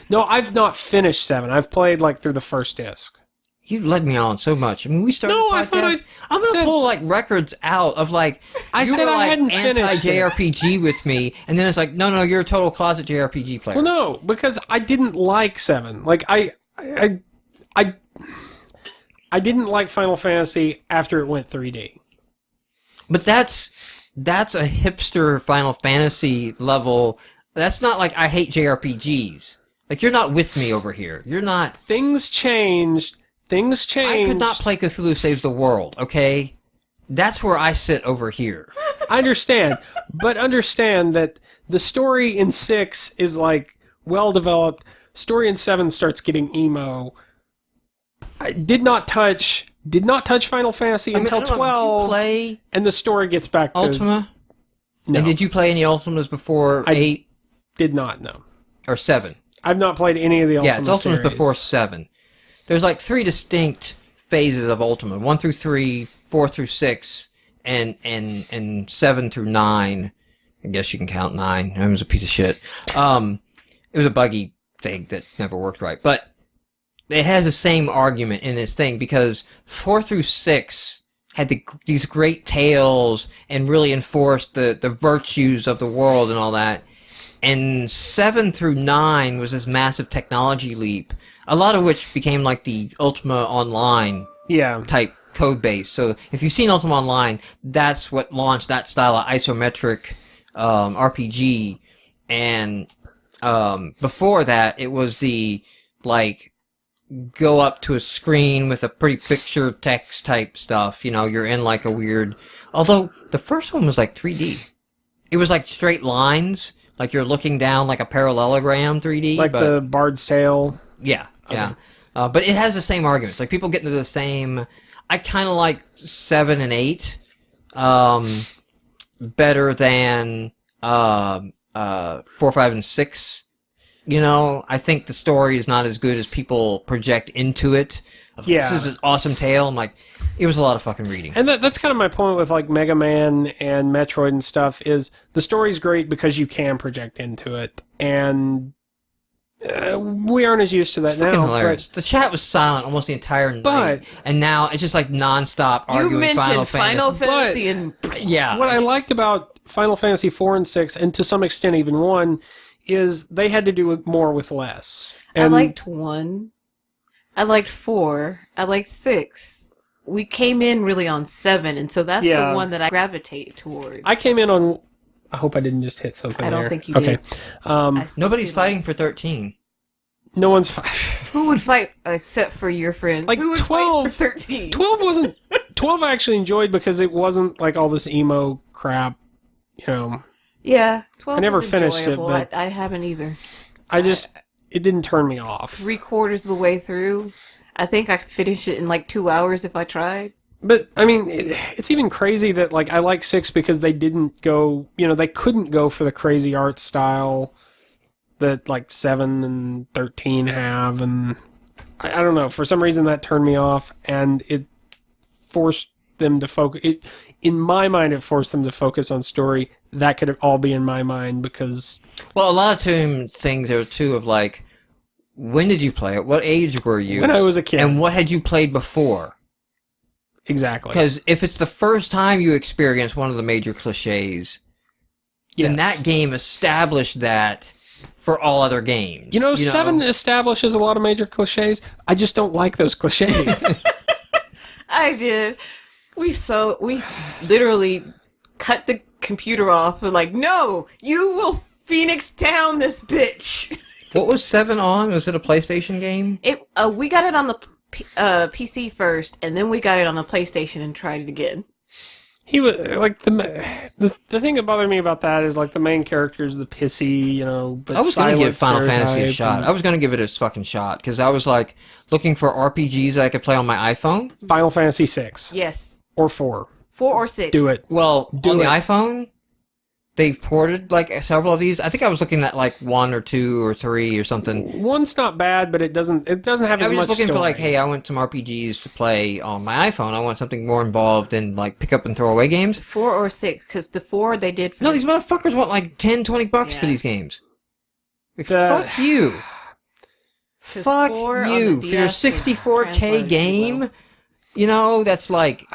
No, I've not finished 7. I've played like through the first disc. You led me on so much. I mean, we started. No, the I thought podcast. I'm gonna said- pull like records out of like. I you said were, I like, hadn't finished it. anti-JRPG with me, and then it's like, no, you're a total closet JRPG player. Well, no, because I didn't like 7. Like I didn't like Final Fantasy after it went 3D. But that's a hipster Final Fantasy level. That's not like I hate JRPGs. Like you're not with me over here. You're not. Things changed. I could not play Cthulhu Saves the World. Okay, that's where I sit over here. I understand, but understand that the story in 6 is like well developed. Story in 7 starts getting emo. I did not touch Final Fantasy until I don't know, 12, did you play and the story gets back to Ultima? No, And did you play any Ultimas before 8 did not know. or 7? I've not played any of the Ultima Yeah, it's Ultimas series. before 7. There's like 3 distinct phases of Ultima: 1 through 3, 4 through 6, and 7 through 9. I guess you can count 9. It was a piece of shit. It was a buggy thing that never worked right, but it has the same argument in this thing because 4 through 6 had these great tales and really enforced the virtues of the world and all that. And 7 through 9 was this massive technology leap, a lot of which became like the Ultima Online type code base. So if you've seen Ultima Online, that's what launched that style of isometric RPG. And before that, it was the like go up to a screen with a pretty picture text type stuff. You're in like a weird. Although the first one was like 3D. It was like straight lines. Like you're looking down like a parallelogram 3D. Like the Bard's Tale. Yeah, Okay. yeah. But it has the same arguments. Like people get into the same... I kind of like 7 and 8 better than 4, 5, and 6. I think the story is not as good as people project into it. Yeah. This is an awesome tale. I'm like, it was a lot of fucking reading. And that's kind of my point with like Mega Man and Metroid and stuff is the story's great because you can project into it. And we aren't as used to that It's fucking now. hilarious. The chat was silent almost the entire night. But- and now it's just like nonstop you arguing mentioned Final Fantasy. and Yeah. What I liked about Final Fantasy 4 and 6, and to some extent even 1, is they had to do more with less. I And liked 1. I liked 4. I liked 6. We came in really on 7, and so that's Yeah. the one that I gravitate towards. I came in on... I hope I didn't just hit something I don't there. think you okay. did. I still Nobody's see fighting for 13. No one's... Who would fight except for your friends? Like, Who would 12 fight for 13? 12 wasn't... 12 I actually enjoyed because it wasn't like all this emo crap, Yeah, 12 I never was finished it, enjoyable. but- I haven't either. I just... It didn't turn me off. 3/4 of the way through. I think I could finish it in like 2 hours if I tried. But, I mean, it's even crazy that, like, I like 6 because they didn't go... they couldn't go for the crazy art style that, like, 7 and 13 have, and... I don't know, for some reason that turned me off, and it forced them to focus. In my mind, it forced them to focus on story. That could all be in my mind because... Well, a lot of things are too of like, when did you play it? What age were you? When I was a kid. And what had you played before? Exactly. Because if it's the first time you experience one of the major cliches, then that game established that for all other games. 7 establishes a lot of major cliches. I just don't like those cliches. I did. We literally cut the computer off. We're like, no, you will Phoenix down this bitch. What was 7 on? Was it a PlayStation game? We got it on the PC first, and then we got it on the PlayStation and tried it again. He was like the thing that bothered me about that is like the main character is the pissy, but I was going to give Final Fantasy a stereotype shot. I was going to give it a fucking shot because I was like looking for RPGs that I could play on my iPhone. Final Fantasy 6. Yes. Or 4. 4 or 6. Do it. Well, on the iPhone, they've ported like several of these. I think I was looking at like 1 or 2 or 3 or something. 1's not bad, but it doesn't have as much story. I was just looking for like, hey, I want some RPGs to play on my iPhone. I want something more involved in like pick up and throw away games. 4 or 6, because the 4 they did... No, these motherfuckers want like $10-$20 for these games. Like, fuck you. Fuck you. For your 64K game, that's like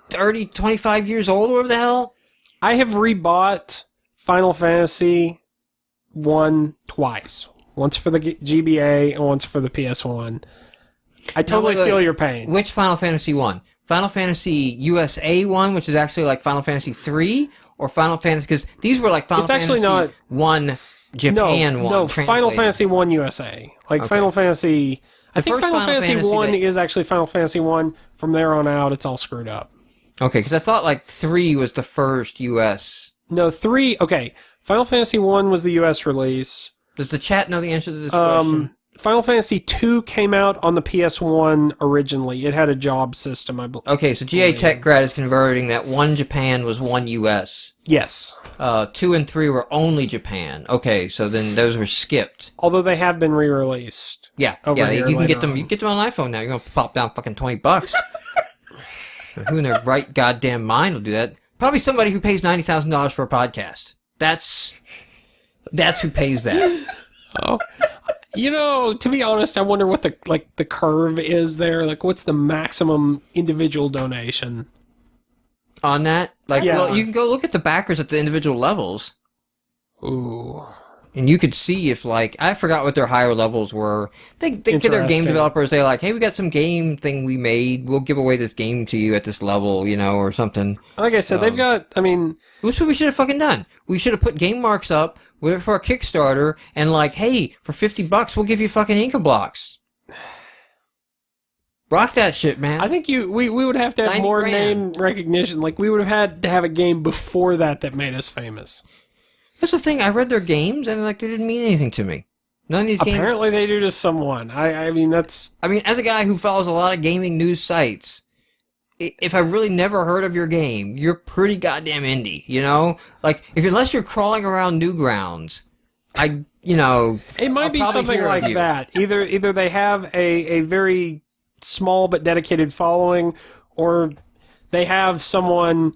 30, 25 years old or whatever the hell. I have rebought Final Fantasy 1 twice. Once for the GBA and once for the PS1. I totally feel your pain. Which Final Fantasy 1? Final Fantasy USA 1, which is actually like Final Fantasy 3? Or Final Fantasy... Because these were like Final Fantasy 1 Japan 1. No, Final Fantasy 1 USA. Like Final Fantasy... I think Final Fantasy 1 is actually Final Fantasy 1. From there on out, it's all screwed up. Okay, because I thought like 3 was the first US. No, 3... Okay, Final Fantasy 1 was the US release. Does the chat know the answer to this question? Final Fantasy 2 came out on the PS1 originally. It had a job system, I believe. Okay, so GA Tech Grad is converting that 1 Japan was 1 US. Yes. 2 and 3 were only Japan. Okay, so then those were skipped. Although they have been re-released. Yeah, you can get them. You can get them on iPhone now. You're gonna pop down fucking $20. Who in their right goddamn mind will do that? Probably somebody who pays $90,000 for a podcast. That's who pays that. Oh, to be honest, I wonder what the curve is there. Like, what's the maximum individual donation on that? Well, you can go look at the backers at the individual levels. Ooh. And you could see if, like, I forgot what their higher levels were. They get their game developers, they're like, hey, we got some game thing we made. We'll give away this game to you at this level, or something. Like I said, they've got, That's what we should have fucking done. We should have put GameMarx up for a Kickstarter and, like, hey, for $50, we'll give you fucking Inca blocks. Rock that shit, man. I think we would have to have more name recognition. Like, we would have had to have a game before that made us famous. That's the thing. I read their games, and like they didn't mean anything to me. None of these games. Apparently, they do to someone. I mean, as a guy who follows a lot of gaming news sites, if I really never heard of your game, you're pretty goddamn indie. Like unless you're crawling around Newgrounds, it might be something like that. Either they have a very small but dedicated following, or they have someone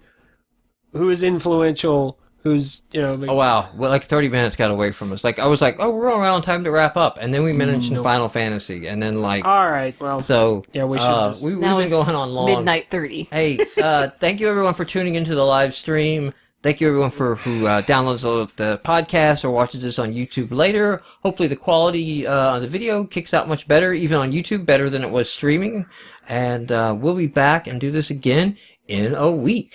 who is influential. Who's, Oh, wow. Well, like 30 minutes got away from us. Like, I was like, oh, we're around time to wrap up. And then we mentioned Final Fantasy. And then, like... All right, well... So, yeah, we should we've been going on long. Midnight 30. Hey, thank you, everyone, for tuning into the live stream. Thank you, everyone, who downloads the podcast or watches this on YouTube later. Hopefully the quality on the video kicks out much better, even on YouTube, better than it was streaming. And we'll be back and do this again in a week.